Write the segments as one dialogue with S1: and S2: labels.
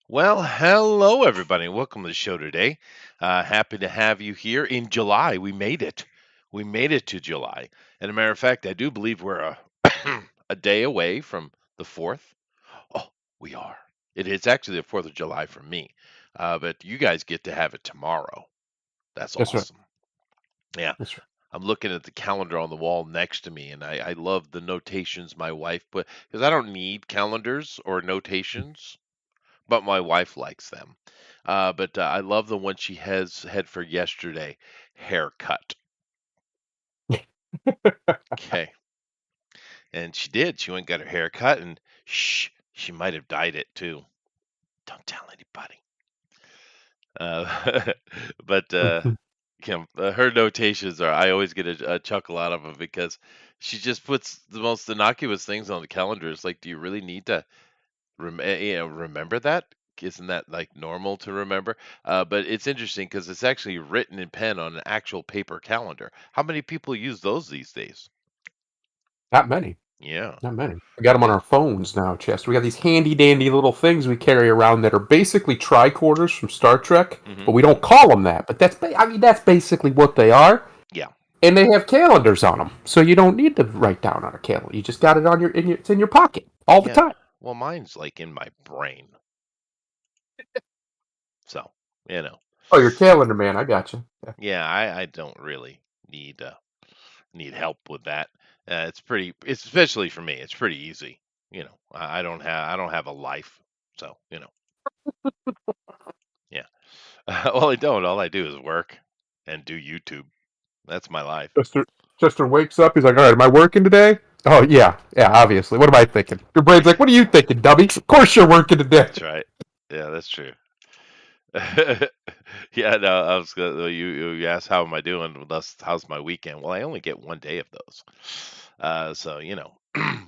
S1: Well, hello everybody. Welcome to the show today. Happy to have you here in July. We made it. We made it to July. And a matter of fact, I do believe we're a day away from the 4th. Oh, we are. It is actually the 4th of July for me. But you guys get to have it tomorrow. That's
S2: That's right.
S1: awesome. Yeah.
S2: That's right.
S1: I'm looking at the calendar on the wall next to me, and I love the notations my wife put because I don't need calendars or notations, but my wife likes them. But I love the one she has had for yesterday, haircut. Okay, and she did. She went and got her hair cut, and shh, she might have dyed it too. Don't tell anybody. Uh, but her notations are. I always get a chuckle out of them because she just puts the most innocuous things on the calendar. It's like, do you really need to remember that? Isn't that like normal to remember? But it's interesting because it's actually written in pen on an actual paper calendar. How many people use those these days?
S2: Not many.
S1: Yeah.
S2: Not many. We got them on
S1: It,
S2: our phones now, Chester. We got these handy dandy little things we carry around that are basically tricorders from Star Trek,
S1: hmm
S2: but we don't call them that. But that's basically what they are.
S1: Yeah.
S2: And they have calendars on them, so you don't need to write down on a calendar. You just got it on it's in your pocket all the
S1: Yeah.
S2: time.
S1: Well, mine's like in my brain. So, you know,
S2: Oh, your calendar man. I got you. Yeah.
S1: yeah, I don't really need need help with that. It's especially for me. It's pretty easy. I don't have a life, so yeah. Well, I don't. All I do is work and do YouTube. That's my life.
S2: Chester, Chester wakes up. He's like, "All right, am I working today?" Oh yeah, yeah. Obviously. What am I thinking? Your brain's like, "What are you thinking, dummy? Of course you're working today."
S1: That's right. Yeah, that's true. Yeah, no, I was gonna, you asked how am I doing? Well, how's my weekend? Well, I only get one day of those, so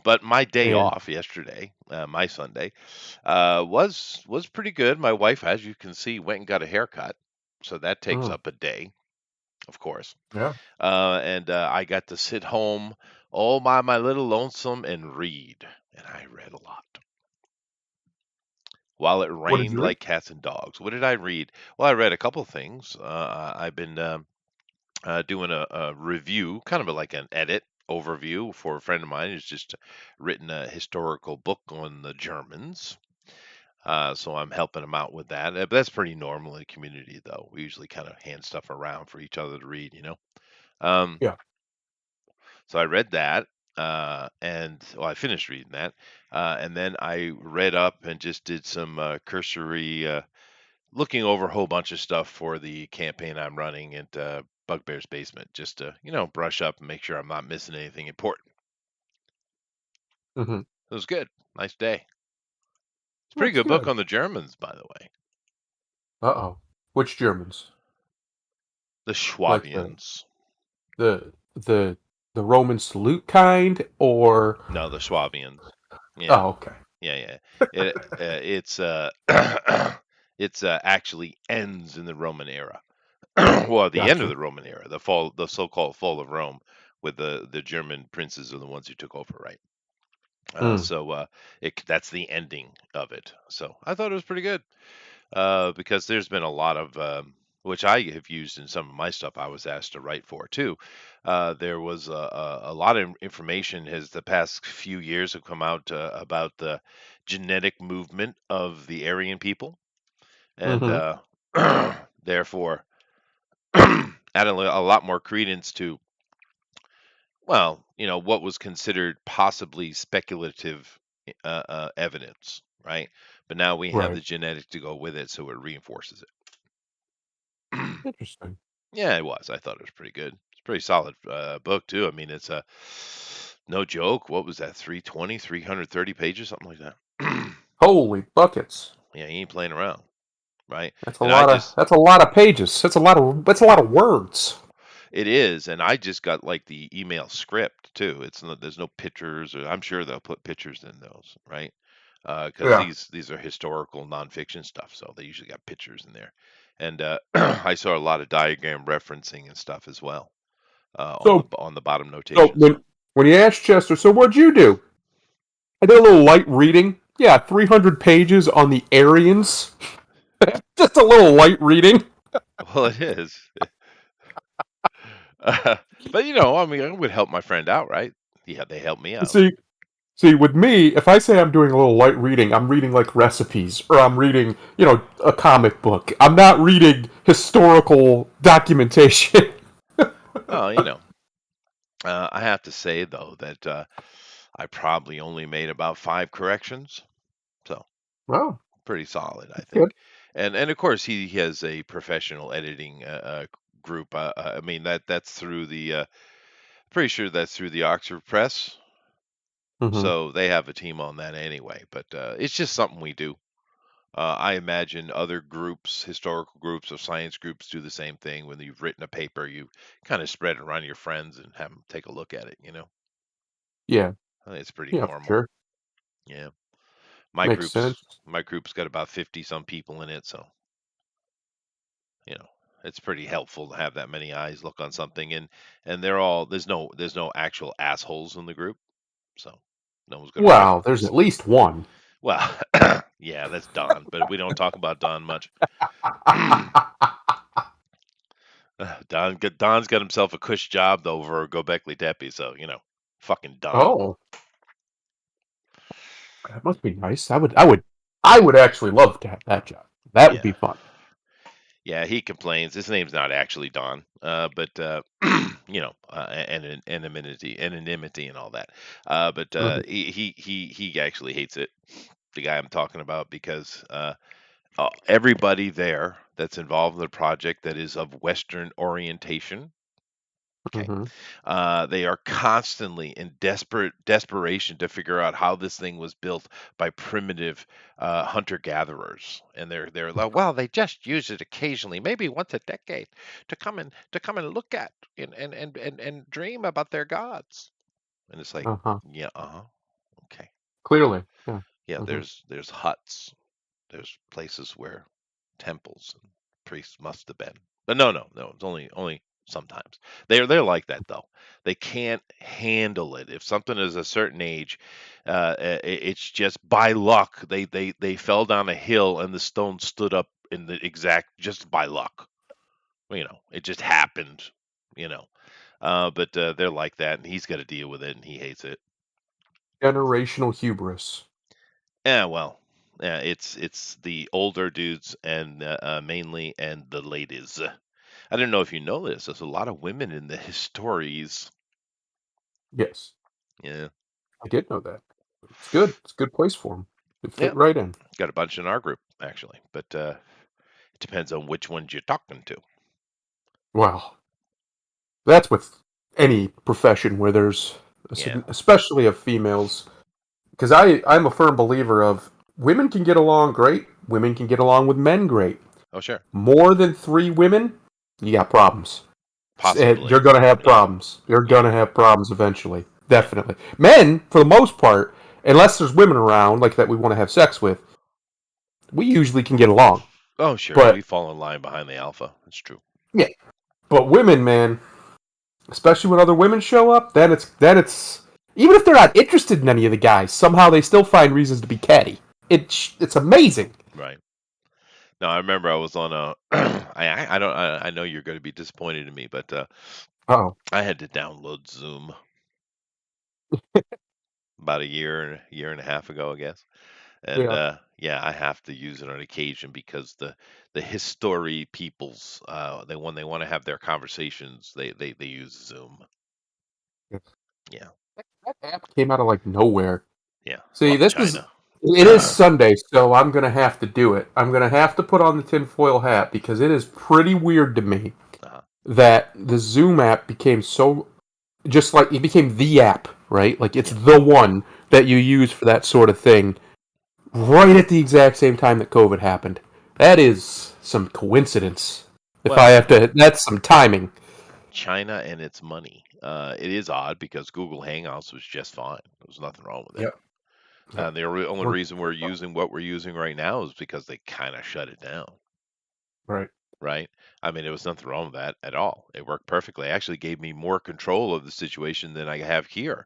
S1: But my day
S2: And
S1: off yesterday, my Sunday, was pretty good. My wife, as you can see, went and got a haircut, so that takes
S2: mm,
S1: up a day, of course.
S2: yeah.
S1: And I got to sit home all by my little lonesome and read, and I read a lot while it
S2: What did
S1: rained
S2: you read?
S1: like cats and dogs. What did I read? Well, I read a couple things. I've been doing a review, kind of like an edit overview for a friend of mine who's just written a historical book on the Germans. So I'm helping him out with that. But that's pretty normal in the community, though. We usually kind of hand stuff around for each other to read. Um,
S2: Yeah.
S1: So I read that, and well, I finished reading that, and then I read up and just did some cursory looking over a whole bunch of stuff for the campaign I'm running at Bugbear's Basement, just to brush up and make sure I'm not missing anything important.
S2: Mm-hmm.
S1: It was good, nice day. It's a pretty
S2: That's
S1: good book
S2: good.
S1: on the Germans, by the way,
S2: Uh-oh. Which Germans?
S1: the
S2: Like
S1: Schwabians.
S2: the the the Roman salute kind, or
S1: No, the Schwabians. Yeah,
S2: oh, okay.
S1: yeah, yeah. It's it's actually ends in the Roman era. Well, the end of
S2: Gotcha.
S1: the Roman era, the so-called fall of Rome, with the German princes are the ones who took over, right?
S2: Mm.
S1: That's the ending of it. So I thought it was pretty good because there's been a lot of which I have used in some of my stuff I was asked to write for too. There was a lot of information as the past few years have come out about the genetic movement of the Aryan people, and
S2: Mm-hmm.
S1: therefore adding a lot more credence to, well, what was considered possibly speculative evidence, right? But now we have
S2: Right.
S1: the genetics to go with it, so it reinforces it.
S2: Interesting.
S1: Yeah, it was. I thought it was pretty good. It's a pretty solid book too. I mean, it's a no joke. What was that? 320, 330 pages, something like that.
S2: Holy buckets.
S1: Yeah, he ain't playing around, right?
S2: That's a
S1: And I
S2: lot of
S1: just
S2: that's a lot of pages. That's a lot of words.
S1: It is, and I just got like the email script too. There's no pictures, or I'm sure they'll put pictures in those, right? Because
S2: Yeah.
S1: these are historical nonfiction stuff, so they usually got pictures in there. And I saw a lot of diagram referencing and stuff as well
S2: So
S1: on the bottom
S2: so
S1: notations.
S2: when you asked Chester, so what'd you do? I did a little light reading Yeah, 300 pages on the Aryans. Just a little light reading.
S1: Well, it is. Uh, but I mean, it would help my friend out, right? Yeah, they help me out.
S2: See, See, with me, if I say I'm doing a little light reading, I'm reading like recipes, or I'm reading, a comic book. I'm not reading historical documentation.
S1: Well, I have to say though that I probably only made about 5 corrections, so
S2: Well,
S1: pretty solid, I think.
S2: good.
S1: And of course he has a professional editing group. I mean that's through the pretty sure that's through the Oxford Press.
S2: Hmm.
S1: So they have a team on that anyway. But it's just something we do. I imagine other groups, historical groups or science groups, do the same thing. When you've written a paper, you kind of spread it around your friends and have them take a look at it.
S2: Yeah,
S1: I think it's pretty
S2: yeah, for
S1: normal.
S2: sure.
S1: Yeah. My
S2: Makes
S1: group's
S2: sense.
S1: my group's got about 50 some people in it, so you know, it's pretty helpful to have that many eyes look on something, and they're all there's no actual assholes in the group, so no one's gonna write.
S2: Well, there's at least one.
S1: Well, yeah, that's Don, but we don't talk about Don much. Don's got himself a cush job though for Gobekli Tepe, so fucking Don.
S2: Oh, that must be nice. I would actually love to have that job. That would
S1: Yeah,
S2: be fun.
S1: yeah, he complains. His name's not actually Don, but anonymity, and all that. But
S2: Hmm.
S1: he actually hates it. The guy I'm talking about because everybody there that's involved in the project that is of Western orientation. Okay.
S2: Hmm.
S1: They are constantly in desperation to figure out how this thing was built by primitive hunter gatherers, and they're like, well, they just use it occasionally, maybe once a decade, to come and look at and dream about their gods. And it's like,
S2: Uh-huh.
S1: yeah, okay,
S2: Clearly. Yeah.
S1: yeah.
S2: Hmm.
S1: There's huts, there's places where temples and priests must have been. But no, no, no. It's only sometimes. They're like that though. They can't handle it. If something is a certain age, it's just by luck. They fell down a hill and the stone stood up in the exact just by luck. It just happened. You know. But they're like that, and he's got to deal with it, and he hates it.
S2: Generational hubris.
S1: Yeah, well, yeah, it's the older dudes and mainly and the ladies. I don't know if you know this. There's a lot of women in the histories.
S2: Yes,
S1: Yeah,
S2: I did know that. It's good. It's a good place for him. It
S1: yeah,
S2: fit right in.
S1: got a bunch in our group actually, but it depends on which ones you're talking to.
S2: Well, that's with any profession where there's
S1: Yeah.
S2: especially of females, because I'm a firm believer of women can get along great. Women can get along with men great.
S1: Oh, sure.
S2: More than three women, you got problems.
S1: Possibly.
S2: You're gonna have
S1: Yeah.
S2: problems. You're
S1: Yeah.
S2: gonna have problems eventually.
S1: Yeah.
S2: Definitely. Men, for the most part, unless there's women around like that we want to have sex with, we usually can get along.
S1: Oh, sure.
S2: But
S1: We fall in line behind the alpha. That's true.
S2: yeah, but women, man, especially when other women show up, then it's even if they're not interested in any of the guys, somehow they still find reasons to be catty. It's amazing.
S1: Right. Now I remember I was on a. I don't. I know you're going to be disappointed in me, but
S2: Oh
S1: I had to download Zoom about a year and a half ago, I guess. And
S2: yeah,
S1: yeah, I have to use it on occasion because the history peoples they when they want to have their conversations, they use Zoom. Yeah,
S2: that app came out of like nowhere.
S1: yeah.
S2: See,
S1: Fuck
S2: this is
S1: China.
S2: it is Sunday, so I'm gonna have to do it. I'm gonna have to put on the tinfoil hat because it is pretty weird to me
S1: uh
S2: that the Zoom app became so just like it became the app, right? Like it's
S1: Yeah,
S2: the one that you use for that sort of thing right at the exact same time that COVID happened. That is some coincidence. If I
S1: well,
S2: have to, that's some timing.
S1: China and its money. It is odd because Google Hangouts was just fine. There was nothing wrong with it.
S2: Yep. Yep.
S1: And the only reason we're using what we're using right now is because they kind of shut it down.
S2: Right.
S1: Right? I mean, there was nothing wrong with that at all. It worked perfectly. It actually gave me more control of the situation than I have here.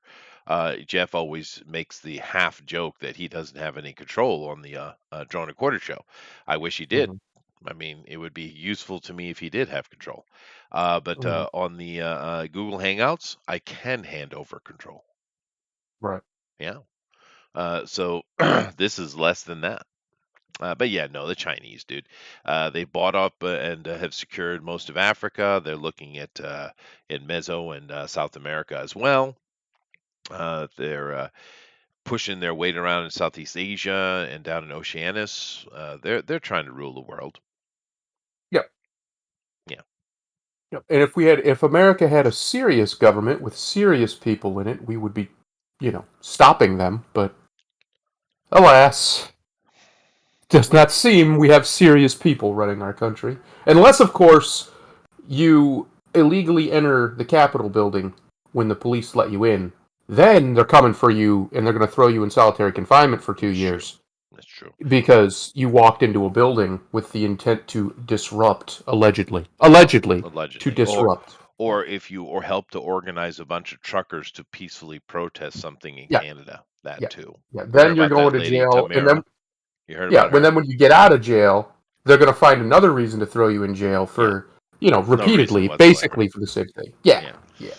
S1: Jeff always makes the half joke that he doesn't have any control on the Drone and Quarter show. I wish he did.
S2: Mhm.
S1: I mean, it would be useful to me if he did have control. But
S2: Mhm.
S1: on the Google Hangouts, I can hand over control.
S2: Right.
S1: Yeah. So this is less than that. But yeah, no, the Chinese, dude. They bought up and have secured most of Africa. They're looking at in Meso and South America as well. They're pushing their weight around in Southeast Asia and down in Oceanus. They're trying to rule the world.
S2: Yep.
S1: Yeah,
S2: Yep. And if America had a serious government with serious people in it, we would be, stopping them. But alas, does not seem we have serious people running our country. Unless, of course, you illegally enter the Capitol building when the police let you in. Then they're coming for you and they're going to throw you in solitary confinement for two
S1: that's true.
S2: years
S1: That's true.
S2: because you walked into a building with the intent to disrupt, allegedly.
S1: Well,
S2: Allegedly, to
S1: allegedly,
S2: disrupt. Yeah.
S1: or if you or help to organize a bunch of truckers to peacefully protest something in
S2: Yeah.
S1: Canada, that
S2: Yeah.
S1: too.
S2: Yeah.
S1: You heard
S2: Then you're
S1: about
S2: going
S1: that
S2: to
S1: lady
S2: jail. And
S1: Tamara?
S2: then,
S1: You heard
S2: yeah,
S1: about her?
S2: when you get out of jail, they're going to find another reason to throw you in jail
S1: Yeah,
S2: for,
S1: no reason
S2: repeatedly,
S1: whatsoever.
S2: basically for the same thing. Yeah.
S1: Yeah.
S2: Yeah.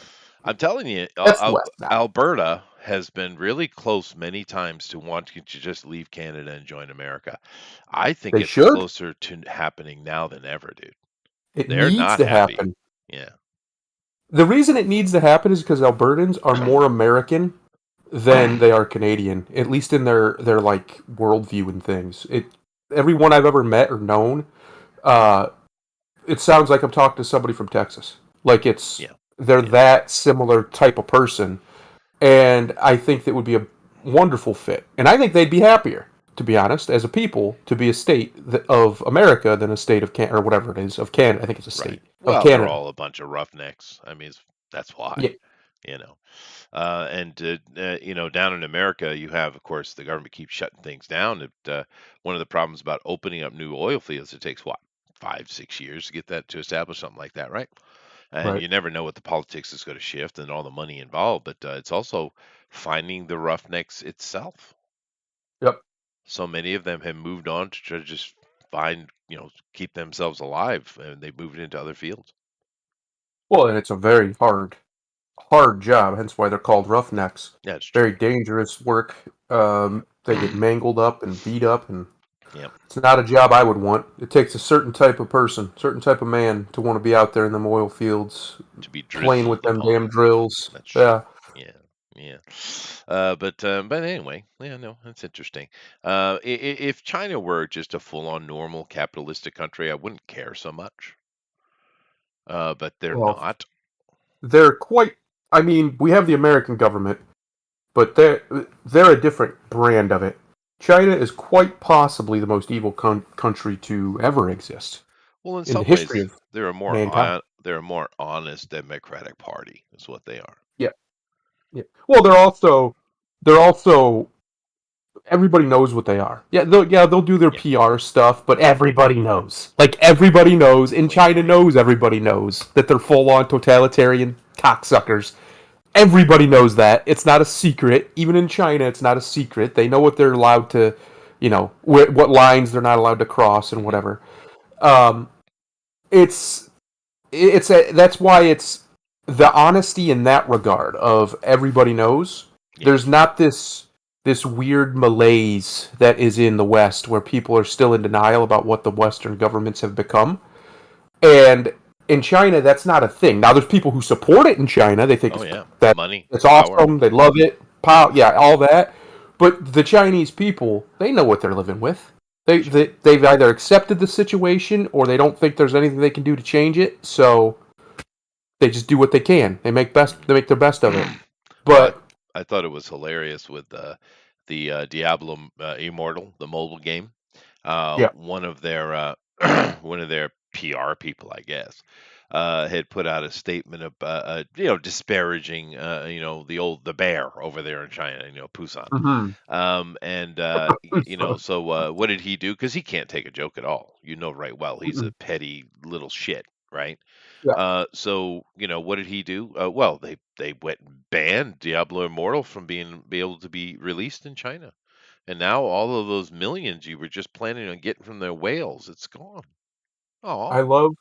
S1: I'm telling you,
S2: That's the West now.
S1: Alberta has been really close many times to wanting to just leave Canada and join America. I think
S2: They
S1: it's
S2: should.
S1: closer to happening now than ever, dude.
S2: It
S1: They're
S2: needs
S1: not
S2: to
S1: happy.
S2: happen.
S1: Yeah.
S2: The reason it needs to happen is because Albertans are more American than they are Canadian, at least in their like worldview and things. Everyone I've ever met or known, uh, it sounds like I'm talking to somebody from Texas. Like
S1: Yeah.
S2: they're
S1: Yeah.
S2: that similar type of person, and I think that would be a wonderful fit. And I think they'd be happier, to be honest, as a people, to be a state of America than a state of Can or whatever it is of Canada. I think it's a
S1: Right.
S2: state of
S1: Well, they're
S2: Canada.
S1: all a bunch of roughnecks. I mean, that's
S2: Yeah.
S1: why, you know. Down in America, you have, of course, the government keeps shutting things down. One of the problems about opening up new oil fields, it takes what, 5, 6 years to get that to establish something like that, right? And
S2: Right.
S1: you never know what the politics is going to shift and all the money involved. But it's also finding the roughnecks itself.
S2: Yep.
S1: So many of them have moved on to try to just find, keep themselves alive, and they moved into other fields.
S2: Well, and it's a very hard job, hence why they're called roughnecks.
S1: That's true.
S2: Very dangerous work. They get mangled up and beat up, and
S1: Yep.
S2: it's not a job I would want. It takes a certain type of person, certain type of man to want to be out there in them oil fields,
S1: To be
S2: playing with
S1: drizzled
S2: them damn
S1: upon.
S2: drills.
S1: That's true.
S2: Yeah.
S1: Yeah. Yeah. But anyway, yeah, no, that's interesting. If China were just a full-on normal capitalistic country, I wouldn't care so much. But they're
S2: Well,
S1: not.
S2: they're quite. I mean, we have the American government, but they're a different brand of it. China is quite possibly the most evil country to ever exist
S1: Well, in
S2: in the
S1: some
S2: history
S1: ways,
S2: of mankind.
S1: they're a more honest Democratic Party, is what they are.
S2: Yeah. Yeah. Well, they're also everybody knows what they are. Yeah, they'll do their
S1: Yeah.
S2: PR stuff, but everybody knows. Like everybody knows, and China knows everybody knows that they're full on totalitarian cocksuckers. Everybody knows that. It's not a secret. Even in China, it's not a secret. They know what they're allowed to, what lines they're not allowed to cross and
S1: Hmm.
S2: whatever. Um, it's that's why it's the honesty in that regard of everybody knows.
S1: Yeah.
S2: There's not this weird malaise that is in the West where people are still in denial about what the Western governments have become. And in China, that's not a thing. Now, there's people who support it in China. They think
S1: Oh yeah.
S2: that
S1: Money,
S2: it's
S1: power.
S2: awesome. They love it. Yeah, all that. But the Chinese people, they know what they're living with.
S1: Sure.
S2: They've either accepted the situation or they don't think there's anything they can do to change it. So they just do what they can. They make their best of it.
S1: Well, I
S2: But
S1: I thought it was hilarious with the Diablo Immortal, the mobile game.
S2: yeah.
S1: One of their one of their PR people, I guess, had put out a statement about disparaging the bear over there in China, Pusan.
S2: Hmm.
S1: And so what did he do? Because he can't take a joke at all. You know right well he's a petty little shit, right?
S2: Yeah.
S1: So what did he do? Well, they went and banned Diablo Immortal from be able to be released in China, and now all of those millions you were just planning on getting from their whales, it's gone.
S2: I
S1: Oh,
S2: love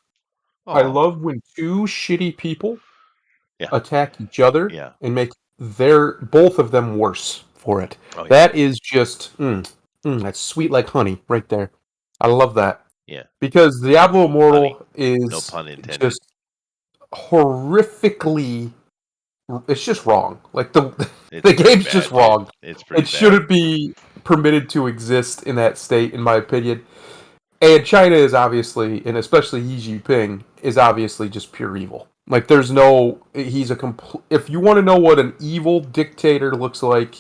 S2: I
S1: oh,
S2: love when two shitty people
S1: yeah,
S2: attack each other
S1: yeah,
S2: and make their both of them worse for it.
S1: oh yeah,
S2: That is just that's sweet like honey right there. I love that
S1: yeah.
S2: because Diablo
S1: Honey,
S2: Immortal
S1: no
S2: is
S1: pun intended.
S2: just horrifically. It's just wrong. Like the
S1: It's
S2: the
S1: pretty
S2: game's just
S1: bad, dude.
S2: wrong.
S1: It's pretty
S2: It
S1: bad.
S2: shouldn't be permitted to exist in that state, in my opinion. And China is obviously, and especially Xi Jinping, is obviously just pure evil. Like, there's no. He's a complete. If you want to know what an evil dictator looks like,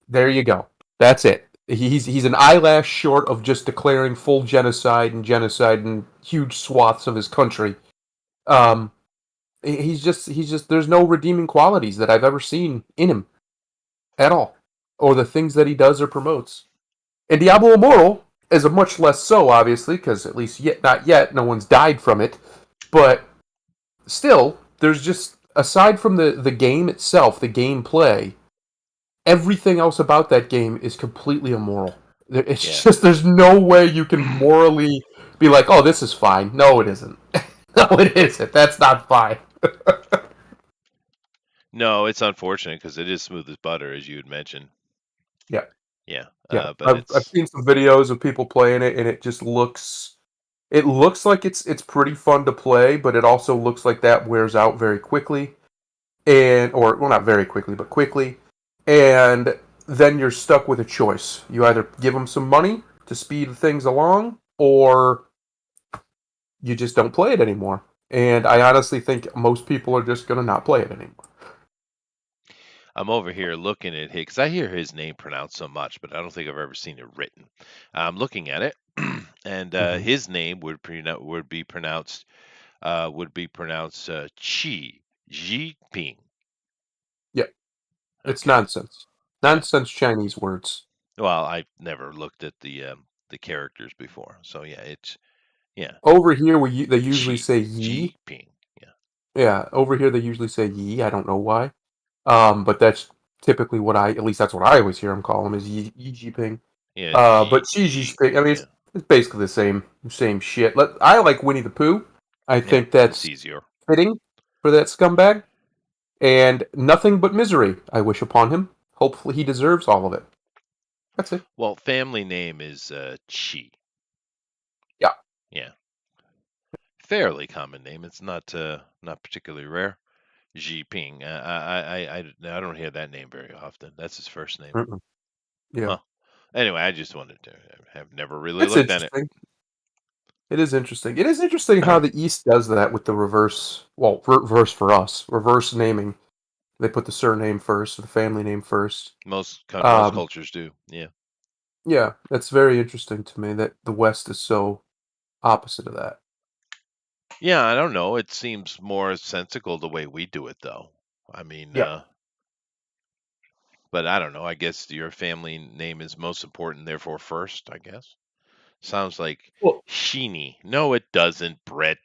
S2: there you go. That's it. He's an eyelash short of just declaring full genocide in huge swaths of his country. Um, he's just. There's no redeeming qualities that I've ever seen in him at all, or the things that he does or promotes. And Diablo Immortal is a much less so, obviously, because at least yet not yet, no one's died from it. But still, there's just aside from the game itself, the gameplay, everything else about that game is completely immoral. It's
S1: Yeah.
S2: just there's no way you can morally be like, oh, this is fine. No, it isn't. No, it isn't. That's not fine.
S1: No, it's unfortunate because it is smooth as butter, as you had mentioned.
S2: Yeah,
S1: Yeah,
S2: yeah.
S1: but
S2: I've
S1: it's
S2: seen some videos of people playing it, and it just looks. It looks like it's pretty fun to play, but it also looks like that wears out very quickly, and or well, not very quickly, but quickly, and then you're stuck with a choice. You either give them some money to speed things along, or you just don't play it anymore. And I honestly think most people are just gonna not play it anymore.
S1: I'm over here looking at his because I hear his name pronounced so much, but I don't think I've ever seen it written. I'm looking at it, and
S2: Hmm.
S1: his name would be pronounced Xi Jinping.
S2: Yeah, it's
S1: Okay,
S2: nonsense.
S1: yeah.
S2: Nonsense Chinese words.
S1: Well, I've never looked at the characters before, so yeah, it's yeah
S2: Over here, they usually
S1: Xi
S2: say ye.
S1: Jinping. Yeah,
S2: Yeah, over here they usually say ye. I don't know why. But that's typically what at least that's what I always hear him call him is Yi Jinping.
S1: yeah, Xi
S2: But Xi
S1: Xi.
S2: Jinping, I mean,
S1: Yeah,
S2: it's basically the same shit. I like Winnie the Pooh. I
S1: yeah,
S2: think
S1: it's
S2: that's
S1: easier.
S2: fitting for that scumbag. And nothing but misery I wish upon him. Hopefully he deserves all of it. That's it.
S1: Well, family name is Chi.
S2: Yeah.
S1: Yeah, fairly common name. It's not particularly rare. Xi Ping. I don't hear that name very often. That's his first name.
S2: Mm-mm. Yeah.
S1: Huh. Anyway, I just wanted to. Have never really
S2: It's
S1: looked at it.
S2: interesting. It is interesting. It is interesting how the East does that with the reverse. Well, reverse for us. Reverse naming. They put the surname first, the family name first.
S1: Most
S2: Um,
S1: cultures do. Yeah.
S2: yeah, that's very interesting to me that the West is so opposite of that.
S1: Yeah, I don't know. It seems more sensical the way we do it, though. I mean,
S2: Yeah.
S1: but I don't know. I guess your family name is most important, therefore first. I guess sounds like
S2: Well,
S1: Sheeny. No, it doesn't, Brett.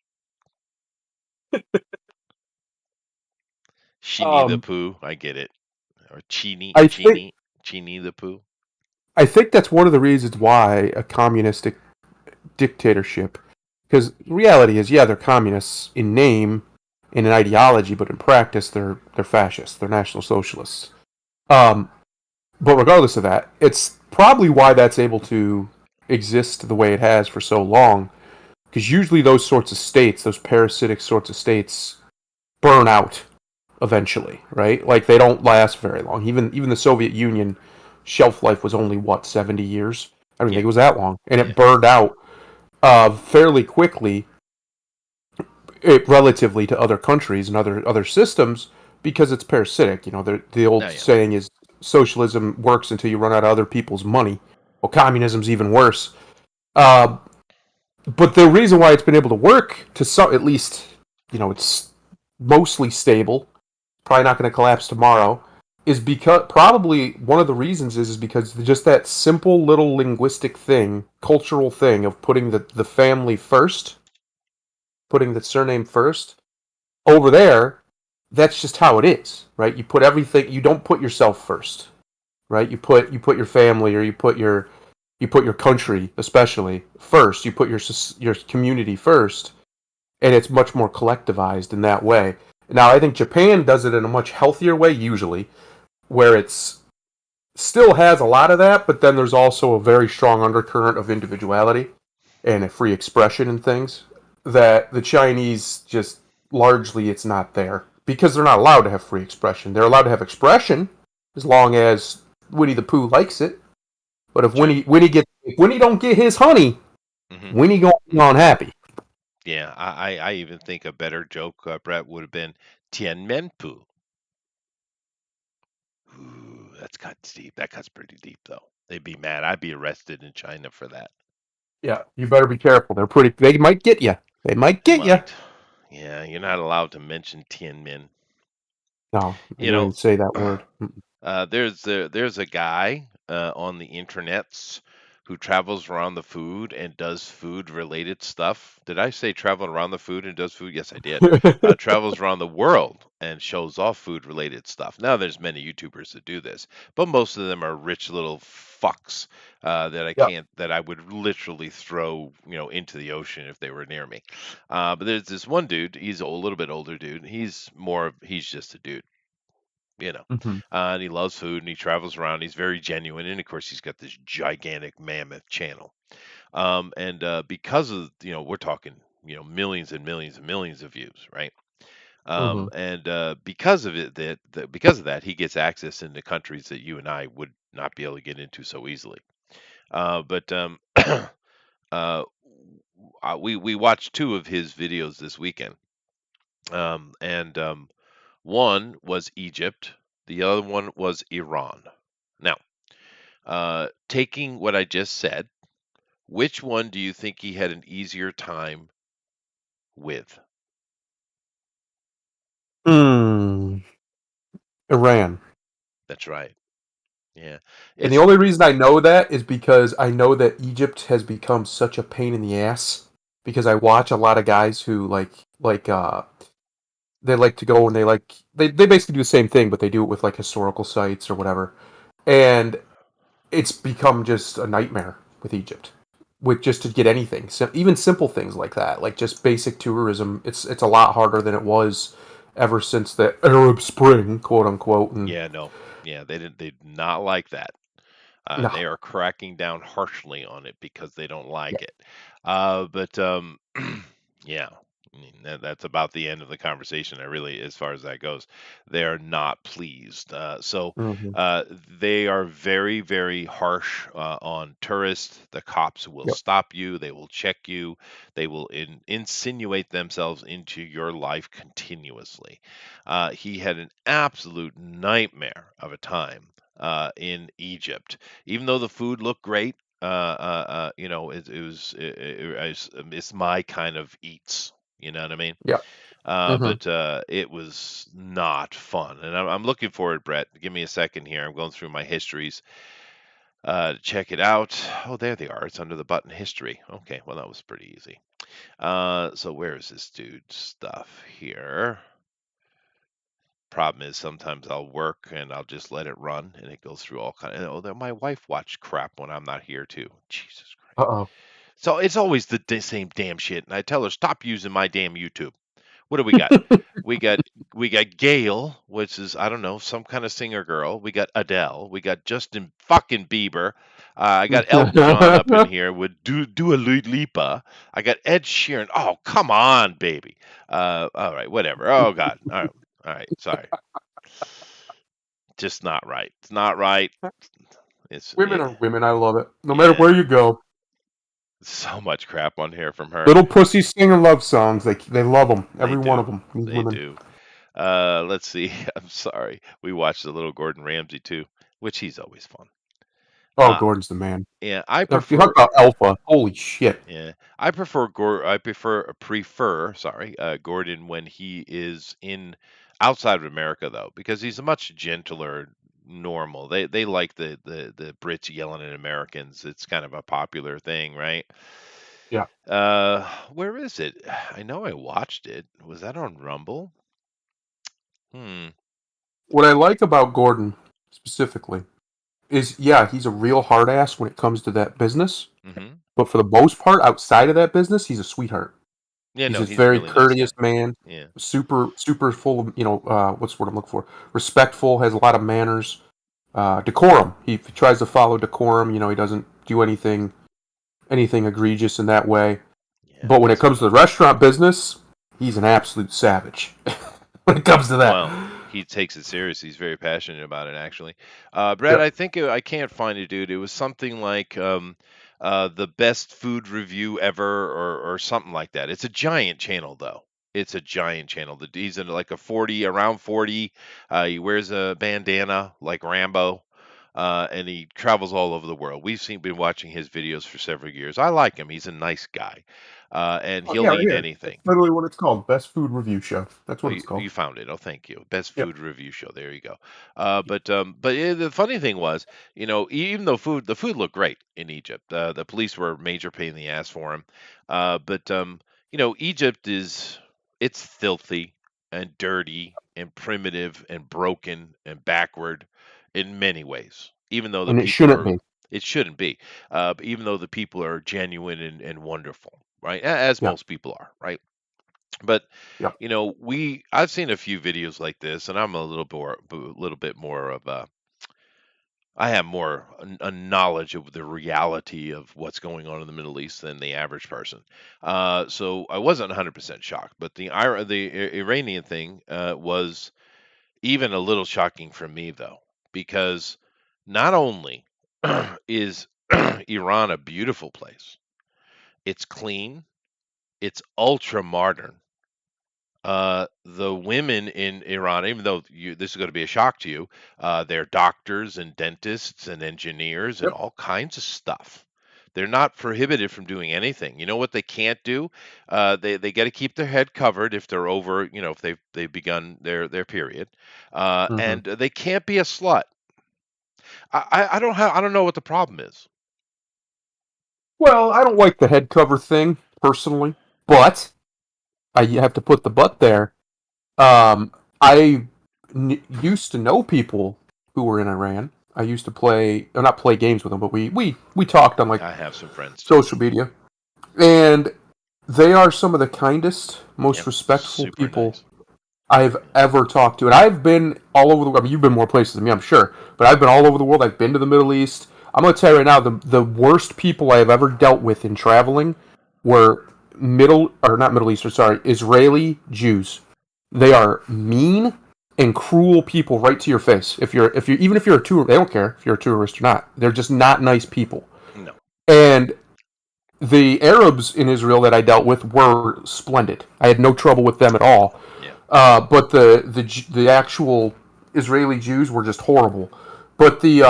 S1: Sheeny the
S2: um,
S1: Pooh. I get it. Or Cheeny,
S2: I think
S1: Cheeny, Cheeny the Pooh.
S2: I think that's one of the reasons why a communistic dictatorship, because reality is, yeah, they're communists in name and in ideology, but in practice, they're fascists. They're national socialists. Um, but regardless of that, it's probably why that's able to exist the way it has for so long. Because usually those sorts of states, those parasitic sorts of states, burn out eventually, right? Like they don't last very long. Even the Soviet Union shelf life was only what 70 years. I don't think
S1: Yeah,
S2: it was that long, and
S1: yeah.
S2: it burned out fairly quickly, relatively to other countries and other systems because it's parasitic. You know, the
S1: Oh
S2: old
S1: yeah.
S2: saying is socialism works until you run out of other people's money. Well, communism's even worse. Uh, but the reason why it's been able to work to some, at least, it's mostly stable, probably not going to collapse tomorrow, is because probably one of the reasons is because just that simple little linguistic thing, cultural thing of putting the family first putting the surname first. Over there, that's just how it is, right? You put everything. You don't put yourself first, right? You put your family, or you put your country, especially, first. You put your community first, and it's much more collectivized in that way. Now, I think Japan does it in a much healthier way, usually, where it's still has a lot of that, but then there's also a very strong undercurrent of individuality and a free expression and things that the Chinese just largely it's not there because they're not allowed to have free expression. They're allowed to have expression as long as Winnie the Pooh likes it. But if
S1: True.
S2: Winnie don't get his honey,
S1: Hmm.
S2: Winnie gonna be
S1: Hmm.
S2: unhappy.
S1: Yeah, I even think a better joke, Brett, would have been Tianmenpu. Ooh, that's cuts deep. That cuts pretty deep, though. They'd be mad. I'd be arrested in China for that.
S2: Yeah, you better be careful. They're pretty. They might get you. They might
S1: They
S2: get you.
S1: might. Yeah, you're not allowed to mention Tianmen.
S2: No, you
S1: You
S2: don't
S1: know,
S2: even say that word.
S1: there's a guy on the internets who travels around the food and does food related stuff. Did I say travel around the food and does food? Yes, I did. Travels around the world and shows off food related stuff. Now there's many YouTubers that do this, but most of them are rich little fucks
S2: Yeah.
S1: that I would literally throw into the ocean if they were near me. But there's this one dude. He's a little bit older dude. He's just a dude you know.
S2: Hmm.
S1: And he loves food and he travels around. He's very genuine, and of course, he's got this gigantic mammoth channel. And because of we're talking millions and millions and millions of views, right?
S2: Hmm.
S1: And because of it, because of that, he gets access into countries that you and I would not be able to get into so easily. But uh, we watched two of his videos this weekend, and one was Egypt, the other one was Iran. Now, taking what I just said, which one do you think he had an easier time with?
S2: Mm, Iran.
S1: That's right. Yeah.
S2: And the
S1: It's
S2: only reason I know that is because I know that Egypt has become such a pain in the ass because I watch a lot of guys who they like to go and they basically do the same thing, but they do it with like historical sites or whatever. And it's become just a nightmare with Egypt. With just to get anything. So even simple things like that, like just basic tourism, it's a lot harder than it was ever since the Arab Spring, quote unquote, and
S1: yeah, no. Yeah, they did not like that.
S2: no.
S1: They are cracking down harshly on it because they don't
S2: Yeah.
S1: like it. But yeah, I mean, that's about the end of the conversation. I really, as far as that goes, they are not pleased.
S2: Hmm.
S1: Uh, they are very, very harsh on tourists. The cops will
S2: Yep.
S1: stop you. They will check you. They will insinuate themselves into your life continuously. He had an absolute nightmare of a time in Egypt even though the food looked great, it's my kind of eats. You know what I mean?
S2: Yeah. Hmm.
S1: But it was not fun, and I'm looking forward, Brett. Give me a second here. I'm going through my histories to check it out. Oh, there they are. It's under the button history. Okay, well that was pretty easy. So where is this dude's stuff here? Problem is sometimes I'll work and I'll just let it run and it goes through all kind of my wife watched crap when I'm not here too. Jesus
S2: Uh
S1: Christ.
S2: oh.
S1: So it's always the same damn shit and I tell her stop using my damn YouTube. What do we got? We got we got Gail, which is I don't know, some kind of singer girl. We got Adele. We got Justin fucking Bieber. I got Elton John up in here with Dua Lipa. I got Ed Sheeran. Oh, come on, baby. All right, whatever. Oh God. All right. Sorry. Just not right. It's not right.
S2: Women are women. I love it. No matter
S1: Yeah,
S2: where you go,
S1: so much crap on here from her.
S2: little pussies singing love songs. They love them.
S1: They
S2: Every one of
S1: do.
S2: them. These
S1: They
S2: women.
S1: do. Let's see. I'm sorry. We watched a little Gordon Ramsay too, which he's always fun.
S2: Oh,
S1: Uh,
S2: Gordon's the man.
S1: yeah, I
S2: If you talk
S1: prefer.
S2: about Alpha, holy shit.
S1: Yeah, I prefer. Sorry, Gordon when he is in outside of America though, because he's a much gentler, normal. They like the Brits yelling at Americans. It's kind of a popular thing, right?
S2: Yeah.
S1: Where is it? I know I watched it. Was that on Rumble? Hmm.
S2: What I like about Gordon specifically is, yeah, he's a real hard ass when it comes to that business.
S1: Mm-hmm.
S2: But for the most part, outside of that business, he's a sweetheart.
S1: Yeah,
S2: He's
S1: no,
S2: a
S1: he's a
S2: very
S1: really nice guy.
S2: courteous man,
S1: Yeah.
S2: super full of, what's the word I'm looking for? Respectful, has a lot of manners, decorum. He tries to follow decorum. He doesn't do anything egregious in that way.
S1: Yeah,
S2: But when it
S1: that's
S2: comes to the restaurant business, he's an absolute savage when it comes to that.
S1: well, he takes it serious. He's very passionate about it, actually. Brad,
S2: Yep.
S1: I think I can't find it, dude. It was something like the best food review ever, or something like that. It's a giant channel, though. It's a giant channel. He's in like a 40, around 40. He wears a bandana like Rambo. And he travels all over the world. Been watching his videos for several years. I like him. He's a nice guy, and
S2: Oh,
S1: he'll
S2: yeah, right
S1: eat
S2: here. That's
S1: anything.
S2: literally what it's called. Best food review show. That's
S1: Oh,
S2: what it's called.
S1: you found it. Oh, thank you. Best
S2: Yep.
S1: food review show. There you go. But yeah, the funny thing was, even though the food looked great in Egypt, the police were a major pain in the ass for him. But Egypt it's filthy and dirty and primitive and broken and backward in many ways. Even though the
S2: And it
S1: people
S2: shouldn't
S1: are,
S2: be.
S1: it shouldn't be. But even though the people are genuine and wonderful, right? As
S2: Yeah.
S1: most people are, right? But
S2: Yep.
S1: I've seen a few videos like this, and I'm a little bit more of a I have more a knowledge of the reality of what's going on in the Middle East than the average person. So I wasn't 100% shocked, but Iranian thing was even a little shocking for me, though, because not only is Iran a beautiful place, it's clean, it's ultra modern. The women in Iran, even though this is going to be a shock to you, they're doctors and dentists and engineers and
S2: Yep.
S1: all kinds of stuff. They're not prohibited from doing anything. You know what they can't do? They got to keep their head covered if they're over, if they've begun their period,
S2: Hmm.
S1: and they can't be a slut. I don't know what the problem is.
S2: Well, I don't like the head cover thing personally, but you have to put the but there. I used to know people who were in Iran. I used to play, or not play games with them, but we talked on like
S1: I have some friends too.
S2: social media, and they are some of the kindest, most
S1: Yep,
S2: respectful
S1: super
S2: people
S1: nice,
S2: I've
S1: super nice.
S2: ever talked to. And I've been all over the world. I mean, you've been more places than me, I'm sure, but I've been all over the world. I've been to the Middle East. I'm going to tell you right now, the worst people I have ever dealt with in traveling were not Middle Eastern, sorry, Israeli Jews. They are mean and cruel people right to your face. Even if you're a tourist, they don't care if you're a tourist or not. They're just not nice people.
S1: No,
S2: And the Arabs in Israel that I dealt with were splendid. I had no trouble with them at all.
S1: yeah,
S2: But the actual Israeli Jews were just horrible. But the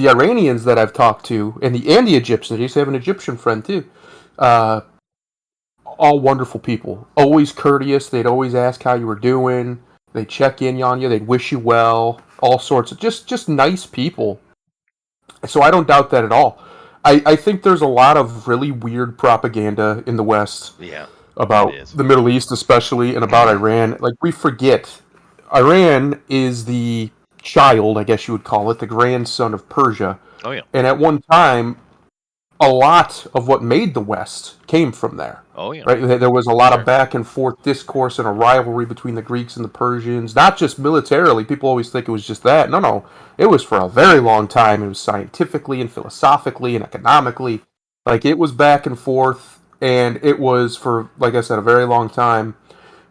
S2: Iranians that I've talked to and the Egyptians, I used to have an Egyptian friend too. Uh, all wonderful people, always courteous. They'd always ask how you were doing. They'd check in on you. They'd wish you well. All sorts of just nice people. So I don't doubt that at all. I think there's a lot of really weird propaganda in the West
S1: yeah, it
S2: about
S1: is.
S2: the Middle East, especially, and about Iran. Like, we forget Iran is the child, I guess you would call it, the grandson of Persia.
S1: Oh yeah,
S2: And at one time, a lot of what made the West came from there.
S1: oh yeah,
S2: Right? There was a lot of
S1: sure.
S2: back and forth discourse and a rivalry between the Greeks and the Persians, not just militarily. People always think it was just that. No, no. It was for a very long time. It was scientifically and philosophically and economically. Like, it was back and forth, and it was for, like I said, a very long time.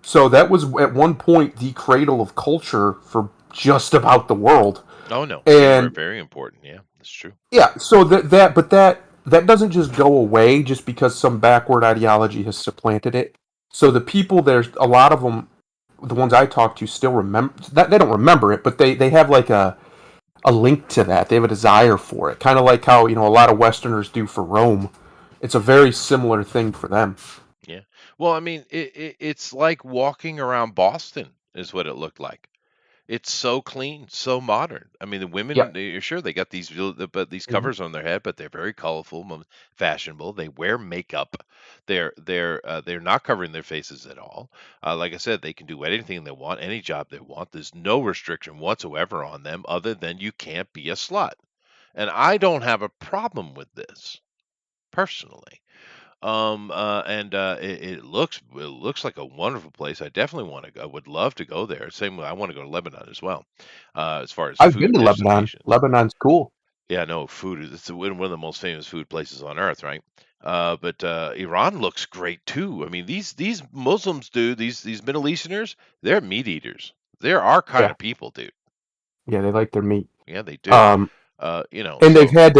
S2: So that was at one point the cradle of culture for just about the world.
S1: Oh no, they were
S2: And
S1: very important. Yeah, that's true.
S2: yeah, so that doesn't just go away just because some backward ideology has supplanted it. So the people there's a lot of them, the ones I talk to still remember that they don't remember it, but they have like a link to that. They have a desire for it, kind of like how a lot of Westerners do for Rome. It's a very similar thing for them.
S1: Yeah. Well, I mean, it's like walking around Boston is what it looked like. It's so clean, so modern. I mean, the women,
S2: Yep.
S1: sure, they got but these
S2: Hmm.
S1: covers on their head, but they're very colorful, fashionable. They wear makeup. They're not covering their faces at all. Like I said, they can do anything they want, any job they want. There's no restriction whatsoever on them, other than you can't be a slut. And I don't have a problem with this personally. It looks like a wonderful place. I definitely want to go. I would love to go there. Same way I want to go to Lebanon as well, as far as
S2: I've been
S1: food
S2: to Lebanon.
S1: destinations.
S2: Lebanon's cool.
S1: Yeah, no, food is it's one of the most famous food places on earth, right? But Iran looks great too. I mean, these Muslims, dude, these Middle Easterners, they're meat eaters. They're our kind
S2: Yeah.
S1: of people, dude.
S2: Yeah, they like their meat.
S1: Yeah, they do.
S2: Um, and
S1: So
S2: they've had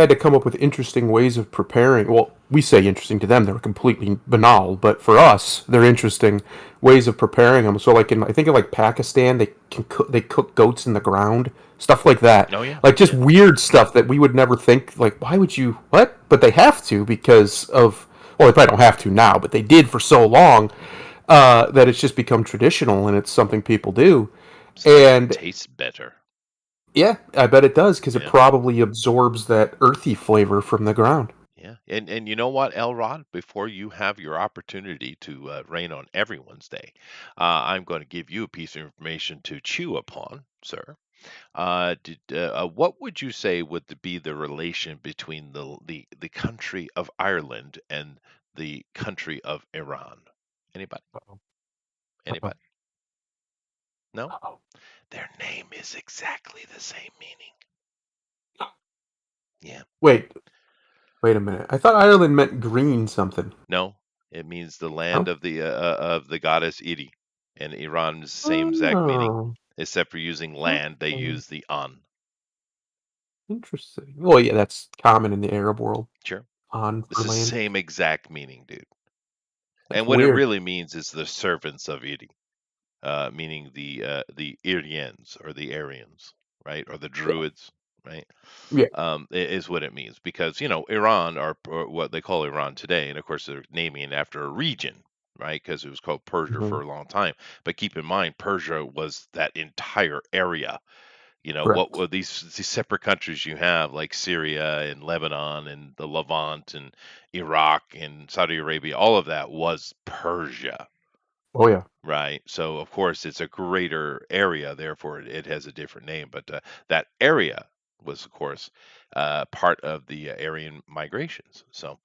S2: to come up with interesting ways of preparing. Well, we say interesting to them; they're completely banal. But for us, they're interesting ways of preparing them. So, like I think in like Pakistan, they cook goats in the ground, stuff like that.
S1: oh yeah,
S2: Like just
S1: yeah,
S2: weird stuff that we would never think. Like, why would you what? But they have to because of well, they probably don't have to now, but they did for so long that it's just become traditional and it's something people do.
S1: seems like it
S2: And
S1: tastes better.
S2: yeah, I bet it does because it
S1: Yeah.
S2: probably absorbs that earthy flavor from the ground.
S1: Yeah, and you know what, Elrod? Before you have your opportunity to rain on everyone's day, I'm going to give you a piece of information to chew upon, sir. What would you say would be the relation between the country of Ireland and the country of Iran? Anybody?
S2: Uh-oh. Uh-oh.
S1: Anybody? No?
S2: Uh-oh.
S1: Their name is exactly the same meaning. Yeah.
S2: Wait, wait a minute. I thought Ireland meant green something.
S1: No, it means the land
S2: No.
S1: of the goddess Iri, and Iran's same exact meaning,
S2: Oh,
S1: except for using land, they
S2: okay.
S1: use the an.
S2: Interesting. Well, yeah, that's common in the Arab world.
S1: Sure,
S2: On
S1: it's
S2: for
S1: the
S2: land.
S1: same exact meaning, dude.
S2: That's
S1: And what it
S2: weird.
S1: really means is the servants of Iri, meaning the Irians or the Aryans, right, or the
S2: Yeah.
S1: Druids, right?
S2: Yeah.
S1: Is what it means because Iran or what they call Iran today, and of course they're naming it after a region, right? Because it was called Persia
S2: Hmm.
S1: for a long time. But keep in mind, Persia was that entire area. What
S2: Correct.
S1: were these separate countries you have, like Syria and Lebanon and the Levant and Iraq and Saudi Arabia? All of that was Persia.
S2: Oh yeah.
S1: Right. So of course it's a greater area, therefore it has a different name. But that area was, of course, part of the Aryan migrations. So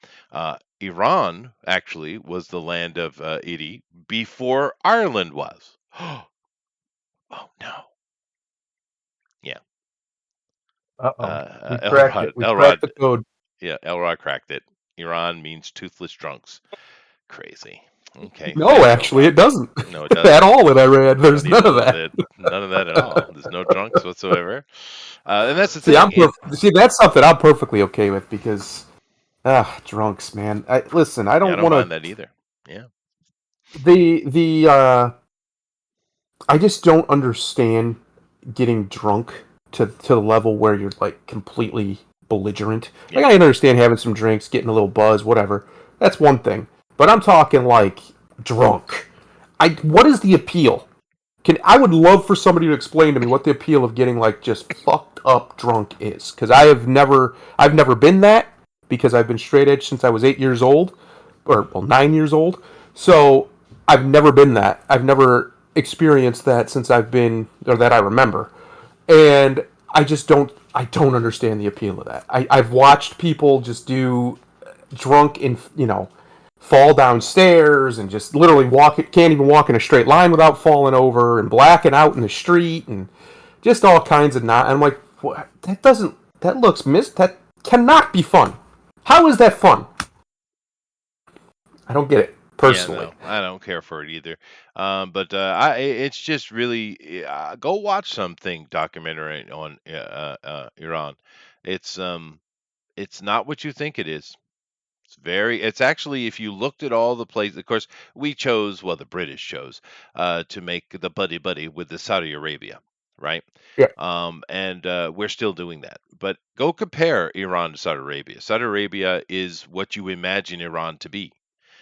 S1: Iran actually was the land of Idi before Ireland was. Oh no. Yeah.
S2: Uh-oh. We cracked it.
S1: Elrod.
S2: We cracked the
S1: Elrod.
S2: code.
S1: Yeah. Elrod cracked it. Iran means toothless drunks. Crazy. Okay.
S2: No,
S1: Thanks,
S2: actually,
S1: Elrod.
S2: it doesn't.
S1: No, it
S2: At
S1: doesn't.
S2: all that I read.
S1: Not
S2: There's none
S1: even
S2: of
S1: though
S2: that.
S1: that none of that at all. There's no drunks whatsoever. And that's the
S2: See,
S1: thing.
S2: See, that's something I'm perfectly okay with because drunks, man. Listen, I
S1: Yeah, I
S2: don't
S1: don't
S2: want
S1: mind
S2: to.
S1: that either. Yeah.
S2: The I just don't understand getting drunk to the level where you're like completely belligerent.
S1: Yeah.
S2: Like I understand having some drinks, getting a little buzz, whatever. That's one thing. But I'm talking like drunk. I what is the appeal? I would love for somebody to explain to me what the appeal of getting like just fucked up drunk is because I've never been that because I've been straight edge since I was 8 years old or well 9 years old. So I've never been that. I've never experienced that since I've been or that I remember, and I don't understand the appeal of that. I've watched people just do drunk in fall downstairs and just literally can't even walk in a straight line without falling over and blacking out in the street and just all kinds of not. I'm like, what? That doesn't. That looks that cannot be fun. How is that fun? I don't get it
S1: Yeah,
S2: personally.
S1: no, I don't care for it either. But it's just really go watch something documentary on Iran. It's um, it's not what you think it is. It's actually, if you looked at all the places, of course, the British chose to make the buddy buddy with the Saudi Arabia, right?
S2: Yeah.
S1: And we're still doing that. But go compare Iran to Saudi Arabia. Saudi Arabia is what you imagine Iran to be.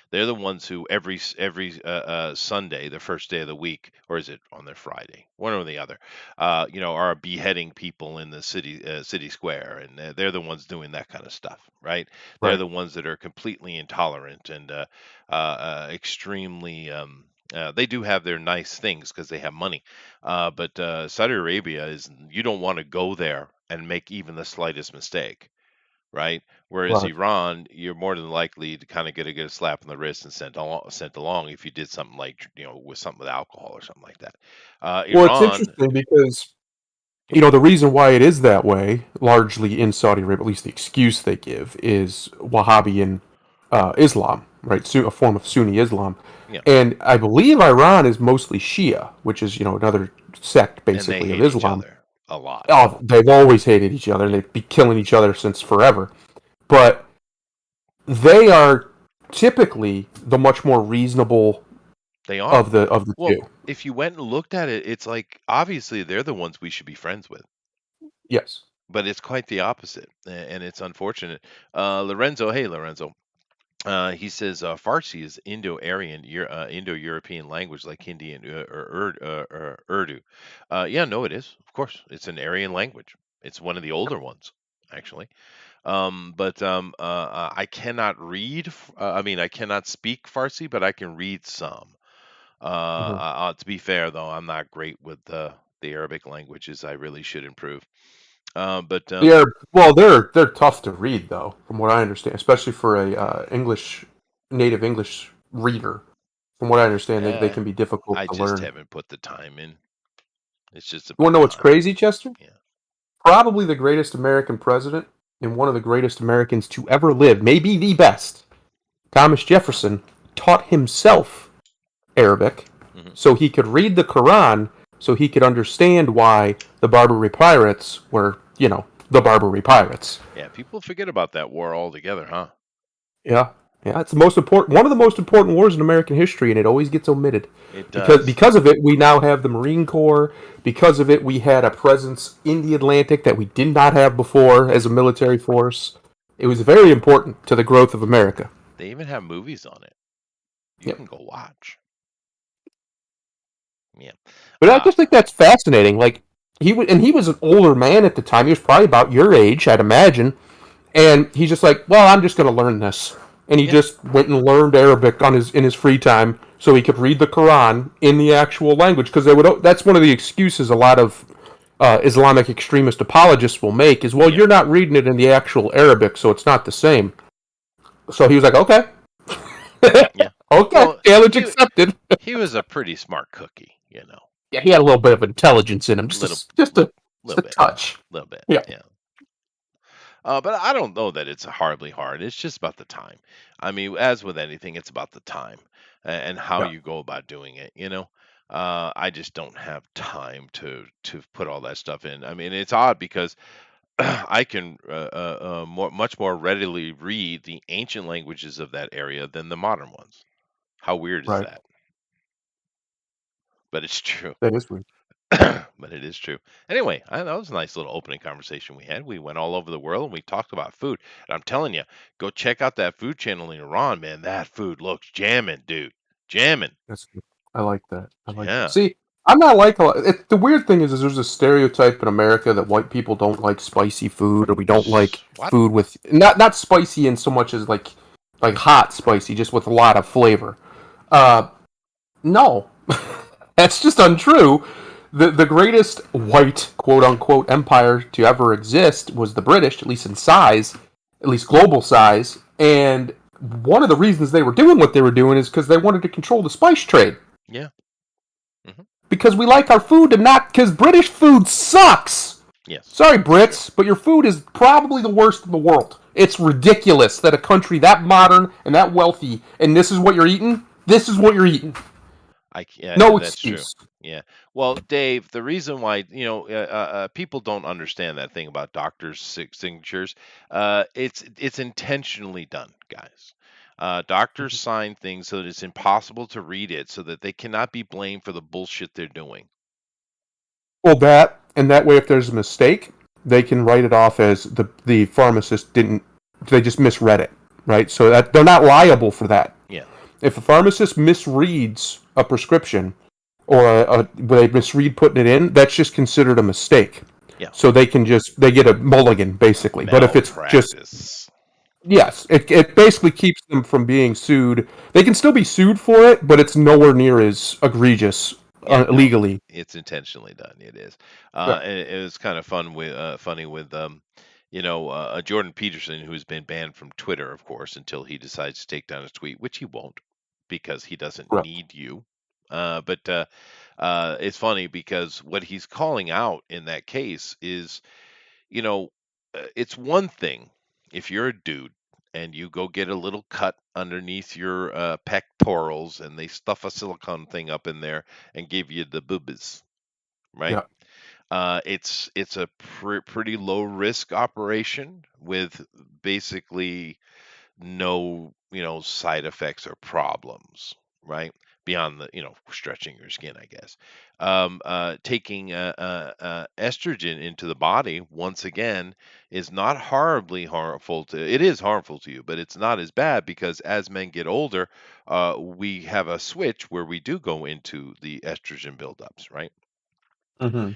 S1: They're the ones who every Sunday, the first day of the week, or is it on their Friday, one or the other, are beheading people in the city square, and they're the ones doing that kind of stuff, right? They're
S2: Right.
S1: the ones that are completely intolerant and extremely. They do have their nice things because they have money, but Saudi Arabia is you don't want to go there and make even the slightest mistake, right? Whereas
S2: Right.
S1: Iran, you're more than likely to kind of get a slap on the wrist and sent along if you did something like with something with alcohol or something like that.
S2: Well, it's
S1: Iran,
S2: interesting because the reason why it is that way, largely in Saudi Arabia, at least the excuse they give, is Wahhabian Islam, right? A form of Sunni Islam.
S1: yeah,
S2: And I believe Iran is mostly Shia, which is, another sect
S1: and they
S2: basically of
S1: hate each
S2: Islam.
S1: other a lot.
S2: Oh, they've always hated each other and
S1: Yeah,
S2: they'd be killing each other since forever. But they are typically the much more reasonable
S1: they are.
S2: of the
S1: Well,
S2: two.
S1: if you went and looked at it, it's like obviously they're the ones we should be friends with.
S2: Yes.
S1: But it's quite the opposite, and it's unfortunate. Lorenzo, hey Lorenzo, he says Farsi is Indo-Aryan, Indo-European language like Hindi and or Urdu. Yeah, no, it is. Of course, it's an Aryan language. It's one of the older ones, actually. But I cannot read. I mean, I cannot speak Farsi, but I can read some.
S2: Mhm.
S1: To be fair, though, I'm not great with the Arabic languages. I really should improve. But
S2: Yeah, well, they're tough to read though, from what I understand, especially for a English native English reader. From what I understand, they
S1: eh,
S2: can be difficult
S1: I
S2: to
S1: just
S2: learn.
S1: haven't put the time in. It's just
S2: You want
S1: about
S2: to know what's
S1: time.
S2: crazy, Chester?
S1: Yeah.
S2: Probably the greatest American president and one of the greatest Americans to ever live, maybe the best. Thomas Jefferson taught himself Arabic
S1: Hmm.
S2: so he could read the Quran, so he could understand why the Barbary pirates were, the Barbary pirates.
S1: Yeah, people forget about that war altogether, huh?
S2: Yeah, yeah, it's the most important, one of the most important wars in American history, and it always gets omitted.
S1: It
S2: Because
S1: does.
S2: because of it, we now have the Marine Corps. Because of it, we had a presence in the Atlantic that we did not have before as a military force. It was very important to the growth of America.
S1: They even have movies on it. You
S2: Yep.
S1: can go watch. Yeah.
S2: But I
S1: Uh,
S2: just think that's fascinating. Like he was an older man at the time. He was probably about your age, I'd imagine. And he's just like, well, I'm just going to learn this. And he
S1: yeah.
S2: just went and learned Arabic in his free time so he could read the Quran in the actual language. Because that's one of the excuses a lot of Islamic extremist apologists will make is, well,
S1: Yeah.
S2: you're not reading it in the actual Arabic, so it's not the same. So he was like, okay,
S1: Yeah.
S2: okay,
S1: Well,
S2: challenge
S1: he
S2: accepted.
S1: he was a pretty smart cookie,
S2: Yeah, he had a little bit of intelligence in him,
S1: little
S2: just
S1: little
S2: a
S1: bit,
S2: touch.
S1: little bit.
S2: Yeah,
S1: Yeah. But I don't know that it's horribly hard. It's just about the time. I mean, as with anything, it's about the time and how
S2: yeah,
S1: you go about doing it. I just don't have time to put all that stuff in. I mean, it's odd because I can much more readily read the ancient languages of that area than the modern ones. How weird is
S2: right.
S1: that? But it's true.
S2: That is weird.
S1: But it is true. Anyway, that was a nice little opening conversation we had. We went all over the world and we talked about food. And I'm telling you, go check out that food channel in Iran, man. That food looks jamming, dude. Jamming.
S2: That's good. I like that. I like that.
S1: Yeah.
S2: See, I'm not like a lot. The weird thing is there's a stereotype in America that white people don't like spicy food, or we don't like
S1: What?
S2: food with not spicy in so much as like hot spicy, just with a lot of flavor. Uh, no, that's just untrue. The greatest white quote unquote empire to ever exist was the British, at least in size, at least global size, and one of the reasons they were doing what they were doing is because they wanted to control the spice trade.
S1: Yeah. Hmm.
S2: Because we like our food and not because British food sucks.
S1: Yes.
S2: Sorry,
S1: That's true.
S2: Brits, but your food is probably the worst in the world. It's ridiculous that a country that modern and that wealthy, and this is what you're eating. This is what you're eating.
S1: Yeah,
S2: No
S1: that's true.
S2: excuse.
S1: Yeah. Well, Dave, the reason why people don't understand that thing about doctors' signatures, it's intentionally done, guys. Doctors sign things so that it's impossible to read it, so that they cannot be blamed for the bullshit they're doing.
S2: Well, that and that way, if there's a mistake, they can write it off as the pharmacist didn't. They just misread it, right? So that they're not liable for that.
S1: Yeah.
S2: If a pharmacist misreads a prescription or they misread putting it in, that's just considered a mistake.
S1: Yeah,
S2: So they get a mulligan basically. But if it's just
S1: malpractice.
S2: yes, it basically keeps them from being sued. They can still be sued for it, but it's nowhere near as egregious
S1: Yeah, no,
S2: legally.
S1: it's intentionally done. It is,
S2: Yeah.
S1: and it was kind of funny with Jordan Peterson, who's been banned from Twitter, of course, until he decides to take down his tweet, which he won't because he doesn't
S2: Right.
S1: need you. But it's funny because what he's calling out in that case is, you know, it's one thing if you're a dude and you go get a little cut underneath your pectorals and they stuff a silicone thing up in there and give you the boobies, right?
S2: Yeah.
S1: It's a pretty low risk operation with basically no, side effects or problems, right? Beyond the, stretching your skin, I guess. Taking estrogen into the body, once again, is not horribly harmful to, it is harmful to you, but it's not as bad because as men get older, we have a switch where we do go into the estrogen buildups, right?
S2: Hmm.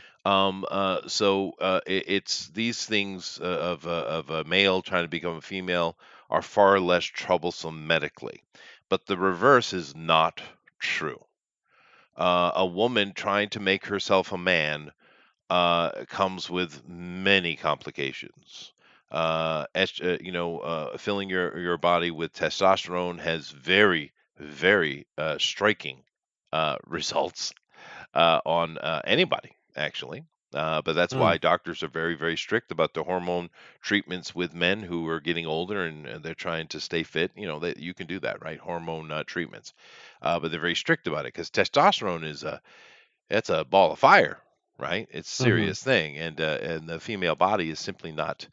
S1: It's these things of a male trying to become a female are far less troublesome medically, but the reverse is not true. A woman trying to make herself a man comes with many complications. Filling your body with testosterone has very, very striking results on anybody, actually. But that's
S2: Mm.
S1: why doctors are very, very strict about the hormone treatments with men who are getting older and they're trying to stay fit. You know that you can do that, right? Hormone treatments, but they're very strict about it because testosterone is it's a ball of fire, right? It's a
S2: Hmm.
S1: serious thing, and the female body is simply not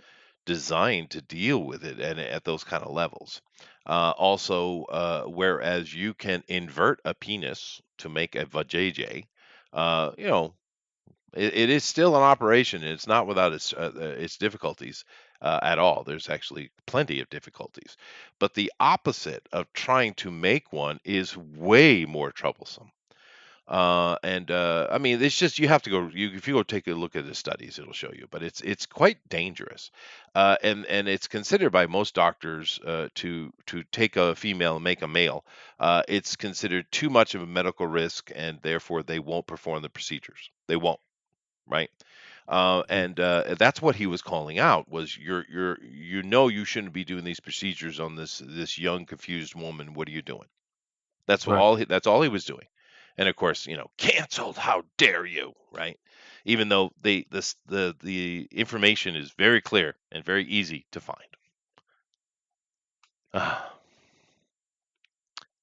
S1: designed to deal with it and at those kind of levels. Whereas you can invert a penis to make a vajayjay, you know, it is still an operation. It's not without its difficulties at all. There's actually plenty of difficulties, but the opposite of trying to make one is way more troublesome. I mean, it's just you have to go. If you go take a look at the studies, it'll show you. But it's quite dangerous, and it's considered by most doctors to take a female and make a male. It's considered too much of a medical risk, and therefore they won't perform the procedures. They won't, right? And That's what he was calling out was you shouldn't be doing these procedures on this young confused woman. What are you doing?
S2: Right.
S1: That's all he was doing. And of course, canceled. How dare you, right? Even though the information is very clear and very easy to find.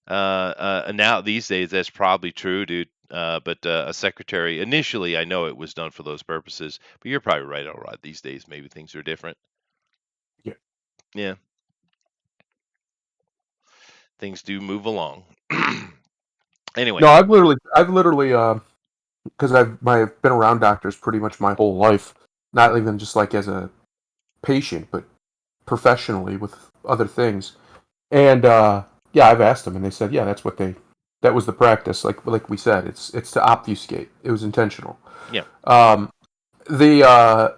S1: Now these days that's probably true, dude. But a secretary initially, I know it was done for those purposes, but you're probably right, all right. These days, maybe things are different.
S2: Yeah.
S1: Yeah, things do move along.
S2: No,
S1: Anyway,
S2: I've literally, because I've been around doctors pretty much my whole life, not even just like as a patient, but professionally with other things. And yeah, I've asked them, and they said, yeah, that was the practice. Like we said, it's to obfuscate. It was intentional.
S1: yeah,
S2: Um, the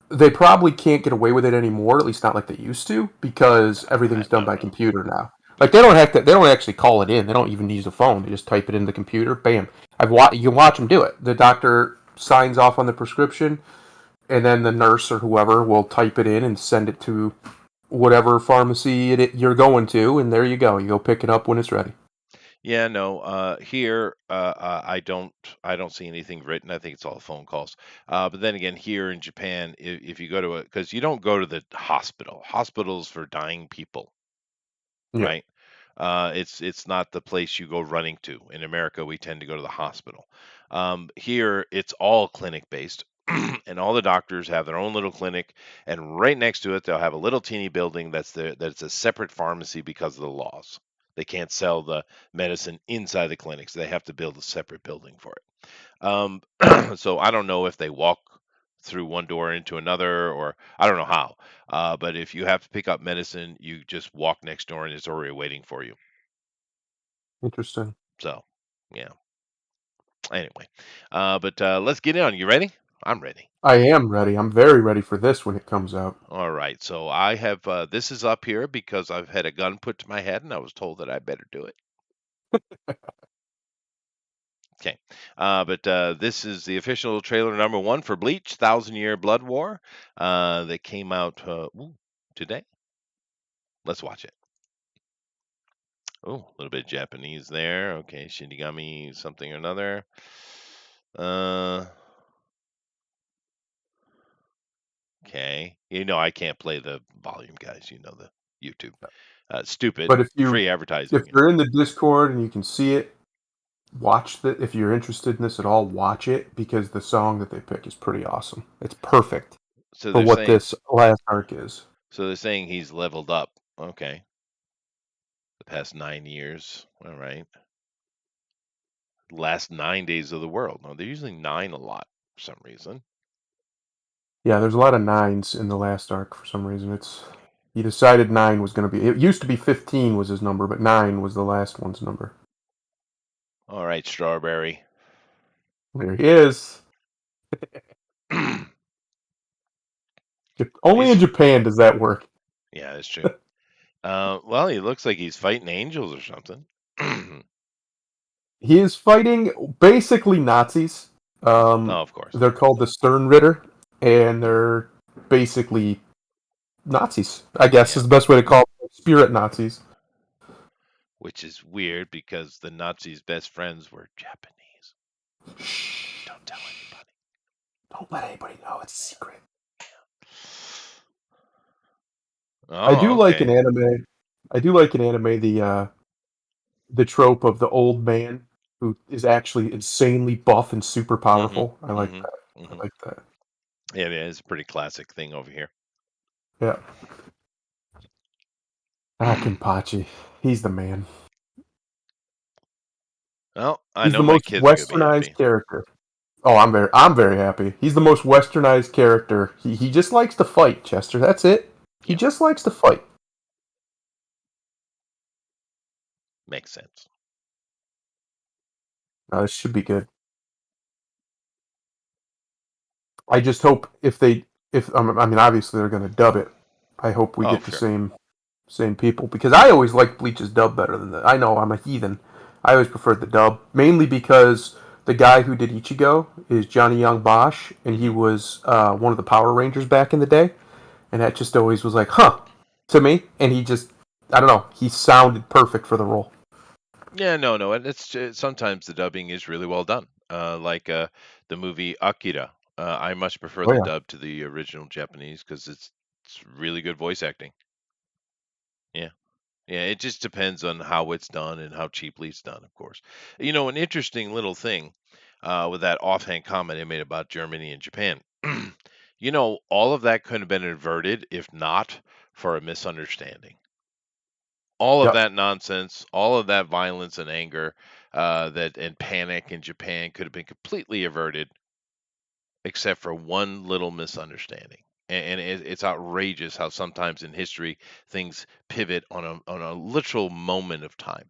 S2: they probably can't get away with it anymore, at least not like they used to, because everything's done
S1: no,
S2: by
S1: no,
S2: computer now.
S1: yeah,
S2: Like they don't actually call it in. They don't even use a phone. They just type it in the computer. Bam. You can watch them do it. The doctor signs off on the prescription, and then the nurse or whoever will type it in and send it to whatever pharmacy you're going to, and there you go. You go pick it up when it's ready.
S1: yeah. No, here I don't see anything written. I think it's all phone calls. But then again, here in Japan, if you go to because you don't go to the hospital. Hospitals for dying people,
S2: Yeah.
S1: right? It's not the place you go running to. In America, we tend to go to the hospital. Here, it's all clinic based, and all the doctors have their own little clinic, and right next to it, they'll have a little teeny building that's a separate pharmacy because of the laws. They can't sell the medicine inside the clinics. They have to build a separate building for it. Um, so I don't know if they walk through one door into another, or I don't know how. But if you have to pick up medicine, you just walk next door and it's already waiting for you.
S2: Interesting.
S1: So, yeah. Anyway, but let's get on. You ready? I'm ready.
S2: I am ready. I'm very ready for this when it comes out.
S1: All right. So I have this is up here because I've had a gun put to my head and I was told that I better do it. Okay. But this is the official trailer number one for Bleach: Thousand Year Blood War that came out today. Let's watch it. Oh, a little bit Japanese there. Okay, Shinigami something or another. Uh, okay. You know I can't play the volume, guys. You know the YouTube. Stupid.
S2: But
S1: Free advertising.
S2: if you're in the Discord and you can see it, watch the if you're interested in this at all, watch it because the song that they pick is pretty awesome. It's perfect
S1: So
S2: for
S1: they're
S2: what
S1: saying
S2: this last arc is.
S1: he's leveled up. Okay. The past 9 years. All right. Last 9 days of the world. No, they're using nine a lot for some reason.
S2: Yeah, there's a lot of nines in the last arc for some reason. It's
S1: Okay.
S2: he decided nine was going to be. It used to be 15 was his number, but nine was the last one's number.
S1: All right, Strawberry.
S2: There he is. Only in
S1: He's
S2: Japan does that work.
S1: yeah, that's true. Well, he looks like he's fighting angels or something.
S2: He is fighting basically Nazis.
S1: Oh, of course.
S2: They're called the Stern Ritter, and they're basically Nazis. I guess
S1: Yeah,
S2: is the best way to call them. Spirit Nazis.
S1: which is weird because the Nazis' best friends were Japanese.
S2: Shh.
S1: Don't tell anybody.
S2: Don't let anybody know. It's a secret. I
S1: Oh,
S2: do like an
S1: okay.
S2: anime. I do like an anime. The trope of the old man who is actually insanely buff and super
S1: Mm-hmm.
S2: powerful. I like
S1: Mm-hmm.
S2: that. I
S1: Mm-hmm.
S2: like that.
S1: Yeah, it's a pretty classic thing over here.
S2: Yeah. Ah, Kenpachi. He's the man.
S1: Well, I
S2: He's
S1: know
S2: the
S1: my
S2: most
S1: kids are gonna be
S2: westernized
S1: happy.
S2: character. Oh, I'm very happy. He's the most westernized character. He just likes to fight, Chester. That's it. He
S1: Yeah,
S2: just likes to fight.
S1: makes sense.
S2: This should be good. I just hope if I mean obviously they're going to dub it. I hope we
S1: Oh,
S2: get the
S1: sure.
S2: same people because I always liked Bleach's dub better than the. I know I'm a heathen. I always preferred the dub mainly because the guy who did Ichigo is Johnny Young Bosch and he
S1: Mm-hmm.
S2: was one of the Power Rangers back in the day, and that just always was like, huh, to me. And he just, I don't know, he sounded perfect for the role.
S1: Yeah, no, no, and sometimes the dubbing is really well done. Like the movie Akira. I much prefer
S2: Oh
S1: the
S2: yeah.
S1: dub to the original Japanese because it's really good voice acting. Yeah. Yeah, it just depends on how it's done and how cheaply it's done, of course. You know, an interesting little thing with that offhand comment I made about Germany and Japan. You know, all of that could have been averted if not for a misunderstanding. All of
S2: Yep.
S1: that nonsense, all of that violence and anger, that and panic in Japan could have been completely averted except for one little misunderstanding. And it's outrageous how sometimes in history things pivot on a literal moment of time,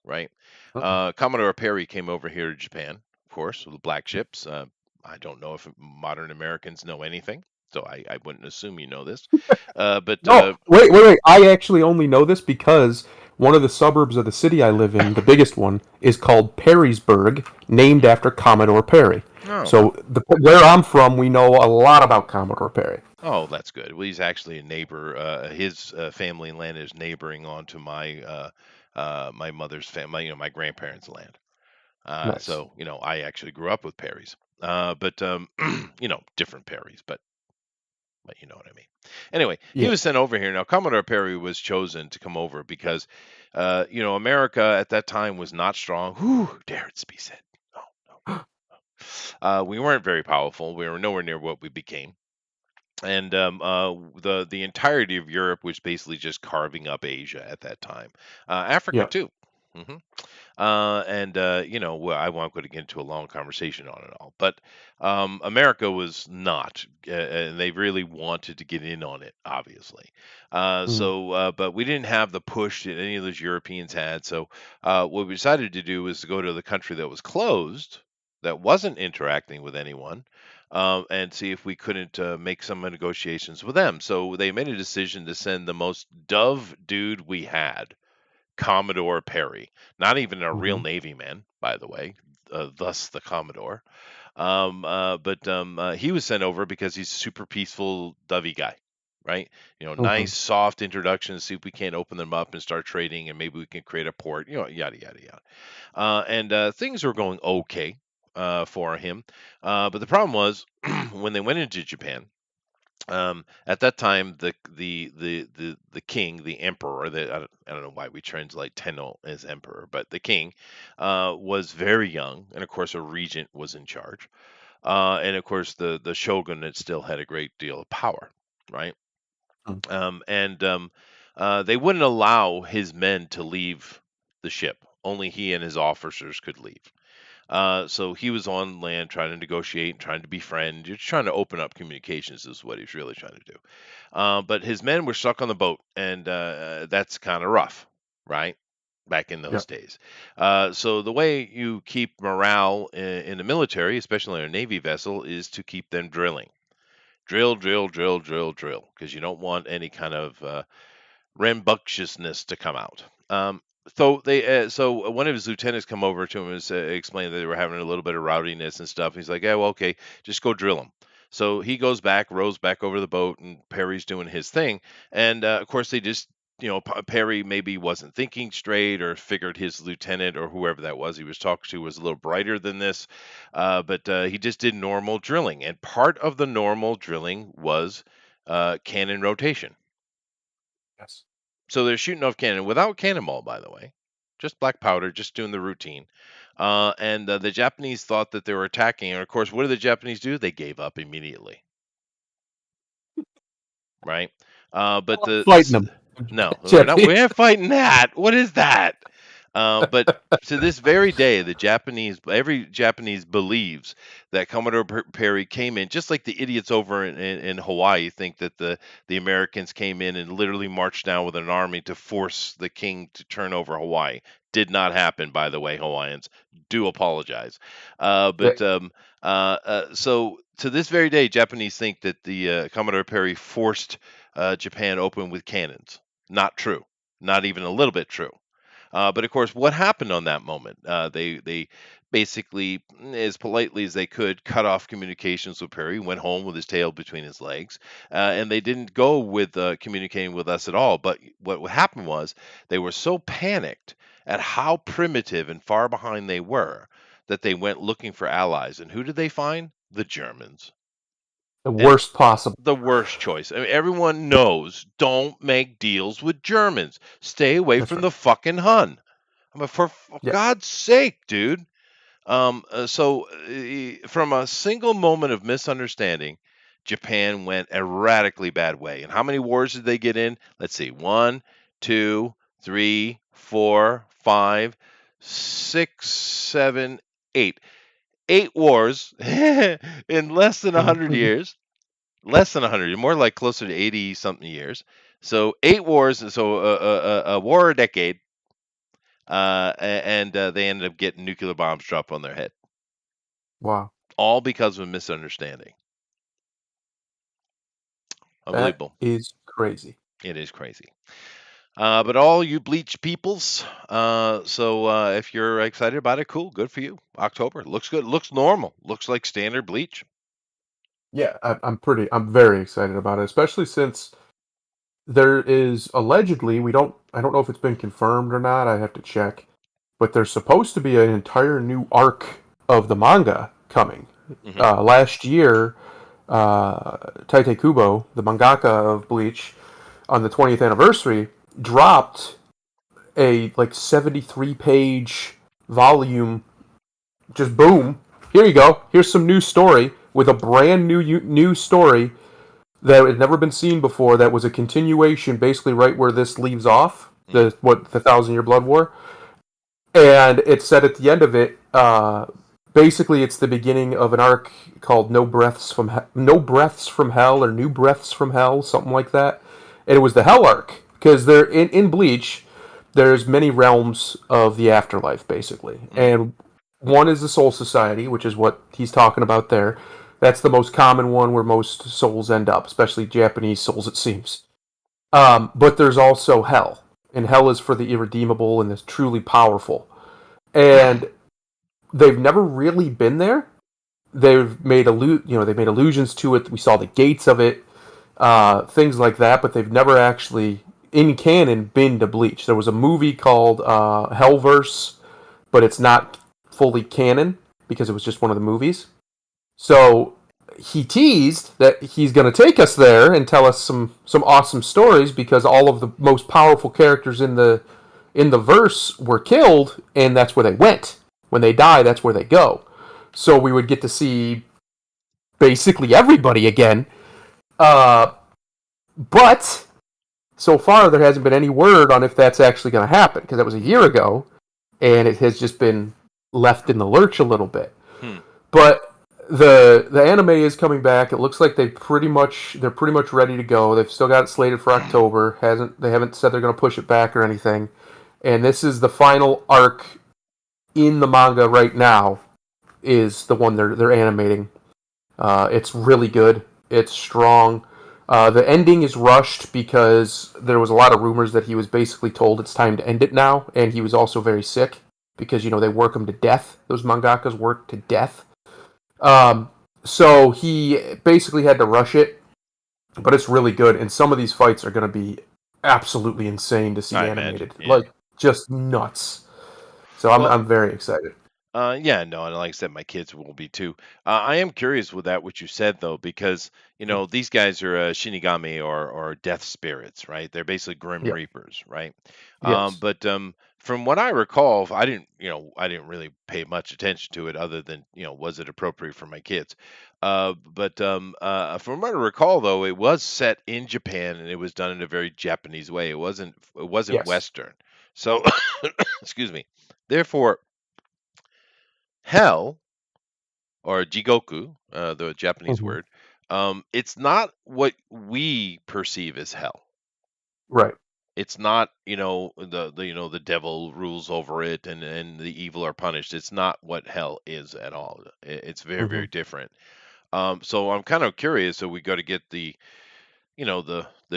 S1: right? Commodore Perry came over here to Japan, of course, with the black ships. I don't know if modern Americans know anything, so I wouldn't assume you know this. But
S2: No, wait. I actually only know this because one of the suburbs of the city I live in, the biggest one, is called Perrysburg, named
S1: Mhm.
S2: after Commodore Perry.
S1: Oh,
S2: So where I'm from, we know a lot about Commodore Perry.
S1: oh, that's good. Well, he's actually a neighbor. His family land is neighboring onto my mother's family, my grandparents' land.
S2: Nice.
S1: So I actually grew up with Perrys, but different Perrys, but you know what I mean. Anyway, he
S2: Yeah.
S1: was sent over here. Now, Commodore Perry was chosen to come over because, America at that time was not strong. Whew, dare it be said. No, no. We weren't very powerful. We were nowhere near what we became. And the entirety of Europe was basically just carving up Asia at that time. Africa
S2: Yeah.
S1: too. Hmm. And you know, well, I won't go to get into a long conversation on it all, but America was not, and they really wanted to get in on it, obviously.
S2: Mm.
S1: But we didn't have the push that any of those Europeans had. So, what we decided to do was to go to the country that was closed, that wasn't interacting with anyone, and see if we couldn't make some negotiations with them. So they made a decision to send the most dove dude we had, Commodore Perry, not even a real
S2: Mm-hmm.
S1: Navy man, by the way, thus the Commodore. But he was sent over because he's a super peaceful, dovey guy, right? You know,
S2: Mm-hmm.
S1: nice, soft introduction. See if we can't open them up and start trading, and maybe we can create a port. You know, yada yada yada. And things were going okay for him, but the problem was when they went into Japan. At that time, the king, the emperor, I don't know why we translate Tenno as emperor, but the king was very young, and of course a regent was in charge, and of course the shogunate still had a great deal of power, right? And They wouldn't allow his men to leave the ship. Only he and his officers could leave. So he was on land trying to negotiate and trying to befriend. You're trying to open up communications is what he's really trying to do. But his men were stuck on the boat, and that's kind of rough, right? Back in
S2: Yeah.
S1: those days. So the way you keep morale in the military, especially on a Navy vessel, is to keep them drilling. Drill, drill, drill, drill, drill, because you don't want any kind of rambunctiousness to come out. So one of his lieutenants come over to him and explained that they were having a little bit of rowdiness and stuff. He's like, "Yeah, well, okay, just go drill them." So he goes back, rows back over the boat, and Perry's doing his thing. And of course, they just, you know, Perry maybe wasn't thinking straight or figured his lieutenant or whoever that was he was talking to was a little brighter than this, but he just did normal drilling, and part of the normal drilling was cannon rotation.
S2: Yes.
S1: So they're shooting off cannon without cannonball, by the way, just black powder, just doing the routine. And The Japanese thought that they were attacking, and of course, what did the Japanese do? They gave up immediately, right? But the
S2: Fighting
S1: this
S2: them.
S1: No, we're not.
S2: Japanese.
S1: We're not fighting that. What is that? But to this very day, every Japanese believes that Commodore Perry came in just like the idiots over in Hawaii think that the Americans came in and literally marched down with an army to force the king to turn over Hawaii. Did not happen, by the way, Hawaiians. Do apologize.
S2: Yeah.
S1: So to this very day, Japanese think that the Commodore Perry forced Japan open with cannons. Not true. Not even a little bit true. But of course, what happened on that moment? They basically, as politely as they could, cut off communications with Perry. Went home with his tail between his legs, and they didn't go with communicating with us at all. But what happened was they were so panicked at how primitive and far behind they were that they went looking for allies. And who did they find? The Germans.
S2: The
S1: And
S2: worst possible.
S1: the worst choice. I mean, everyone knows don't make deals with Germans. Stay away
S2: That's
S1: from
S2: right.
S1: the fucking Hun. I mean, for
S2: Yeah.
S1: God's sake, dude. From a single moment of misunderstanding, Japan went a radically bad way. And how many wars did they get in? Let's see. One, two, three, four, five, six, seven, eight. 8 wars in less than 100
S2: Mm-hmm.
S1: years. Less than 100, more like closer to 80 something years. So 8 wars, so a war a decade, and they ended up getting nuclear bombs dropped on their head,
S2: Wow.
S1: all because of a misunderstanding.
S2: That
S1: Unbelievable.
S2: is crazy.
S1: It is crazy. But all you Bleach peoples, if you're excited about it, cool, good for you. October looks good, looks normal, looks like standard Bleach.
S2: Yeah, I'm very excited about it, especially since there is allegedly, I don't know if it's been confirmed or not, I have to check, but there's supposed to be an entire new arc of the manga coming.
S1: Hmm.
S2: Last year, Tite Kubo, the mangaka of Bleach, on the 20th anniversary, dropped a like 73 page volume. Just boom, here you go. Here's some new story with a brand new story that had never been seen before. That was a continuation, basically right where this leaves off.
S1: Hmm.
S2: The 1,000 Year Blood War. and it said at the end of it, basically, it's the beginning of an arc called No Breaths from Hell, or New Breaths from Hell, something like that. And it was the Hell arc because there in Bleach, there's many realms of the afterlife, basically,
S1: Mm,
S2: and one is the Soul Society, which is what he's talking about there. That's the most common one where most souls end up, especially Japanese souls, it seems. But there's also Hell, and Hell is for the irredeemable and is truly powerful. And they've never really been there. They made allusions to it. We saw the gates of it, things like that, but they've never actually in canon been to Bleach. There was a movie called Hellverse, but it's not fully canon because it was just one of the movies. So he teased that he's going to take us there and tell us some awesome stories because all of the most powerful characters in the verse were killed, and that's where they went. When they die, that's where they go. So we would get to see basically everybody again. Uh, but so far, there hasn't been any word on if that's actually going to happen because that was a year ago, and it has just been left in the lurch a little bit.
S1: hmm.
S2: But the anime is coming back. It looks like they're pretty much ready to go. They've still got it slated for October. Hasn't They haven't said they're going to push it back or anything. And this is the final arc in the manga right now. Is the one they're animating. It's really good. It's strong. The ending is rushed because there was a lot of rumors that he was basically told it's time to end it now, and he was also very sick because they work him to death. Those mangakas work to death. Um, so he basically had to rush it, but it's really good, and some of these fights are going to be absolutely insane to see
S1: I imagine.
S2: animated,
S1: Yeah.
S2: like just nuts. So
S1: Well,
S2: I'm very excited.
S1: yeah, no, and like I said, my kids will be too. I am curious with that what you said though, because these guys are Shinigami or death spirits, right? They're basically Grim
S2: Yeah.
S1: Reapers, right?
S2: Yes.
S1: But from what I recall, I didn't really pay much attention to it, other than was it appropriate for my kids? But from what I recall, though, it was set in Japan and it was done in a very Japanese way. It wasn't
S2: Yes.
S1: Western, so excuse me. Therefore, hell or jigoku, the Japanese
S2: Hmm.
S1: word, it's not what we perceive as hell.
S2: Right.
S1: It's not, the devil rules over it and the evil are punished. It's not what hell is at all. It's very,
S2: Hmm.
S1: very different. So I'm kind of curious. So we got to get the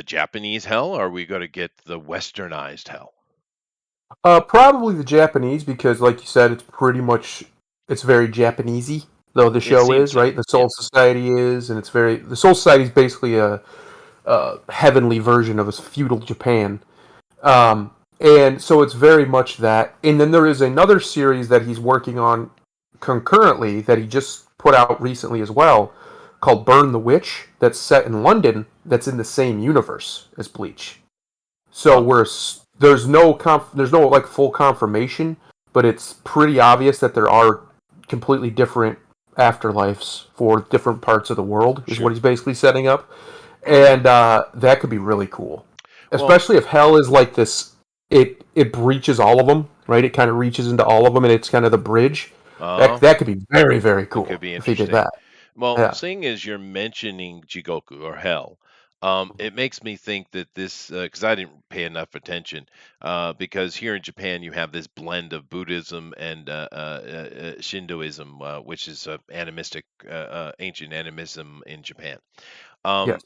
S1: Japanese hell, or are we got to get the westernized hell?
S2: Probably the Japanese because, like you said, it's very Japanesey. Though the
S1: It
S2: show
S1: seems
S2: is
S1: so.
S2: right, the
S1: Yeah,
S2: Soul Society is, and the Soul Society is basically a heavenly version of a feudal Japan. And so it's very much that. And then there is another series that he's working on concurrently that he just put out recently as well, called Burn the Witch. That's set in London. That's in the same universe as Bleach. So
S1: huh?
S2: we're there's no like full confirmation, but it's pretty obvious that there are completely different afterlives for different parts of the world. Is what
S1: Sure.
S2: he's basically setting up, and that could be really cool,
S1: Well,
S2: especially if hell is like this. It breaches all of them, right? It kind of reaches into all of them, and it's kind of the bridge.
S1: uh,
S2: That could be very very
S1: it could
S2: cool
S1: be
S2: if he did
S1: interesting.
S2: that.
S1: Well,
S2: Yeah.
S1: seeing as you're mentioning Jigoku or hell, it makes me think that this, because I didn't pay enough attention, because here in Japan you have this blend of Buddhism and Shintoism, which is ancient animism in Japan.
S2: Yes.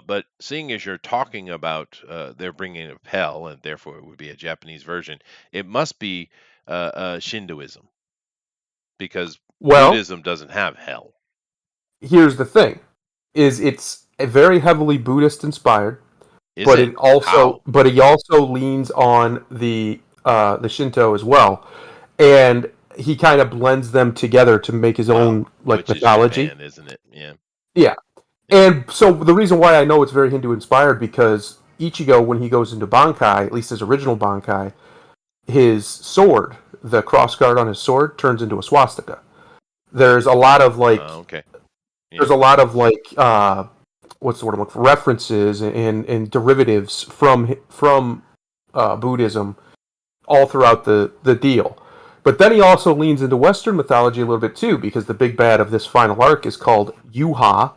S1: But seeing as you're talking about they're bringing up hell, and therefore it would be a Japanese version, it must be Shintoism, because
S2: Well,
S1: Buddhism doesn't have hell.
S2: here's the thing: is it's very heavily Buddhist inspired,
S1: Is it? How?
S2: but he also leans on the Shinto as well, and he kind of blends them together to make his
S1: Well,
S2: own like
S1: which is
S2: mythology.
S1: Japan, isn't it? Yeah,
S2: Yeah,
S1: yeah.
S2: and so the reason why I know it's very Hindu inspired because Ichigo, when he goes into Bankai, at least his original Bankai, his sword, the crossguard on his sword, turns into a swastika. There's a lot of like
S1: Okay. Yeah.
S2: there's a lot of like what's the word I'm looking for, references and derivatives from Buddhism all throughout the deal. But then he also leans into Western mythology a little bit too, because the big bad of this final arc is called Yuha,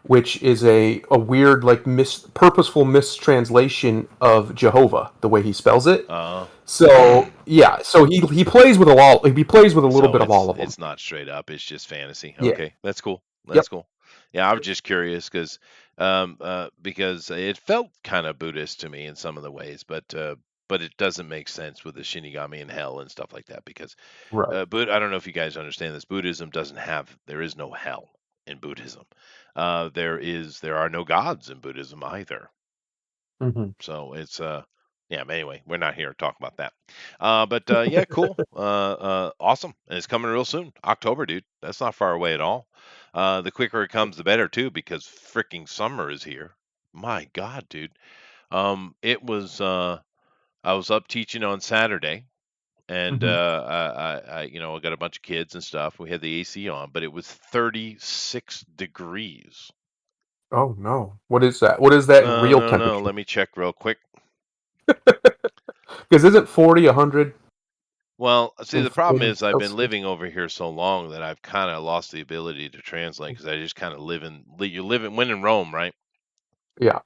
S2: which is a weird, like, purposeful mistranslation of Jehovah, the way he spells it.
S1: Uh,
S2: So yeah, so he plays with he plays with a little
S1: so
S2: bit of all of them.
S1: it's not straight up. It's just fantasy.
S2: Yeah.
S1: Okay, that's cool.
S2: Yep.
S1: That's cool. Yeah, I was just curious because it felt kind of Buddhist to me in some of the ways, but it doesn't make sense with the Shinigami and hell and stuff like that because
S2: Right.
S1: but I don't know if you guys understand this. Buddhism doesn't have there is no hell in Buddhism. There are no gods in Buddhism either.
S2: Mm-hmm.
S1: So it's yeah, but anyway, we're not here to talk about that. But yeah, cool. Awesome. And it's coming real soon. October, dude. That's not far away at all. The quicker it comes the better too, because freaking summer is here. My God, dude. It was I was up teaching on Saturday and
S2: Mm-hmm.
S1: I got a bunch of kids and stuff. We had the AC on, but it was 36 degrees.
S2: Oh no, what is that? What is that in real
S1: No, no.
S2: temperature?
S1: Let me check real quick.
S2: Because isn't 40 100
S1: Well, see, the problem
S2: in
S1: is I've been
S2: Celsius?
S1: living over here so long that I've kind of lost the ability to translate because I just kind of you live in when in Rome, right?
S2: Yeah.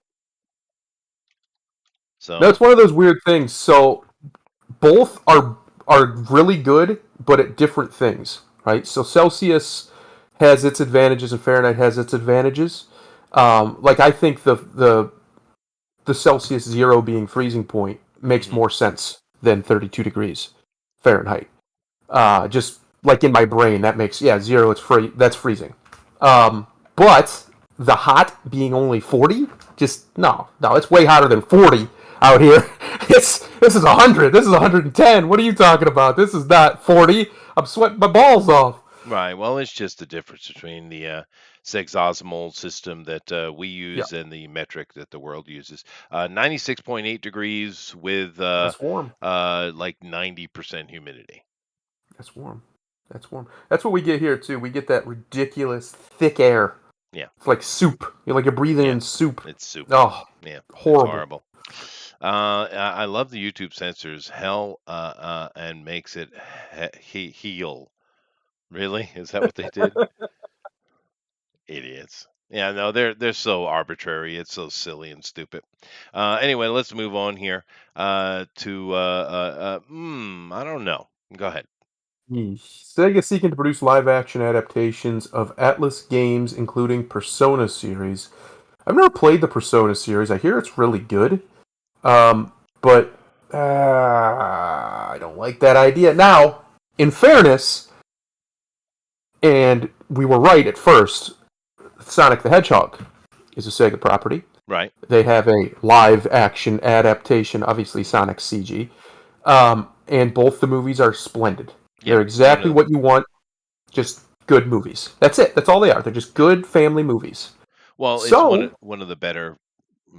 S2: No,
S1: So,
S2: it's one of those weird things. So both are really good, but at different things, right? So Celsius has its advantages and Fahrenheit has its advantages. Like I think the Celsius zero being freezing point makes
S1: hmm
S2: more sense than 32 degrees Fahrenheit. Just like in my brain, that makes zero. It's free. That's freezing. But the hot being only 40, just no. It's way hotter than 40 out here. This is 100. This is 110. What are you talking about? This is not 40. I'm sweating my balls off.
S1: right. Well, it's just the difference between the sexosmal system that we
S2: Yeah,
S1: use and the metric that the world uses. 96.8 degrees with
S2: that's warm.
S1: like 90% humidity.
S2: That's warm. That's warm. That's what we get here too. We get that ridiculous thick air.
S1: Yeah,
S2: It's like soup. You're breathing
S1: yeah.
S2: in soup.
S1: It's soup.
S2: Oh,
S1: Yeah, it's
S2: horrible.
S1: horrible. I love the YouTube censors hell and makes it heal. Really? Is that what they did? Idiots. Yeah, no, they're so arbitrary. It's so silly and stupid. Anyway, let's move on here to I don't know. Go ahead.
S2: Yeesh. Sega seeking to produce live-action adaptations of Atlas games, including Persona series. I've never played the Persona series. I hear it's really good, but I don't like that idea. Now, in fairness, and we were right at first, Sonic the Hedgehog is a Sega property.
S1: Right.
S2: They have a live-action adaptation, obviously Sonic CG, and both the movies are splendid.
S1: Yeah.
S2: They're
S1: No,
S2: exactly
S1: no.
S2: what you want. Just good movies. That's it. That's all they are. They're just good family movies.
S1: Well, it's
S2: So,
S1: one of the better,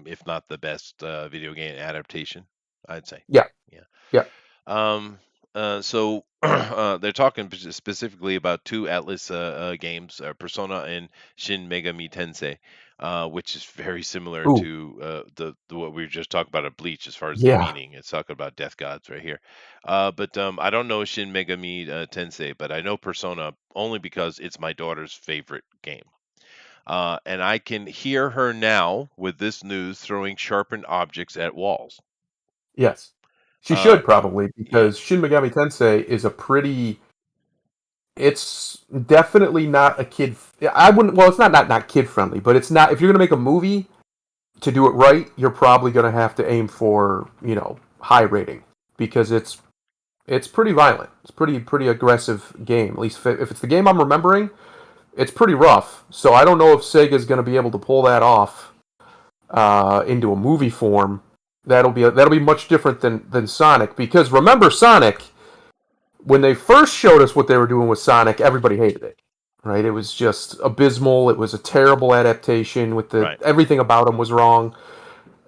S1: if not the best, video game adaptation. I'd say.
S2: yeah,
S1: Yeah.
S2: yeah,
S1: Um, so they're talking specifically about two Atlas games, Persona and Shin Megami Tensei, which is very similar
S2: ooh,
S1: to the what we were just talking about at Bleach as far as the
S2: yeah,
S1: meaning. It's talking about death gods right here. But I don't know Shin Megami Tensei, but I know Persona only because it's my daughter's favorite game. And I can hear her now with this news throwing sharpened objects at walls.
S2: yes. She
S1: Uh,
S2: should probably
S1: yeah,
S2: because Shin Megami Tensei is a pretty. It's definitely not a kid. I wouldn't. Well, it's not kid friendly, but it's not. If you're gonna make a movie to do it right, you're probably gonna have to aim for high rating because it's pretty violent. It's pretty aggressive game. At least if it's the game I'm remembering, it's pretty rough. So I don't know if Sega's going to be able to pull that off into a movie form. That'll be much different than Sonic because remember Sonic when they first showed us what they were doing with Sonic, everybody hated it. Right? It was just abysmal. It was a terrible adaptation. With the
S1: right.
S2: everything about them was wrong.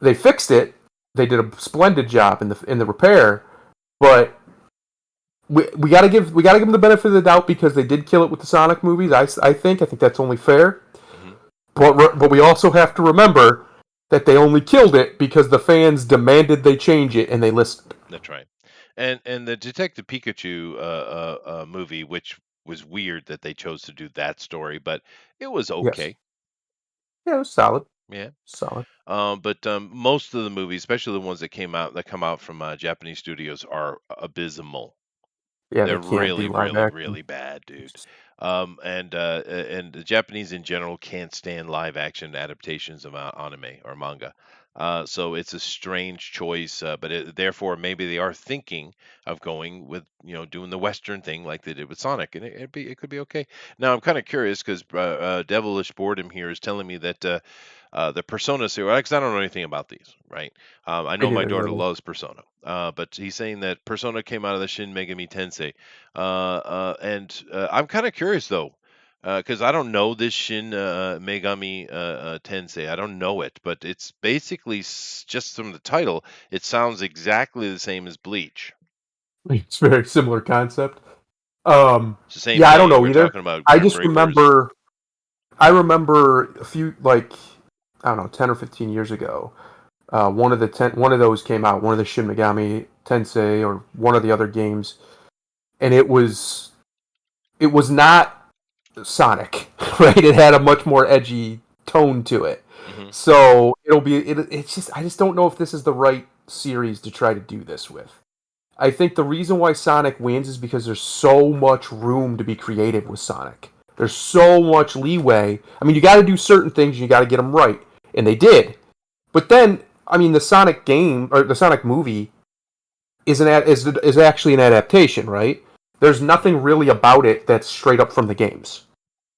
S2: They fixed it. They did a splendid job in the repair, but we gotta give them the benefit of the doubt because they did kill it with the Sonic movies. I think that's only fair.
S1: hmm
S2: But we also have to remember that they only killed it because the fans demanded they change it and they listened.
S1: That's right. And the Detective Pikachu movie, which was weird that they chose to do that story, but it was
S2: Yes.
S1: okay.
S2: Yeah, it was solid.
S1: Yeah.
S2: Solid.
S1: But most of the movies, especially the ones that come out from Japanese studios, are abysmal.
S2: Yeah,
S1: They're
S2: they can't
S1: really,
S2: do live
S1: really,
S2: action.
S1: really bad, dude.
S2: It's
S1: And the Japanese in general can't stand live action adaptations of anime or manga. So it's a strange choice, but therefore maybe they are thinking of going with doing the Western thing like they did with Sonic, and it could be okay. Now I'm kind of curious because Devilish Boredom here is telling me that the Persona series, because I don't know anything about these, right? I
S2: me
S1: know my
S2: neither,
S1: daughter
S2: really.
S1: loves Persona, but he's saying that Persona came out of the Shin Megami Tensei, and I'm kind of curious though, because I don't know this Shin Megami Tensei. I don't know it, but it's basically just from the title, it sounds exactly the same as Bleach.
S2: It's a very similar concept.
S1: It's the same
S2: Yeah, I don't
S1: thing.
S2: know
S1: We're
S2: either.
S1: talking about
S2: I
S1: grid
S2: just
S1: breakers.
S2: remember I remember a few, like, I don't know, 10 or 15 years ago. One of those came out, one of the Shin Megami Tensei or one of the other games, and it was not Sonic, right? It had a much more edgy tone to it.
S1: Hmm.
S2: So it's just I just don't know if this is the right series to try to do this with. I think the reason why Sonic wins is because there's so much room to be creative with Sonic. There's so much leeway. I mean, you got to do certain things, you got to get them right, and they did. But then, I mean, the Sonic game or the Sonic movie is actually an adaptation, right? There's nothing really about it that's straight up from the games.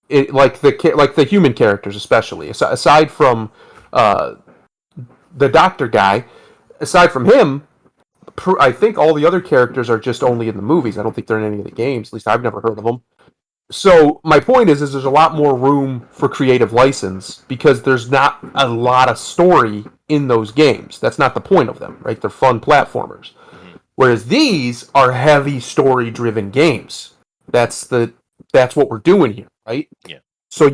S2: Like the human characters, especially aside from uh, the Doctor guy. Aside from him, I think all the other characters are just only in the movies. I don't think they're in any of the games. At least I've never heard of them. So my point is there's a lot more room for creative license because there's not a lot of story in those games. That's not the point of them, right? They're fun platformers.
S1: Hmm.
S2: Whereas these are heavy story driven games. That's the that's what we're doing here, right?
S1: Yeah.
S2: So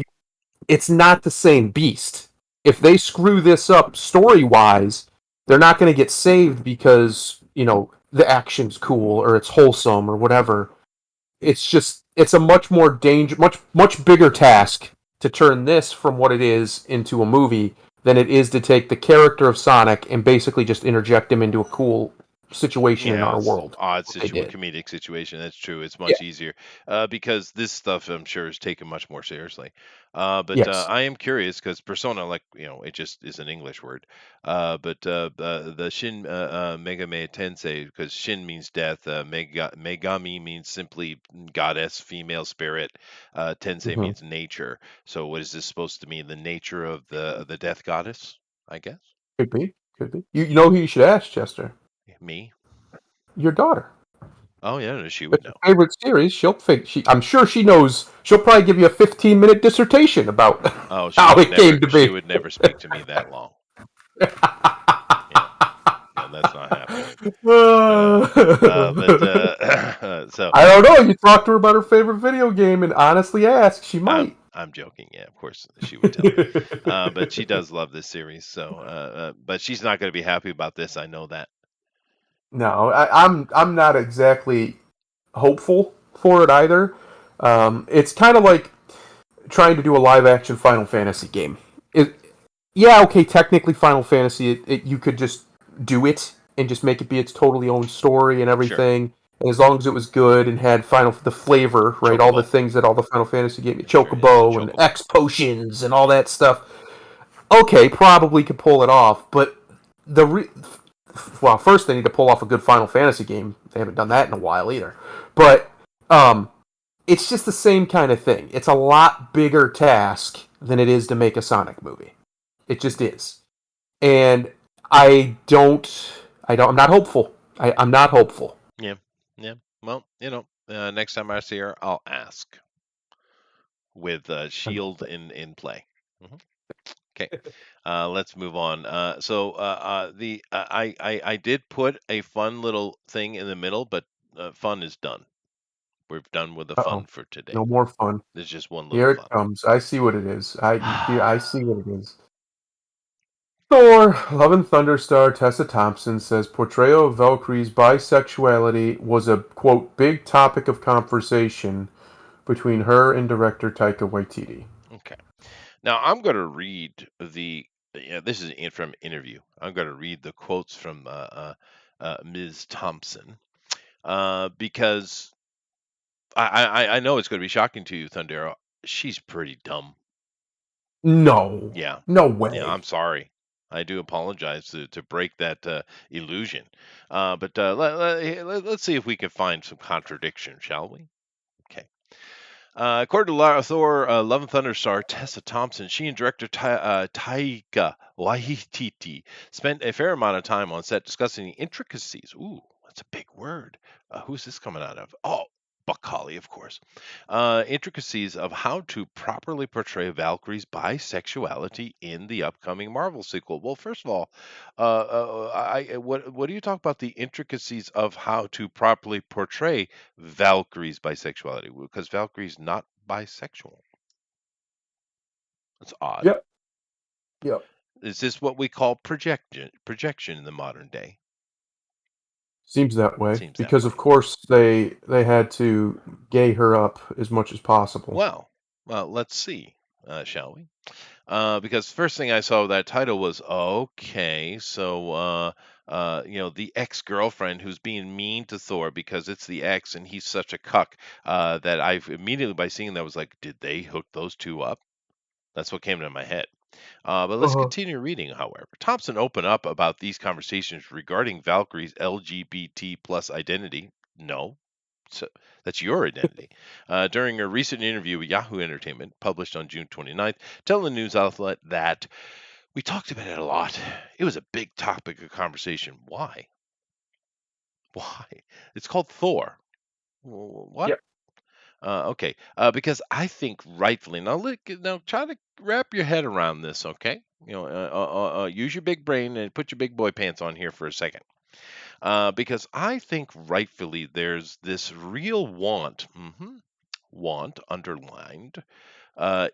S2: it's not the same beast. If they screw this up story wise, they're not going to get saved because the action's cool or it's wholesome or whatever. It's a much more much bigger task to turn this from what it is into a movie than it is to take the character of Sonic and basically just interject him into a cool situation in
S1: Yeah,
S2: our
S1: it's
S2: world.
S1: odd
S2: What they did.
S1: comedic situation. That's true. It's
S2: Yeah.
S1: much easier because this stuff I'm sure is taken much more seriously. But
S2: Yes.
S1: I am curious because persona, like it just is an English word. But the Shin Megami Tensei, because Shin means death, Megami means simply goddess, female spirit. Tensei
S2: Hmm.
S1: means nature. So what is this supposed to mean? The nature of the death goddess, I guess.
S2: Could be. Could be. You know who you should ask, Chester?
S1: Me?
S2: Your daughter.
S1: Oh yeah, no, she would
S2: It's her
S1: know.
S2: favorite series. She'll think I'm sure she knows. She'll probably give you a 15-minute dissertation about
S1: Oh,
S2: how it came to
S1: she
S2: be.
S1: would never speak to me that long. Yeah, yeah, that's not happening. Uh, but so
S2: I don't know. You talk to her about her favorite video game and honestly ask, she might.
S1: I'm joking. Yeah, of course she would tell me. But she does love this series. So, but she's not going to be happy about this. I know that.
S2: No, I'm not exactly hopeful for it either. It's kind of like trying to do a live action Final Fantasy game. It, yeah, okay, technically Final Fantasy, you could just do it and just make it be its totally own story and
S1: Sure,
S2: everything. And as long as it was good and had the flavor, right, all the
S1: Chocobo.
S2: things that all the Final Fantasy gave you,
S1: Sure, it has a
S2: Chocobo and
S1: Chocobo.
S2: X potions and all that stuff. Okay, probably could pull it off, but the re- well, first they need to pull off a good Final Fantasy game. They haven't done that in a while either. But um, it's just the same kind of thing. It's a lot bigger task than it is to make a Sonic movie. It just is. And I don't I'm not hopeful. I'm not hopeful.
S1: Yeah, yeah. Well, next time I see her, I'll ask with Shield in play. Hmm. Okay. Let's move on. I did put a fun little thing in the middle, but fun is done. We're done with the
S2: Uh-oh.
S1: fun for today.
S2: No more fun.
S1: There's just one little
S2: Here it
S1: fun.
S2: comes. I see what it is. I see what it is. Thor, Love and Thunder star Tessa Thompson says portrayal of Valkyrie's bisexuality was a quote big topic of conversation between her and director Taika Waititi.
S1: Okay. Now I'm going to read this is from interview. I'm going to read the quotes from Ms. Thompson because I know it's going to be shocking to you, Thundera. She's pretty dumb.
S2: No,
S1: Yeah,
S2: no
S1: yeah.
S2: way.
S1: I'm sorry. I do apologize to break that illusion. But let's see if we can find some contradiction, shall we? Okay. According to Thor, Love and Thunder star Tessa Thompson, she and director Taika Waititi spent a fair amount of time on set discussing the intricacies. Ooh, that's a big word. Who's this coming out of? Oh, Buck Holly, of course. Intricacies of how to properly portray Valkyrie's bisexuality in the upcoming Marvel sequel. Well, first of all, what do you talk about the intricacies of how to properly portray Valkyrie's bisexuality? Because Valkyrie's not bisexual. That's odd.
S2: Yep, yep.
S1: Is this what we call projection in the modern day?
S2: Seems that way
S1: Seems that
S2: because, of
S1: way.
S2: course, they had to gay her up as much as possible.
S1: Well, let's see, shall we? Because first thing I saw with that title was okay, so the ex-girlfriend who's being mean to Thor because it's the ex and he's such a cuck that I've immediately by seeing that was like, did they hook those two up? That's what came to my head. But let's
S2: Uh-huh.
S1: continue reading, however. Thompson opened up about these conversations regarding Valkyrie's LGBT plus identity. No, so that's your identity. During a recent interview with Yahoo Entertainment, published on June 29th, telling the news outlet that we talked about it a lot. It was a big topic of conversation. Why? Why? It's called Thor. What?
S2: Yep.
S1: Okay, because I think rightfully now try to wrap your head around this, okay? Use your big brain and put your big boy pants on here for a second, because I think rightfully there's this real want underlined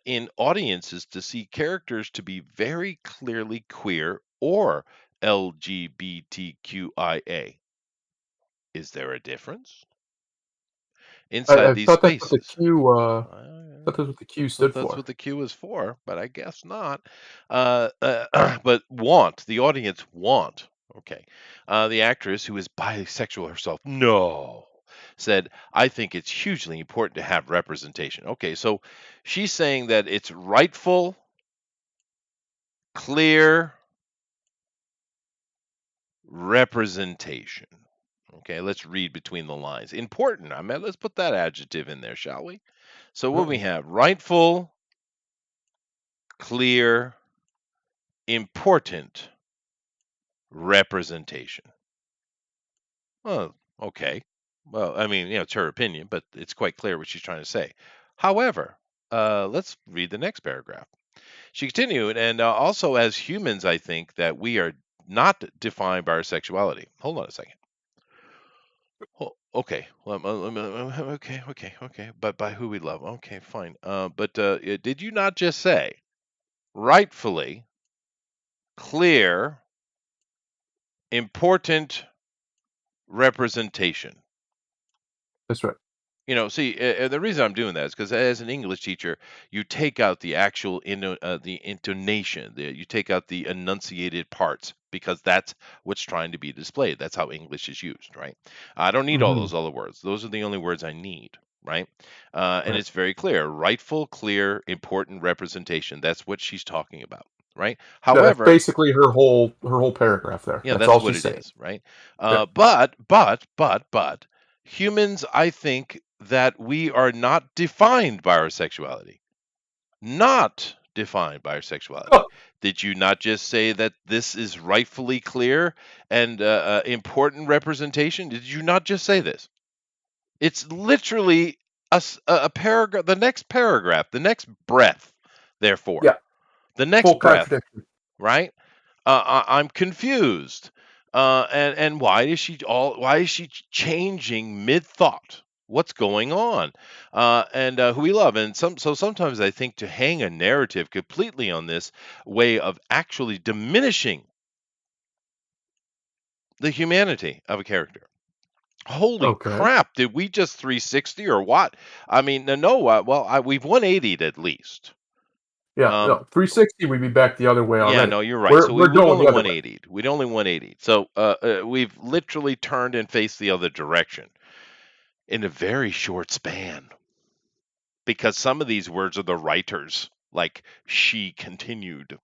S1: in audiences to see characters to be very clearly queer or LGBTQIA. Is there a difference inside
S2: I
S1: these
S2: thought that's what the
S1: spaces?
S2: Q.
S1: Uh,
S2: Thought that's what the Q stood
S1: That's
S2: for.
S1: what the Q is for, but I guess not. But the audience want. Okay. The actress, who is bisexual herself, no, said, I think it's hugely important to have representation. Okay, so she's saying that it's rightful, clear representation. Okay, let's read between the lines. Important. I mean, let's put that adjective in there, shall we? So what we
S2: Uh-oh.
S1: have rightful, clear, important representation. Well, okay. Well, I mean, it's her opinion, but it's quite clear what she's trying to say. However, let's read the next paragraph. She continued, and also as humans, I think that we are not defined by our sexuality. Hold on a second. Okay. Well, okay. But by who we love. Okay, fine. But did you not just say rightfully clear, important representation?
S2: That's right.
S1: See, the reason I'm doing that is because as an English teacher, you take out the actual the intonation, you take out the enunciated parts because that's what's trying to be displayed. That's how English is used, right? I don't need all
S2: Hmm.
S1: those other words. Those are the only words I need, right? And
S2: Right.
S1: it's very clear, rightful, clear, important representation. That's what she's talking about, right?
S2: Yeah, that's
S1: However,
S2: basically her whole paragraph there.
S1: yeah,
S2: That's
S1: that's
S2: all
S1: what
S2: she's
S1: it
S2: saying.
S1: is, right?
S2: Yep.
S1: But humans, I think that we are not defined by our sexuality. Not defined by our sexuality.
S2: Oh,
S1: Did you not just say that this is rightfully clear and important representation? Did you not just say this? It's literally a paragraph, the next paragraph, the next breath, therefore.
S2: yeah.
S1: The next
S2: Full
S1: breath,
S2: contradiction.
S1: right? I'm confused. And why is she changing mid thought? what's going on, and who we love. And sometimes I think to hang a narrative completely on this way of actually diminishing the humanity of a character. Holy
S2: Okay.
S1: crap! Did we just 360 or what? I mean, no. Well, we've 180'd at least.
S2: Yeah,
S1: Um,
S2: no, 360, we'd be back the other way
S1: yeah,
S2: already.
S1: no, you're right.
S2: We're
S1: So
S2: we're
S1: we'd
S2: going
S1: only
S2: the other way.
S1: 180'd. We'd only 180'd. So we've literally turned and faced the other direction in a very short span. Because some of these words are the writers, like she continued,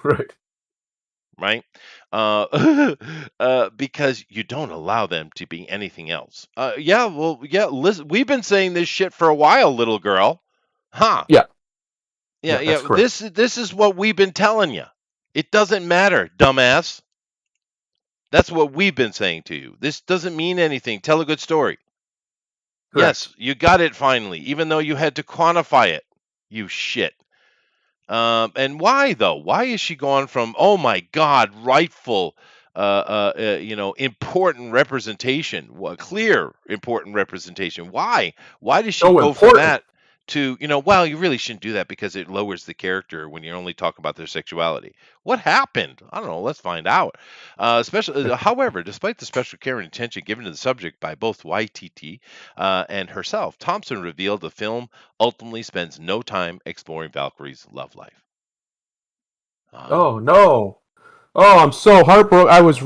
S2: Right.
S1: right? Because you don't allow them to be anything else. Yeah, well, yeah. Listen, we've been saying this shit for a while, little girl. Huh?
S2: Yeah.
S1: Yeah,
S2: Yeah,
S1: yeah.
S2: that's correct.
S1: This is what we've been telling you. It doesn't matter, dumbass. That's what we've been saying to you. This doesn't mean anything. Tell a good story.
S2: Correct.
S1: Yes, you got it finally, even though you had to quantify it. You shit. And why though? Why is she gone from oh my god, rightful, important representation, clear important representation? Why? Why does she
S2: So
S1: go from
S2: important.
S1: that to well, you really shouldn't do that because it lowers the character when you only talk about their sexuality. What happened? I don't know. Let's find out. However, despite the special care and attention given to the subject by both YTT and herself, Thompson revealed the film ultimately spends no time exploring Valkyrie's love life.
S2: Oh
S1: Oh,
S2: no. Oh, I'm so heartbroken. I was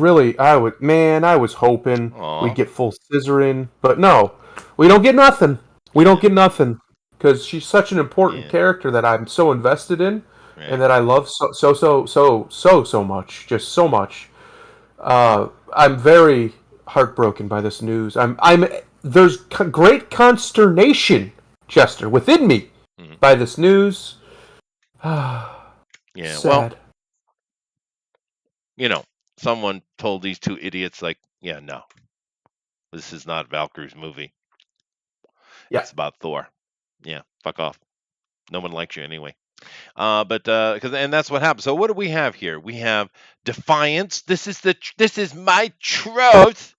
S2: hoping we'd
S1: aw,
S2: get full scissoring, but no, we don't get nothing. We don't
S1: yeah,
S2: get nothing because she's such an important
S1: yeah,
S2: character that I'm so invested in, and
S1: right.
S2: that I love so much, just so much. I'm very heartbroken by this news. There's great consternation, Chester, within me
S1: Mhm.
S2: by this news.
S1: Yeah, well,
S2: Sad.
S1: you know, someone told these two idiots, like, yeah, no, this is not Valkyrie's movie.
S2: Yeah.
S1: It's about Thor. Yeah, fuck off. No one likes you anyway. But because and that's what happens. So what do we have here? We have defiance. This is my truth.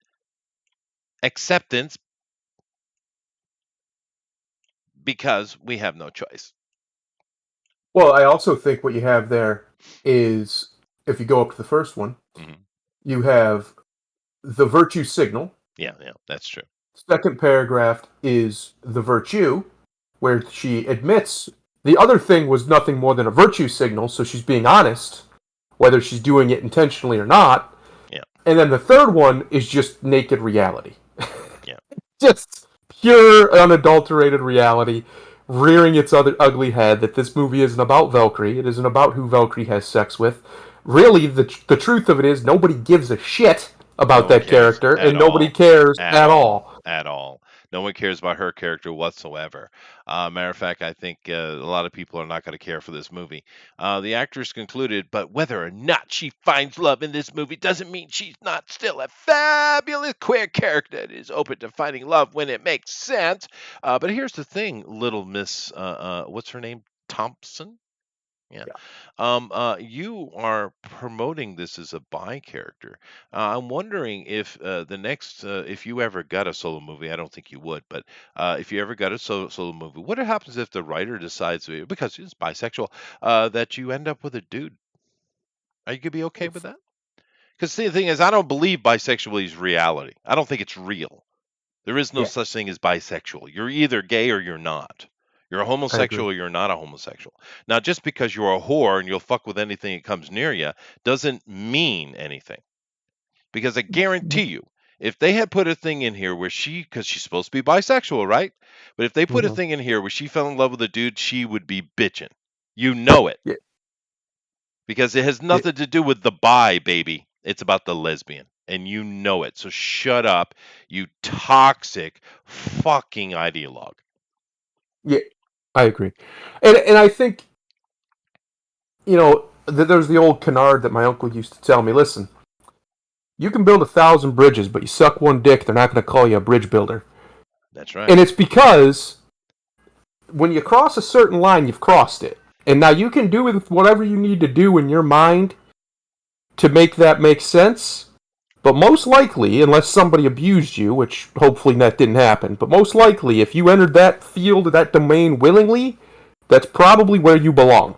S1: Acceptance because we have no choice.
S2: Well, I also think what you have there is, if you go up to the first one,
S1: Hmm.
S2: you have the virtue signal.
S1: Yeah, yeah, that's true.
S2: Second paragraph is the virtue, where she admits the other thing was nothing more than a virtue signal, so she's being honest, whether she's doing it intentionally or not.
S1: Yeah,
S2: And then the third one is just naked reality.
S1: yeah.
S2: Just pure, unadulterated reality rearing its other ugly head that this movie isn't about Valkyrie. It isn't about who Valkyrie has sex with. Really, the truth of it is nobody gives a shit about
S1: No one
S2: that
S1: cares
S2: character,
S1: at
S2: and nobody
S1: all.
S2: cares
S1: At
S2: at
S1: all.
S2: all.
S1: At all. No one cares about her character whatsoever. Matter of fact, I think a lot of people are not going to care for this movie. The actress concluded, but whether or not she finds love in this movie doesn't mean she's not still a fabulous queer character that is open to finding love when it makes sense. But here's the thing, little Miss, what's her name? Thompson? Yeah.
S2: Yeah.
S1: You are promoting this as a bi character. I'm wondering if if you ever got a solo movie, I don't think you would, but if you ever got a solo movie, what happens if the writer decides, because it's bisexual, that you end up with a dude? Are you gonna be okay with that? Because the thing is, I don't believe bisexuality is reality. I don't think it's real. There is no
S2: Yeah,
S1: such thing as bisexual. You're either gay or you're not. You're a
S2: I agree.
S1: homosexual or you're not a homosexual. Now, just because you're a whore and you'll fuck with anything that comes near you doesn't mean anything. Because I guarantee you, if they had put a thing in here where because she's supposed to be bisexual, right? But if they put a
S2: Mm-hmm.
S1: thing in here where she fell in love with a dude, she would be bitching. You know it.
S2: Yeah,
S1: Because it has
S2: yeah,
S1: nothing to do with the bi, baby. It's about the lesbian. And you know it. So shut up, you toxic fucking ideologue.
S2: yeah. I agree, and I think there's the old canard that my uncle used to tell me. Listen, you can build 1,000 bridges, but you suck one dick, they're not going to call you a bridge builder.
S1: That's right.
S2: And it's because when you cross a certain line, you've crossed it. And now you can do with whatever you need to do in your mind to make that make sense. But most likely, unless somebody abused you, which hopefully that didn't happen, but most likely, if you entered that field, that domain willingly, that's probably where you belong.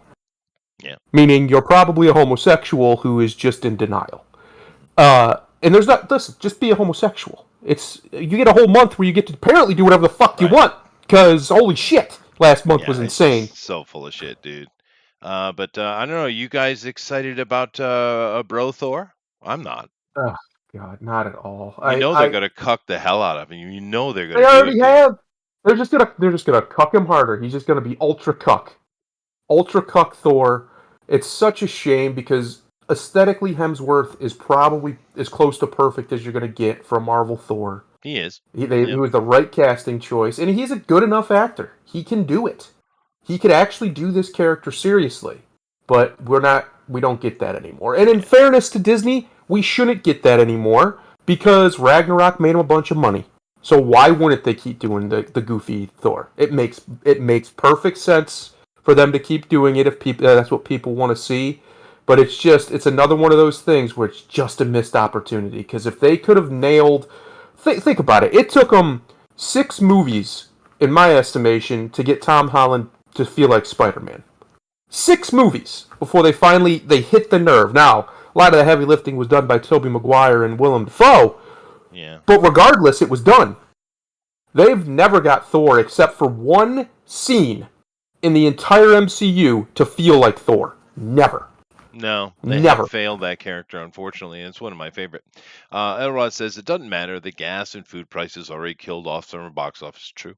S1: Yeah.
S2: Meaning you're probably a homosexual who is just in denial. And there's not, listen, just be a homosexual. You get a whole month where you get to apparently do whatever the fuck you
S1: Right.
S2: want. Because, holy shit, last month was
S1: Yeah, it's
S2: insane.
S1: just so full of shit, dude. But I don't know. You guys excited about Bro Thor? I'm not.
S2: Oh, God, not at all.
S1: You know they're gonna cuck the hell out of him. You know they're
S2: They
S1: gonna do it,
S2: already
S1: dude.
S2: have. They're just gonna cuck him harder. He's just gonna be ultra cuck Thor. It's such a shame because aesthetically Hemsworth is probably as close to perfect as you're gonna get for a Marvel Thor.
S1: He is.
S2: He
S1: Yep.
S2: was the right casting choice, and he's a good enough actor. He can do it. He could actually do this character seriously, but we don't get that anymore. And in
S1: Yeah.
S2: fairness to Disney, we shouldn't get that anymore because Ragnarok made them a bunch of money. So why wouldn't they keep doing the goofy Thor? It makes perfect sense for them to keep doing it if people that's what people want to see. But it's another one of those things where it's just a missed opportunity. Because if they could have nailed, think about it. It took them 6 movies, in my estimation, to get Tom Holland to feel like Spider-Man. 6 movies before they hit the nerve. Now, a lot of the heavy lifting was done by Tobey Maguire and Willem Dafoe,
S1: Yeah.
S2: but regardless, it was done. They've never got Thor except for one scene in the entire MCU to feel like Thor. Never.
S1: No, they have
S2: Never.
S1: failed that character, unfortunately. And it's one of my favorite. Elrod says it doesn't matter. The gas and food prices already killed off summer box office. True.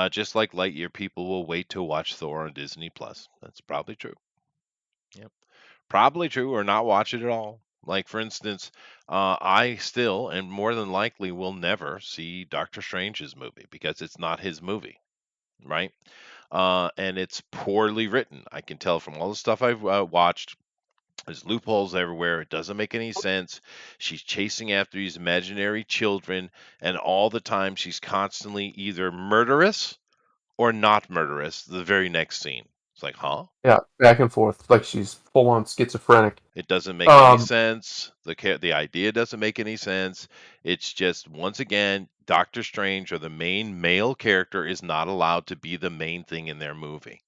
S1: Just like Lightyear, people will wait to watch Thor on Disney Plus. That's probably true. Yep. Probably true, or not watch it at all. Like for instance, I still and more than likely will never see Doctor Strange's movie because it's not his movie, right? And it's poorly written. I can tell from all the stuff I've watched. There's loopholes everywhere. It doesn't make any sense. She's chasing after these imaginary children, and all the time she's constantly either murderous or not murderous. The very next scene, it's like, huh?
S2: Yeah, back and forth, like she's full on schizophrenic.
S1: It doesn't make any
S2: Um,
S1: sense. The idea doesn't make any sense. It's just once again, Doctor Strange or the main male character is not allowed to be the main thing in their movie.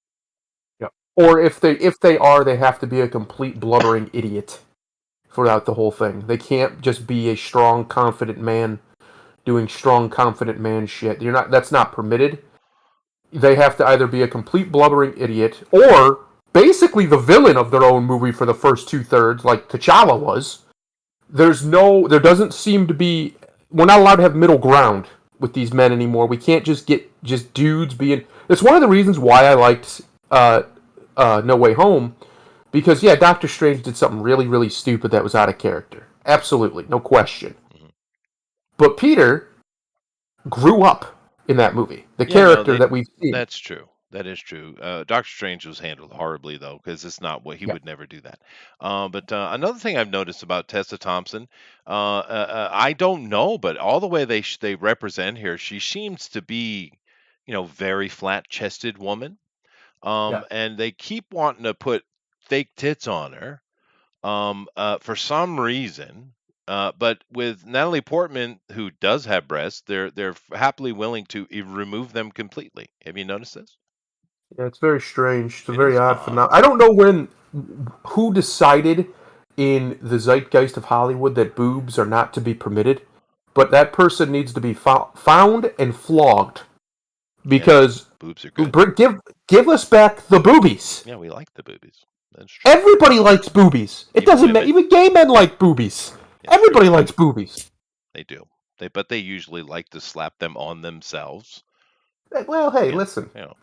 S2: yeah. Or if they are, they have to be a complete blubbering idiot throughout the whole thing. They can't just be a strong, confident man doing strong, confident man shit. You're not. That's not permitted. They have to either be a complete blubbering idiot or basically the villain of their own movie for the first 2/3, like T'Challa was. There doesn't seem to be. We're not allowed to have middle ground with these men anymore. We can't just get just dudes being. It's one of the reasons why I liked No Way Home, because yeah, Doctor Strange did something really, really stupid that was out of character. Absolutely, no question.
S1: Mhm.
S2: But Peter grew up in that movie. The
S1: Yeah, no,
S2: character
S1: they.
S2: that we've seen.
S1: That's true. That is true. Doctor Strange was handled horribly though, because it's not what he
S2: Yeah,
S1: would never do that. But another thing I've noticed about Tessa Thompson, I don't know, but all the way they represent here, she seems to be, very flat-chested woman.
S2: yeah.
S1: And they keep wanting to put fake tits on her, for some reason. But with Natalie Portman, who does have breasts, they're happily willing to remove them completely. Have you noticed this?
S2: Yeah, it's very strange. It's a
S1: It
S2: very
S1: is
S2: odd
S1: odd.
S2: phenomenon. I don't know who decided in the zeitgeist of Hollywood that boobs are not to be permitted, but that person needs to be found and flogged
S1: Yeah,
S2: because
S1: boobs are good.
S2: give us back the boobies.
S1: Yeah, we like the boobies. That's true.
S2: Everybody likes boobies. It
S1: Even
S2: doesn't matter.
S1: women.
S2: Even gay men like boobies.
S1: It's true.
S2: Everybody likes boobies.
S1: They do. But they usually like to slap them on themselves.
S2: Well, hey,
S1: Yeah,
S2: listen.
S1: you know.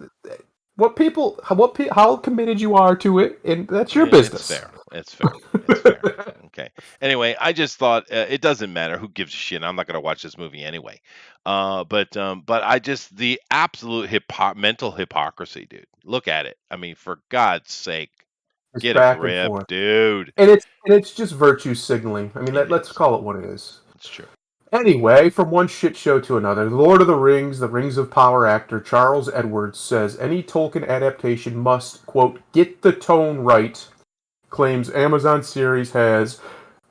S2: How committed you are to it, and that's your
S1: It's
S2: business.
S1: fair. It's fair. It's fair. Okay. Anyway, I just thought it doesn't matter who gives a shit. I'm not going to watch this movie anyway. But I just the absolute mental hypocrisy, dude. Look at it. I mean, for God's sake,
S2: It's
S1: get a
S2: back and
S1: grip,
S2: forth.
S1: dude.
S2: And it's just virtue signaling. I mean,
S1: It
S2: let's
S1: is.
S2: call it what it is.
S1: It's true.
S2: Anyway, from one shit show to another, Lord of the Rings, the Rings of Power actor Charles Edwards says any Tolkien adaptation must, quote, get the tone right, claims Amazon series has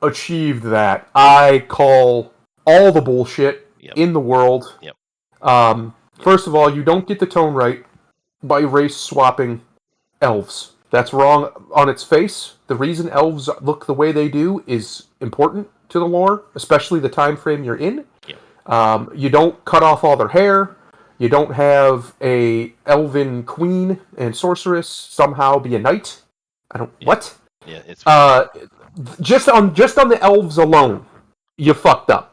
S2: achieved that. I call all the bullshit
S1: Yep.
S2: in the world.
S1: Yep. Yep.
S2: First of all, you don't get the tone right by race swapping elves. That's wrong on its face. The reason elves look the way they do is important to the lore, especially the time frame you're in.
S1: Yep.
S2: You don't cut off all their hair. You don't have a elven queen and sorceress somehow be a knight. I don't
S1: Yeah.
S2: what?
S1: Yeah. It's weird.
S2: Uh, just on the elves alone, you fucked up.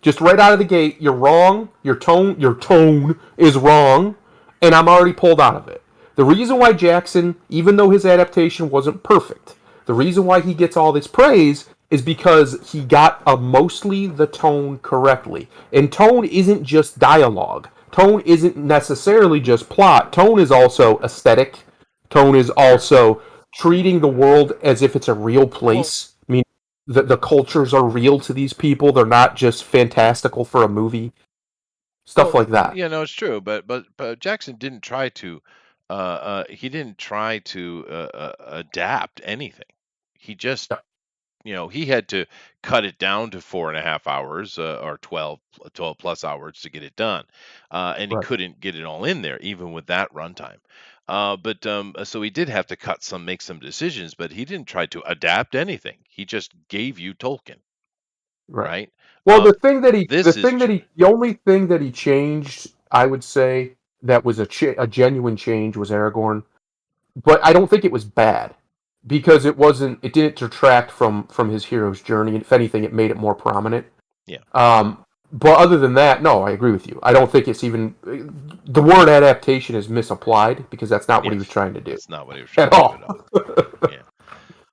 S2: Just right out of the gate, you're wrong. Your tone is wrong, and I'm already pulled out of it. The reason why Jackson, even though his adaptation wasn't perfect, the reason why he gets all this praise is because he got mostly the tone correctly. And tone isn't just dialogue. Tone isn't necessarily just plot. Tone is also aesthetic. Tone is
S1: Sure.
S2: also treating the world as if it's a real
S1: Well,
S2: place. I mean, the cultures are real to these people. They're not just fantastical for a movie. Stuff
S1: well,
S2: like that.
S1: yeah, no, it's true, but Jackson didn't try to he didn't try to adapt anything. He just,
S2: Yeah,
S1: he had to cut it down to 4.5 hours, or 12 plus hours to get it done. And he
S2: right.
S1: couldn't get it all in there, even with that runtime. But so he did have to make some decisions, but he didn't try to adapt anything. He just gave you Tolkien,
S2: Right.
S1: right?
S2: Well,
S1: This is,
S2: the only thing that he changed, I would say, that was a genuine change was Aragorn. But I don't think it was bad because it didn't detract from his hero's journey. If anything, it made it more prominent.
S1: yeah,
S2: But other than that, no, I agree with you. I don't think it's even the word adaptation is misapplied because that's not what he was
S1: yes,
S2: trying to do
S1: that's not what he was
S2: at
S1: trying to do at
S2: all.
S1: all. Yeah.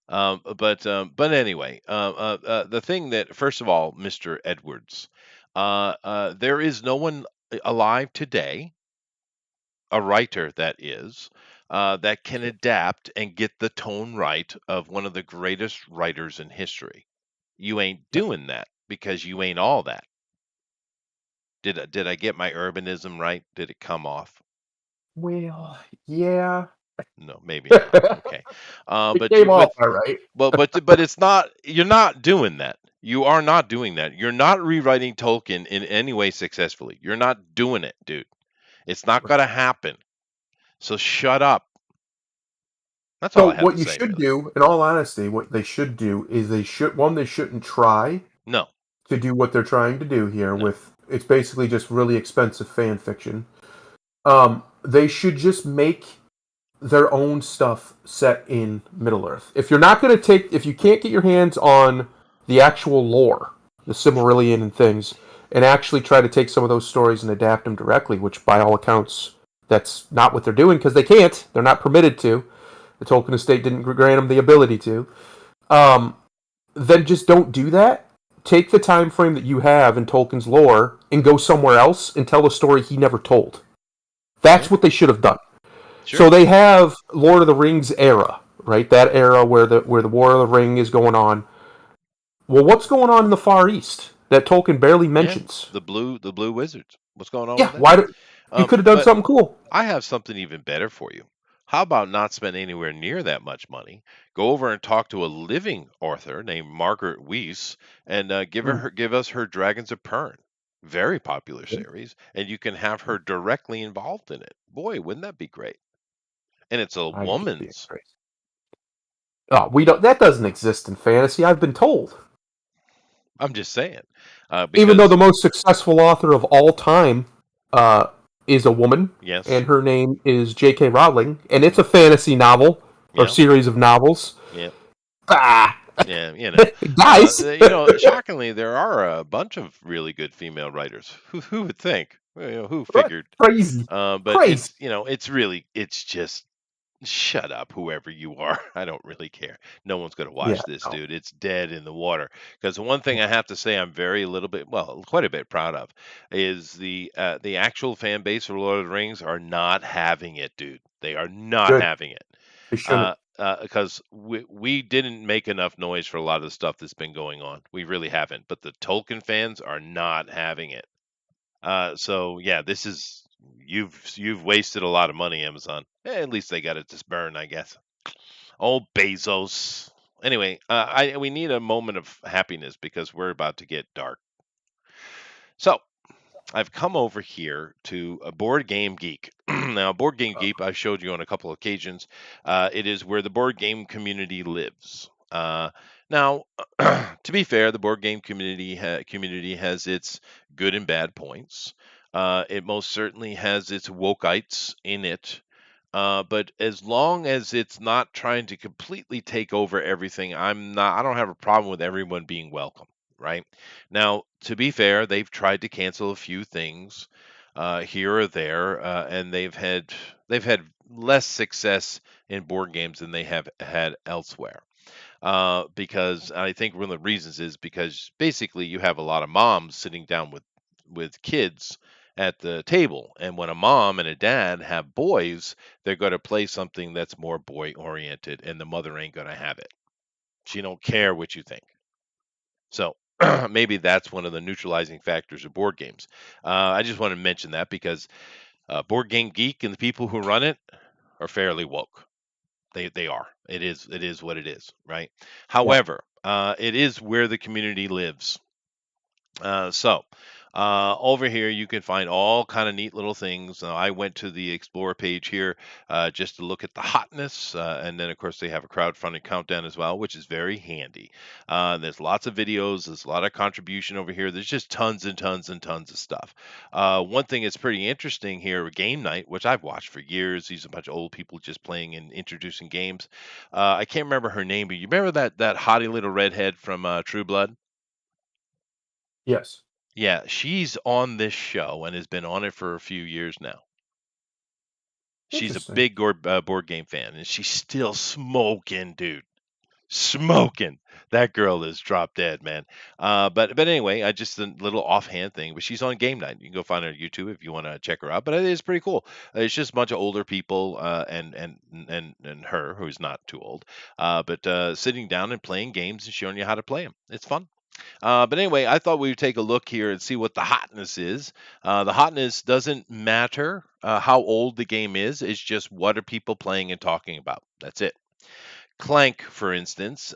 S1: But anyway, the thing that, first of all, Mr. Edwards, there is no one alive today, a writer that is, that can adapt and get the tone right of one of the greatest writers in history. You ain't
S2: Yeah.
S1: doing that because you ain't all that. Did I get my urbanism right? Did it come off?
S2: Well, yeah.
S1: No, maybe not.
S2: It
S1: Okay,
S2: came off all right.
S1: but it's not. You're not doing that. You are not doing that. You're not rewriting Tolkien in any way successfully. You're not doing it, dude. It's not
S2: Right.
S1: gonna happen. So shut up. That's all
S2: So
S1: I have
S2: what
S1: to
S2: you
S1: say,
S2: should
S1: really.
S2: do, in all honesty, what they should do is they shouldn't try
S1: No,
S2: to do what they're trying to do here
S1: no.
S2: with it's basically just really expensive fan fiction. They should just make their own stuff set in Middle Earth. If you can't get your hands on the actual lore, the Silmarillion and things, and actually try to take some of those stories and adapt them directly, which by all accounts that's not what they're doing because they can't. They're not permitted to. The Tolkien estate didn't grant them the ability to. Um, then just don't do that. Take the time frame that you have in Tolkien's lore and go somewhere else and tell a story he never told.
S1: Yeah,
S2: That's what they should have done. So
S1: sure.
S2: they have Lord of the Rings era, right? That era where the War of the Ring is going on. Well, what's going on in the Far East that Tolkien barely
S1: Yeah,
S2: mentions?
S1: the blue wizards. What's going on
S2: Yeah,
S1: with that?
S2: why do you could have done
S1: But
S2: something cool?
S1: I have something even better for you. How about not spend anywhere near that much money? Go over and talk to a living author named Margaret Weiss and
S2: Hmm.
S1: give us her Dragons of Pern. Very popular series, and you can have her directly involved in it. Boy, wouldn't that be great? And it's a
S2: I just being
S1: woman's.
S2: crazy. Oh, we don't. That doesn't exist in fantasy. I've been told.
S1: I'm just saying,
S2: Even though the
S1: because
S2: most successful author of all time uh, is a woman,
S1: yes,
S2: and her name is J.K. Rowling, and it's a fantasy novel or
S1: yeah,
S2: series of novels.
S1: yeah.
S2: Ah,
S1: Yeah,
S2: guys,
S1: shockingly, there are a bunch of really good female writers. Who would think? Well, who
S2: right?
S1: figured?
S2: Crazy,
S1: But
S2: crazy.
S1: it's just shut up, whoever you are. I don't really care. No one's going to
S2: Yeah,
S1: watch this,
S2: no,
S1: dude. It's dead in the water. Because the one thing I have to say, I'm very a little bit, well, quite a bit proud of, is the actual fan base for Lord of the Rings are not having it, dude. They are not
S2: good.
S1: having it.
S2: They shouldn't.
S1: Because we didn't make enough noise for a lot of the stuff that's been going on. We really haven't. But the Tolkien fans are not having it. So yeah, this is you've wasted a lot of money, Amazon. At least they got it to burn, I guess. Oh, Bezos. Anyway, we need a moment of happiness because we're about to get dark. So I've come over here to a Board Game Geek. Now, Board Game Geek, I've showed you on a couple of occasions. It is where the board game community lives. Now, to be fair, the board game community has its good and bad points. It most certainly has its wokeites in it. But as long as it's not trying to completely take over everything, I don't have a problem with everyone being welcome, right? Now, to be fair, they've tried to cancel a few things here or there, and they've had less success in board games than they have had elsewhere. Because I think one of the reasons is because basically you have a lot of moms sitting down with kids at the table, and when a mom and a dad have boys, they're going to play something that's more boy oriented, and the mother ain't going to have it. She don't care what you think. So maybe that's one of the neutralizing factors of board games. I just want to mention that because Board Game Geek and the people who run it are fairly woke. They are. It is what it is, right?
S2: Yeah.
S1: However, it is where the community lives. Over here you can find all kind of neat little things. I went to the Explore page here just to look at the hotness, and then of course they have a crowdfunding countdown as well, which is very handy. There's lots of videos. There's a lot of contribution over here. There's just tons and tons and tons of stuff. One thing that's pretty interesting here, game night, which I've watched for years. These are a bunch of old people just playing and introducing games. I can't remember her name, but you remember that hottie little redhead from True Blood?
S2: Yes.
S1: Yeah, she's on this show and has been on it for a few years now. She's a
S2: Interesting.
S1: big board game fan, and she's still smoking, dude. Smoking. That girl is drop dead, man. But anyway, I just a little offhand thing. But she's on game night. You can go find her on YouTube if you want to check her out. But it is pretty cool. It's just a bunch of older people and her who's not too old. But sitting down and playing games and showing you how to play them. It's fun. But anyway, I thought we would take a look here and see what the hotness is. The hotness doesn't matter how old the game is, it's just what are people playing and talking about. That's it. Clank, for instance,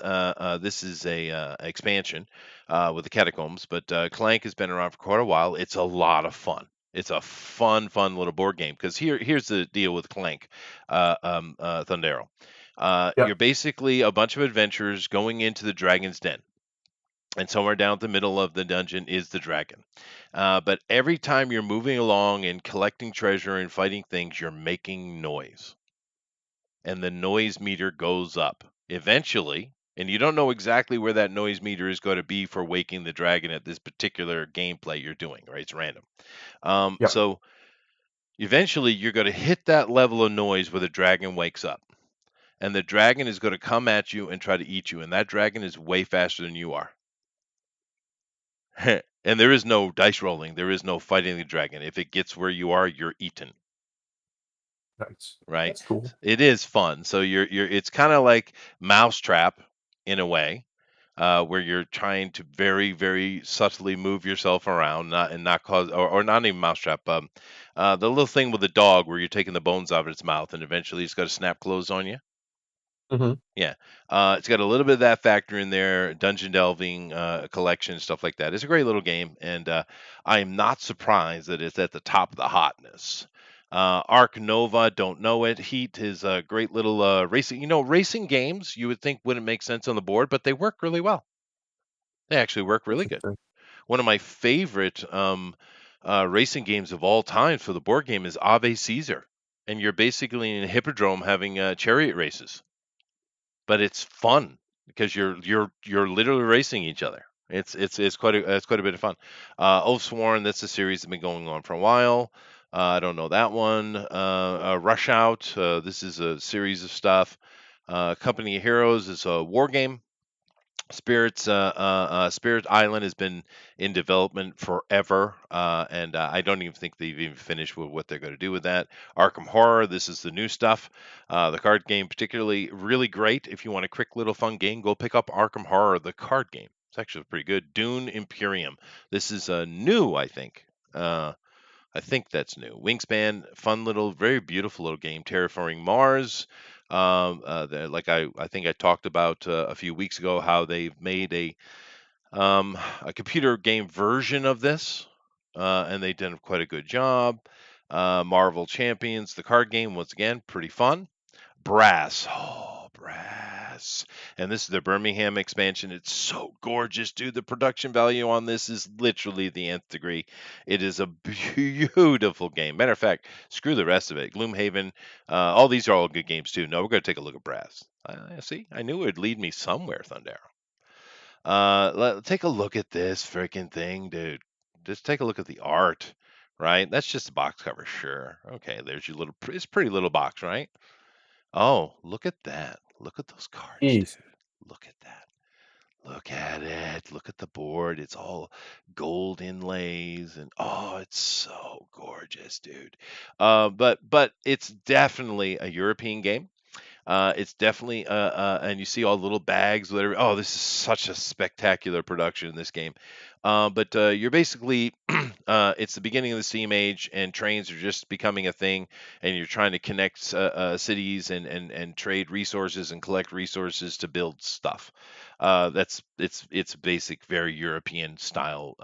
S1: this is a expansion with the catacombs, but Clank has been around for quite a while. It's a lot of fun. It's a fun little board game because here's the deal with Clank, Thundero.
S2: Yeah.
S1: You're basically a bunch of adventurers going into the dragon's den, and somewhere down at the middle of the dungeon is the dragon. But every time you're moving along and collecting treasure and fighting things, you're making noise, and the noise meter goes up eventually. And you don't know exactly where that noise meter is going to be for waking the dragon at this particular gameplay you're doing, right? It's random.
S2: Yeah.
S1: So eventually, you're going to hit that level of noise where the dragon wakes up, and the dragon is going to come at you and try to eat you. And that dragon is way faster than you are. And there is no dice rolling. There is no fighting the dragon. If it gets where you are, you're eaten,
S2: Nice.
S1: right?
S2: That's cool.
S1: It is fun. So you're it's kind of like Mousetrap in a way, where you're trying to very subtly move yourself around, not cause or not even Mousetrap. The little thing with the dog where you're taking the bones out of its mouth and eventually it's got to snap clothes on you.
S2: Hmm.
S1: Yeah, it's got a little bit of that factor in there, dungeon delving, collection, stuff like that. It's a great little game, and I am not surprised that it's at the top of the hotness. Arc Nova, don't know it. Heat is a great little racing. Racing games you would think wouldn't make sense on the board, but they work really well. They actually work really good.
S2: Interesting.
S1: One of my favorite racing games of all time for the board game is Ave Caesar, and you're basically in a hippodrome having chariot races, but it's fun because you're literally racing each other. It's quite a bit of fun. Oathsworn, that's a series that's been going on for a while. I don't know that one. Rush Out, this is a series of stuff. Company of Heroes is a war game. Spirit Island has been in development forever, and I don't even think they've even finished with what they're going to do with that. Arkham Horror, this is the new stuff. The card game, particularly, really great. If you want a quick little fun game, go pick up Arkham Horror, the card game. It's actually pretty good. Dune Imperium. This is new, I think. I think that's new. Wingspan, fun little, very beautiful little game. Terraforming Mars. Like I think I talked about a few weeks ago how they've made a computer game version of this, and they did quite a good job. Marvel Champions, the card game, once again, pretty fun. Brass. Oh, Brass. And this is the Birmingham expansion. It's so gorgeous, dude. The production value on this is literally the nth degree. It is a beautiful game. Matter of fact, screw the rest of it. Gloomhaven, all these are all good games too. No, we're going to take a look at Brass. See, I knew it would lead me somewhere, Thunder. Take a look at this freaking thing, dude. Just take a look at the art, right? That's just a box cover, sure. Okay, there's your little, it's a pretty little box, right? Oh, look at that. Look at those cards, dude.
S2: Easy.
S1: Look at that. Look at it. Look at the board. It's all gold inlays and oh, it's so gorgeous, dude. But it's definitely a European game. It's definitely and you see all the little bags, whatever. Oh, this is such a spectacular production in this game. But you're basically, it's the beginning of the steam age, and trains are just becoming a thing, and you're trying to connect cities and trade resources and collect resources to build stuff. It's basic, very European style.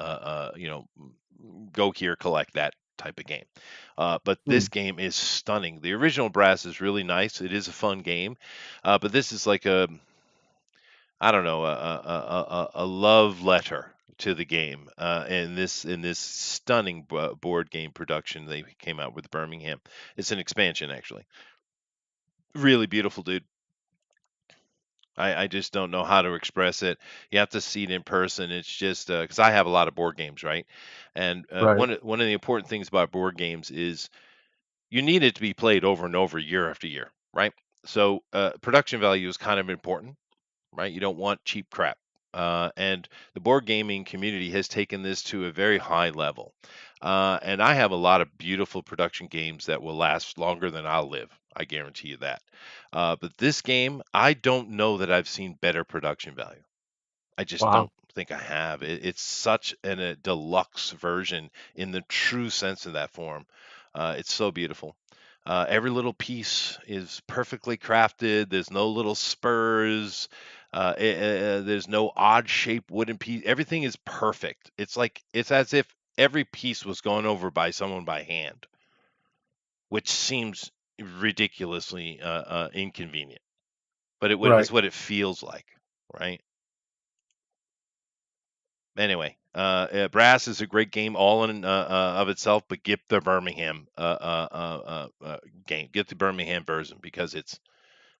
S1: Go here, collect that type of game. But
S2: Hmm.
S1: this game is stunning. The original Brass is really nice. It is a fun game, but this is like I don't know, a love letter to the game. In this stunning board game production they came out with Birmingham. It's an expansion actually. Really beautiful, dude. I just don't know how to express it. You have to see it in person. It's just because I have a lot of board games, right? And
S2: Right.
S1: one of the important things about board games is you need it to be played over and over year after year, right? So production value is kind of important, right? You don't want cheap crap. And the board gaming community has taken this to a very high level. And I have a lot of beautiful production games that will last longer than I'll live. I guarantee you that. But this game, I don't know that I've seen better production value. I just
S2: Wow.
S1: don't think I have. It's such a deluxe version in the true sense of that form. It's so beautiful. Every little piece is perfectly crafted. There's no little spurs. There's no odd shaped wooden piece. Everything is perfect. It's as if every piece was gone over by someone by hand, which seems ridiculously inconvenient. But
S2: Right.
S1: it's what it feels like, right? Anyway, Brass is a great game all in of itself, but get the Birmingham game. Get the Birmingham version because it's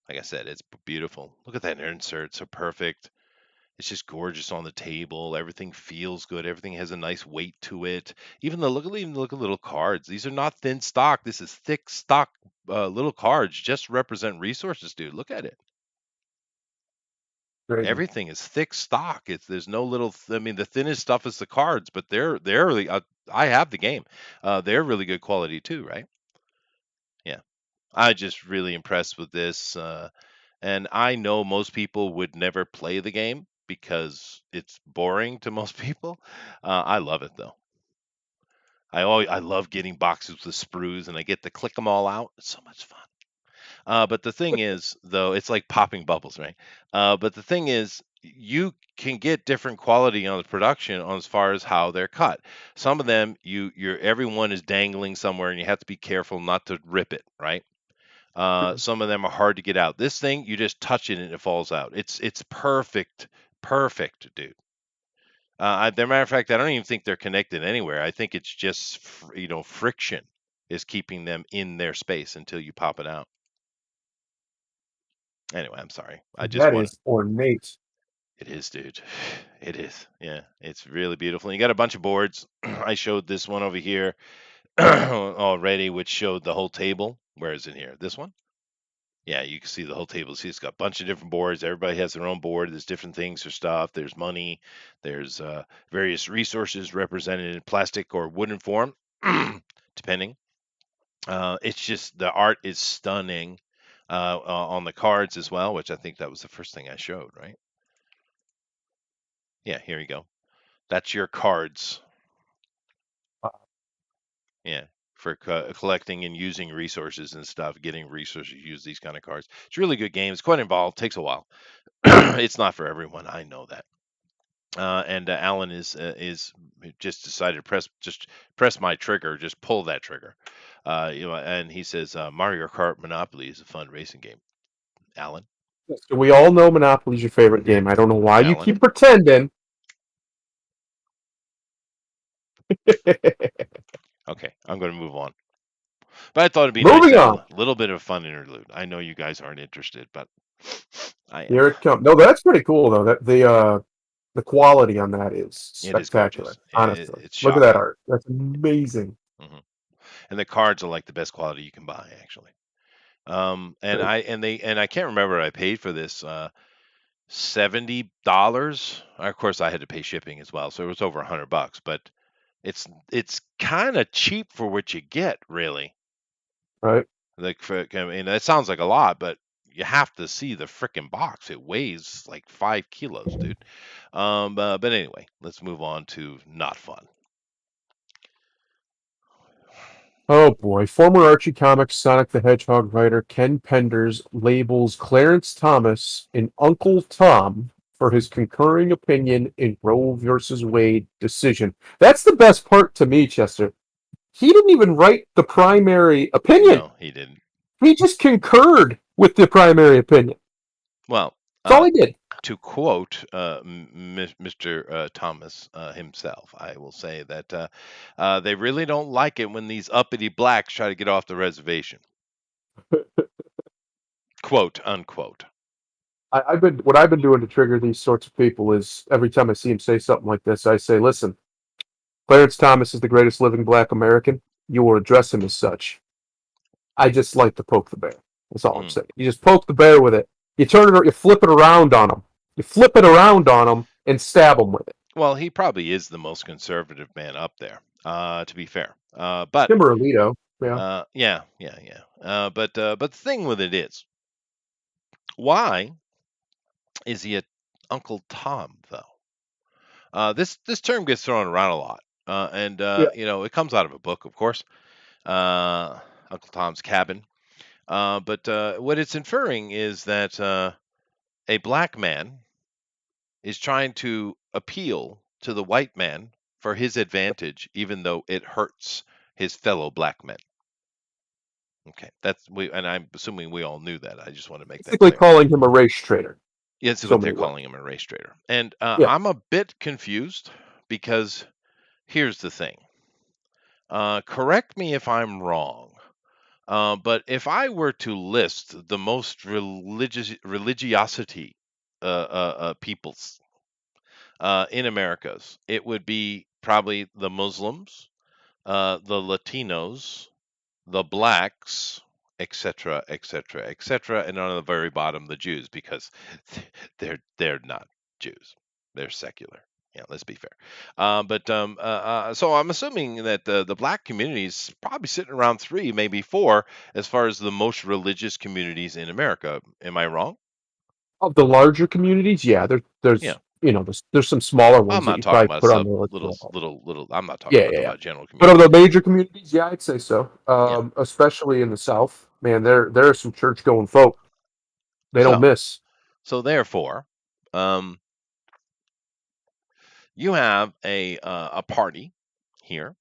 S1: like I said, it's beautiful. Look at that insert, so perfect. It's just gorgeous on the table. Everything feels good. Everything has a nice weight to it. Even look at little cards. These are not thin stock. This is thick stock. Little cards just represent resources, dude. Look at it.
S2: Crazy.
S1: Everything is thick stock. There's no little. I mean, the thinnest stuff is the cards, but they're really. I have the game. They're really good quality too, right? Yeah, I just really impressed with this, and I know most people would never play the game because it's boring to most people. I love it though. I love getting boxes with sprues, and I get to click them all out. It's so much fun. But the thing is, though, it's like popping bubbles, right? But the thing is, you can get different quality on the production on as far as how they're cut. Some of them, everyone is dangling somewhere, and you have to be careful not to rip it, right? Some of them are hard to get out. This thing, you just touch it and it falls out. It's perfect, perfect, dude. As a matter of fact, I don't even think they're connected anywhere. I think it's just friction is keeping them in their space until you pop it out. Anyway, I'm sorry. I just
S2: That
S1: want
S2: is ornate.
S1: it is, dude. It is. Yeah, it's really beautiful. And you got a bunch of boards. I showed this one over here already, which showed the whole table. Where is it here? This one? Yeah, you can see the whole table. See, it's got a bunch of different boards. Everybody has their own board. There's different things for stuff. There's money. There's various resources represented in plastic or wooden form, depending. It's just the art is stunning on the cards as well, which I think that was the first thing I showed, right? Yeah, here you go. That's your cards.
S2: Wow.
S1: Yeah. for collecting and using resources and stuff, getting resources, use these kind of cards. It's a really good game. It's quite involved, takes a while. It's not for everyone. I know that. And Alan is just decided to press my trigger, just pull that trigger. And he says Mario Kart Monopoly is a fun racing game. Alan,
S2: So we all know Monopoly's your favorite game. I don't know why you
S1: Alan.
S2: keep pretending.
S1: Okay, I'm going to move on. But I thought it'd be nice
S2: Moving
S1: to have
S2: on.
S1: a little bit of a fun interlude. I know you guys aren't interested, but I am.
S2: Here it comes. No, that's pretty cool though. That the quality on that is
S1: It is
S2: spectacular.
S1: gorgeous.
S2: Honestly,
S1: It's
S2: look at that
S1: shocking.
S2: art. That's amazing.
S1: Hmm. And the cards are like the best quality you can buy, actually. And
S2: Right.
S1: I can't remember I paid for this $70. Of course, I had to pay shipping as well, so it was over $100. But it's kind of cheap for what you get, really.
S2: Right.
S1: Like, I mean, that sounds like a lot, but you have to see the freaking box. It weighs like 5 kilos, dude. But anyway, let's move on to not fun.
S2: Oh boy. Former Archie Comics Sonic the Hedgehog writer Ken Penders labels Clarence Thomas an Uncle Tom for his concurring opinion in Roe versus Wade decision. That's the best part to me, Chester. He didn't even write the primary opinion.
S1: No, he didn't.
S2: He just concurred with the primary opinion.
S1: Well,
S2: That's all he did.
S1: to quote Mr. Thomas himself, I will say that they really don't like it when these uppity blacks try to get off the reservation. Quote unquote.
S2: I've been what I've been doing to trigger these sorts of people is every time I see him say something like this, I say, "Listen, Clarence Thomas is the greatest living Black American. You will address him as such." I just like to poke the bear. That's all I'm
S1: Mm.
S2: saying. You just poke the bear with it. You turn it, you flip it around on him. You flip it around on him and stab him with it.
S1: Well, he probably is the most conservative man up there, to be fair. But
S2: Him or Alito, yeah.
S1: yeah, yeah, yeah. But the thing with it is, why is he a Uncle Tom though? This term gets thrown around a lot, and
S2: Yeah.
S1: it comes out of a book, of course, Uncle Tom's Cabin. But what it's inferring is that a black man is trying to appeal to the white man for his advantage, even though it hurts his fellow black men. Okay, and I'm assuming we all knew that. I just want to make that
S2: Basically
S1: clear.
S2: calling him a race traitor.
S1: Yeah, this is
S2: So
S1: what they're
S2: many ways.
S1: calling him, a race trader. And
S2: Yeah.
S1: I'm a bit confused because here's the thing. Correct me if I'm wrong. But if I were to list the most religiosity peoples in Americas, it would be probably the Muslims, the Latinos, the blacks, etc., etc., etc., and on the very bottom, the Jews, because they're not Jews; they're secular. Yeah, let's be fair. So I'm assuming that the black community is probably sitting around three, maybe four, as far as the most religious communities in America. Am I wrong?
S2: Of the larger communities, yeah,
S1: Yeah.
S2: there's some smaller
S1: I'm
S2: ones that
S1: not
S2: you
S1: talking
S2: probably
S1: about
S2: put on
S1: sub
S2: the list.
S1: little. I'm not talking
S2: Yeah,
S1: about
S2: yeah, yeah.
S1: general
S2: But of
S1: community.
S2: the major communities, yeah, I'd say so.
S1: Yeah.
S2: Especially in the South, man, there are some church going folk. They don't
S1: So
S2: miss.
S1: therefore, um, you have a party here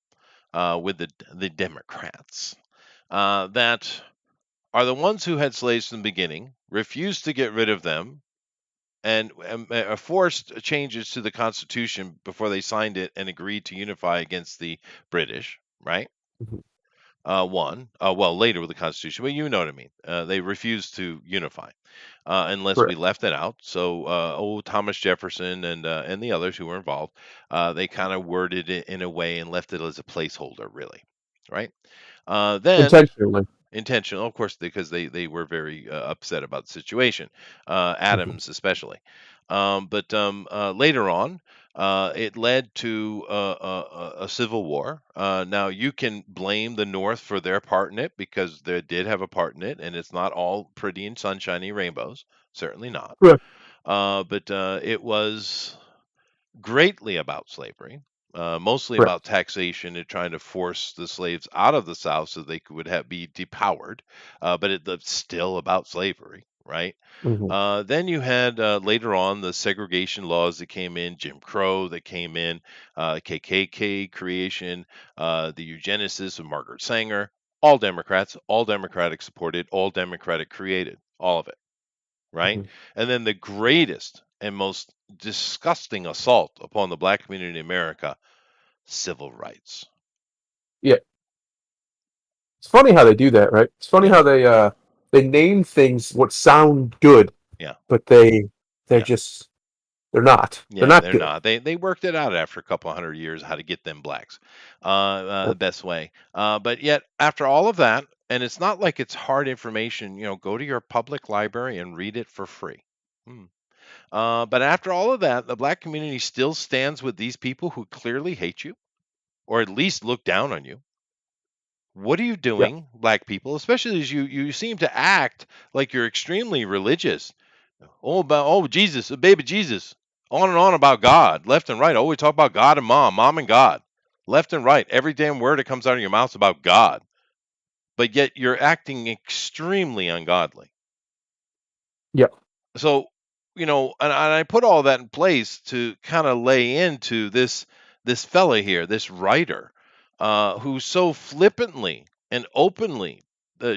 S1: with the Democrats that are the ones who had slaves from the beginning, refused to get rid of them, and forced changes to the Constitution before they signed it and agreed to unify against the British, right?
S2: Mhm.
S1: Well, later with the Constitution, but you know what I mean. They refused to unify unless we
S2: Correct.
S1: left it out. So, Thomas Jefferson and the others who were involved, they kind of worded it in a way and left it as a placeholder, really, right? Then
S2: Intentionally.
S1: intentional, of course, because they were very upset about the situation,
S2: Mhm.
S1: Adams especially. But later on, it led to a civil war. Now you can blame the North for their part in it because they did have a part in it, and it's not all pretty and sunshiny rainbows. Certainly not.
S2: Correct.
S1: But it was greatly about slavery. mostly
S2: Correct.
S1: about taxation and trying to force the slaves out of the South so they would be depowered. But it's still about slavery, right?
S2: Hmm.
S1: Then you had later on the segregation laws that came in, Jim Crow that came in, KKK creation, the eugenicist of Margaret Sanger, all Democrats, all Democratic supported, all Democratic created, all of it, right?
S2: Hmm.
S1: And then the greatest and most disgusting assault upon the black community in America, civil rights.
S2: Yeah. It's funny how they do that, right? It's funny
S1: Yeah,
S2: how they name things what sound good,
S1: yeah,
S2: but they're
S1: yeah.
S2: just they're
S1: Yeah,
S2: not
S1: they're
S2: good.
S1: not. They worked it out after a couple hundred years how to get them blacks the best way. But yet, after all of that, and it's not like it's hard information. Go to your public library and read it for free. Hmm. But after all of that, the black community still stands with these people who clearly hate you, or at least look down on you. What are you
S2: Yeah.
S1: doing, black people? Especially as you seem to act like you're extremely religious. Jesus, baby Jesus, on and on about God, left and right. Oh, we talk about God and mom and God, left and right. Every damn word that comes out of your mouth is about God, but yet you're acting extremely ungodly.
S2: Yeah.
S1: So, and I put all that in place to kind of lay into this fella here, this writer, who so flippantly and openly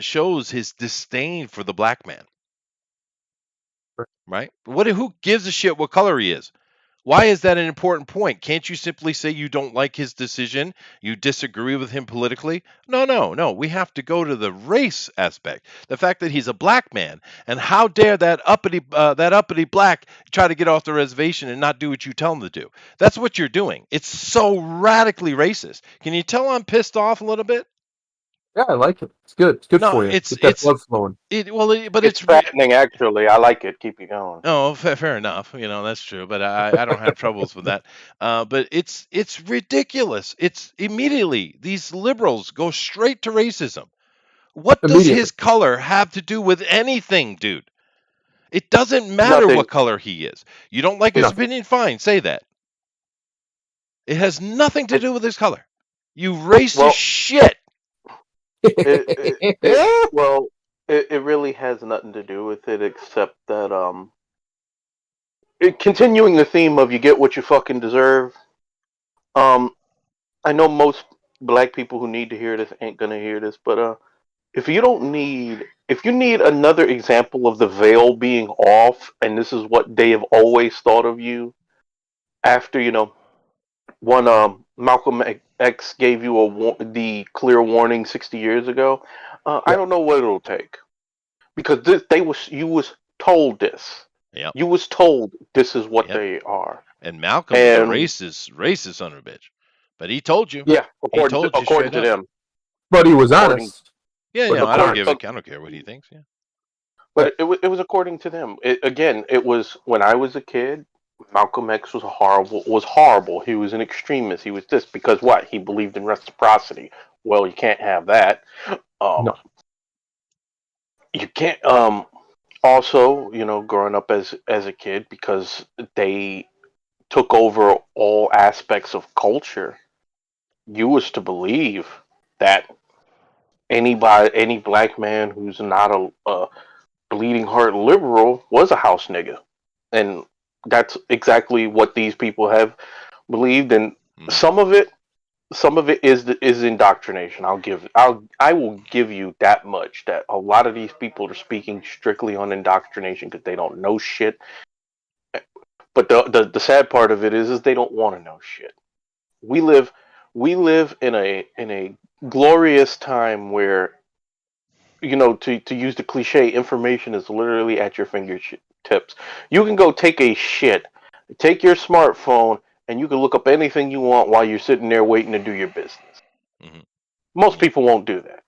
S1: shows his disdain for the black man. Right? Who gives a shit what color he is? Why is that an important point? Can't you simply say you don't like his decision? You disagree with him politically? No, no, no. We have to go to the race aspect. The fact that he's a black man, and how dare that uppity black try to get off the reservation and not do what you tell him to do? That's what you're doing. It's so radically racist. Can you tell I'm pissed off a little bit?
S2: Yeah, I like it. It's good. It's good
S1: No,
S2: for you. Get that blood flowing.
S1: but
S3: It's fattening, actually. I like it. Keep you going.
S1: Oh, fair enough. That's true, but I don't have troubles with that. But it's ridiculous. It's immediately these liberals go straight to racism. What does
S2: Immediately.
S1: his color have to do with anything, dude? It doesn't matter
S3: Nothing.
S1: what color he is. You don't like his
S2: Nothing.
S1: opinion? Fine, say that. It has nothing to
S3: It,
S1: do with his color. You racist
S3: well,
S1: shit.
S3: well, it really has nothing to do with it except that continuing the theme of you get what you fucking deserve. Um, I know most black people who need to hear this ain't gonna hear this, but if you need another example of the veil being off, and this is what they have always thought of you after one Malcolm X gave you the clear warning 60 years ago. I
S2: Yeah.
S3: don't know what it'll take because you was told this.
S1: Yep,
S3: You was told this is what
S1: yep.
S3: they are,
S1: And Malcolm was a
S3: and
S1: racist son of a bitch, but he told you.
S3: yeah,
S1: He told you
S3: according
S1: straight
S3: to
S1: up.
S3: them,
S2: But he was
S3: according
S2: honest.
S1: Yeah,
S2: But
S1: I don't
S3: according
S1: give a, I don't care what he thinks. Yeah.
S2: right.
S3: but it was according to them. Again, it was when I was a kid. Malcolm X was horrible. He was an extremist. He was this because what? He believed in reciprocity. Well, you can't have that. Um,
S2: No.
S3: you can't. Also, growing up as a kid because they took over all aspects of culture. You was to believe that any black man who's not a bleeding heart liberal was a house nigga, and that's exactly what these people have believed. And
S1: Hmm.
S3: some of it, some of it is indoctrination. I will give you that much. That a lot of these people are speaking strictly on indoctrination because they don't know shit. But the sad part of it is they don't want to know shit. We live we live in a glorious time where to use the cliche, information is literally at your fingertips. You can go take a shit, take your smartphone, and you can look up anything you want while you're sitting there waiting to do your business.
S1: Hmm.
S3: Most
S1: Yeah.
S3: people won't do that.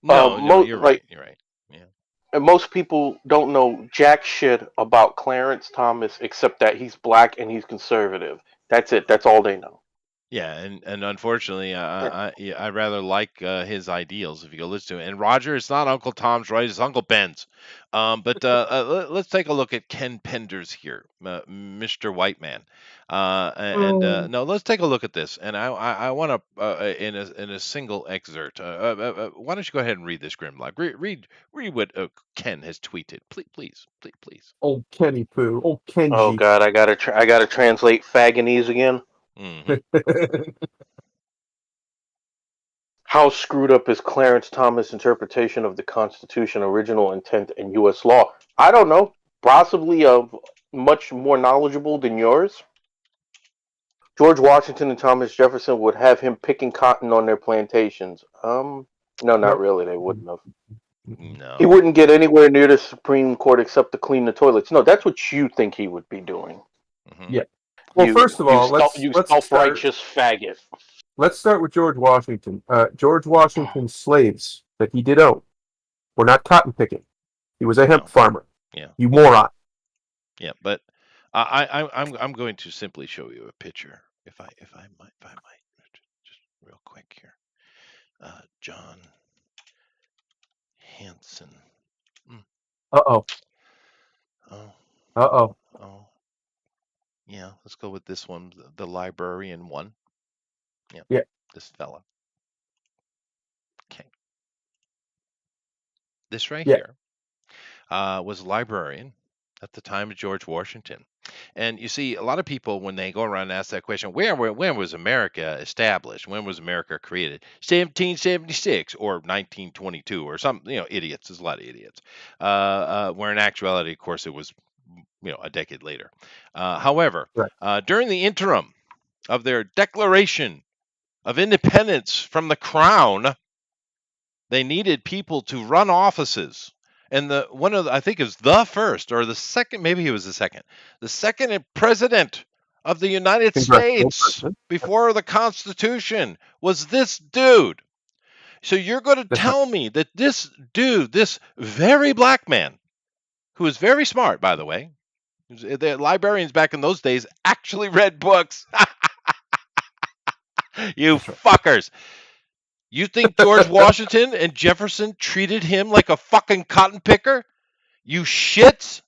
S1: No, no,
S3: Most
S1: you're right. You're right. Yeah.
S3: most people don't know jack shit about Clarence Thomas except that he's black and he's conservative. That's it. That's all they know.
S1: Yeah, and unfortunately, yeah, I rather like his ideals if you go listen to it. And Roger, it's not Uncle Tom's right; it's Uncle Ben's. Let's take a look at Ken Penders here, Mr. White Man. And
S2: Oh,
S1: no, let's take a look at this. And I want to in a single excerpt. Why don't you go ahead and read this, Grimlock? Read what Ken has tweeted, please.
S2: old Kenny Poo, old
S3: Oh
S2: Kenji.
S3: God, I gotta translate fagonese again.
S1: Hmm.
S3: How screwed up is Clarence Thomas' interpretation of the Constitution, original intent, and U.S. law? I don't know. Possibly much more knowledgeable than yours. George Washington and Thomas Jefferson would have him picking cotton on their plantations. No, not
S2: Nope.
S3: really. They wouldn't have. He
S1: No.
S3: wouldn't get anywhere near the Supreme Court except to clean the toilets. No, that's what you think he would be doing.
S1: Hmm.
S2: Yeah. Well, first of all,
S3: You
S2: let's start.
S3: self-righteous faggot.
S2: Let's start with George Washington. George Washington's slaves that he did own were not cotton picking. He was a hemp
S1: No.
S2: farmer.
S1: Yeah.
S2: You moron.
S1: Yeah, but I'm going to simply show you a picture, if I might, just real quick here. John Hanson. Mm.
S2: Uh-oh.
S1: Oh,
S2: Uh-oh.
S1: oh, yeah. Let's go with this one, the librarian one. Yeah,
S2: Yeah.
S1: this fella. Okay, this right
S2: Yeah.
S1: here was a librarian at the time of George Washington. And you see, a lot of people, when they go around and ask that question, when was America established? When was America created? 1776 or 1922 or some, idiots. There's a lot of idiots. Where in actuality, of course, it was, a decade later. However,
S2: Right.
S1: during the interim of their Declaration of Independence from the Crown, they needed people to run offices. And I think is the first or the second, maybe he was the second president of the United
S2: Congressional
S1: States
S2: president.
S1: before the Constitution was this dude. So you're going to
S2: That's right.
S1: tell me that this dude, this very black man, who is very smart, by the way, the librarians back in those days actually read books. You
S2: That's right.
S1: fuckers. You think George Washington and Jefferson treated him like a fucking cotton picker? You shits.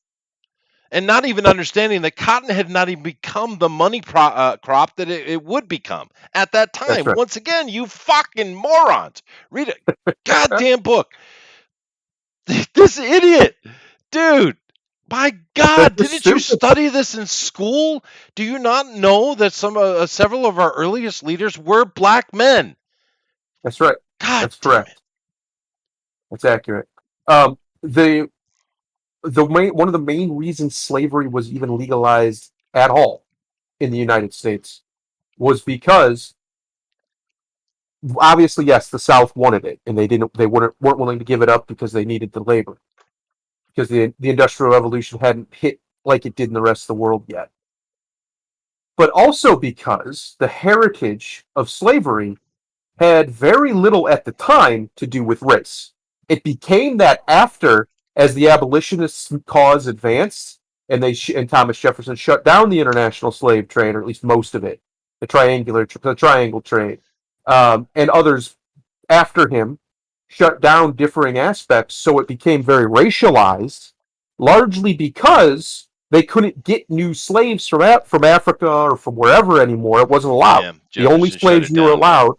S1: And not even understanding that cotton had not even become the money crop that it would become at that
S2: That's
S1: time.
S2: right.
S1: Once again, you fucking morons. Read a goddamn book. This idiot. Dude, my God,
S2: That's
S1: didn't you
S2: stupid.
S1: study this in school? Do you not know that several of our earliest leaders were black men?
S2: That's right.
S1: God
S2: That's
S1: damn it.
S2: correct. That's accurate. The one of the main reasons slavery was even legalized at all in the United States was because obviously, yes, the South wanted it, and weren't willing to give it up because they needed the labor, because the Industrial Revolution hadn't hit like it did in the rest of the world yet. But also because the heritage of slavery had very little at the time to do with race. It became that after, as the abolitionist cause advanced, and Thomas Jefferson shut down the international slave trade, or at least most of it, the triangle trade, and others after him shut down differing aspects, so it became very racialized, largely because they couldn't get new slaves from Africa or from wherever anymore. It wasn't allowed.
S1: Yeah,
S2: The only
S1: Jefferson shut
S2: slaves
S1: it
S2: you were
S1: down. Yeah.
S2: allowed,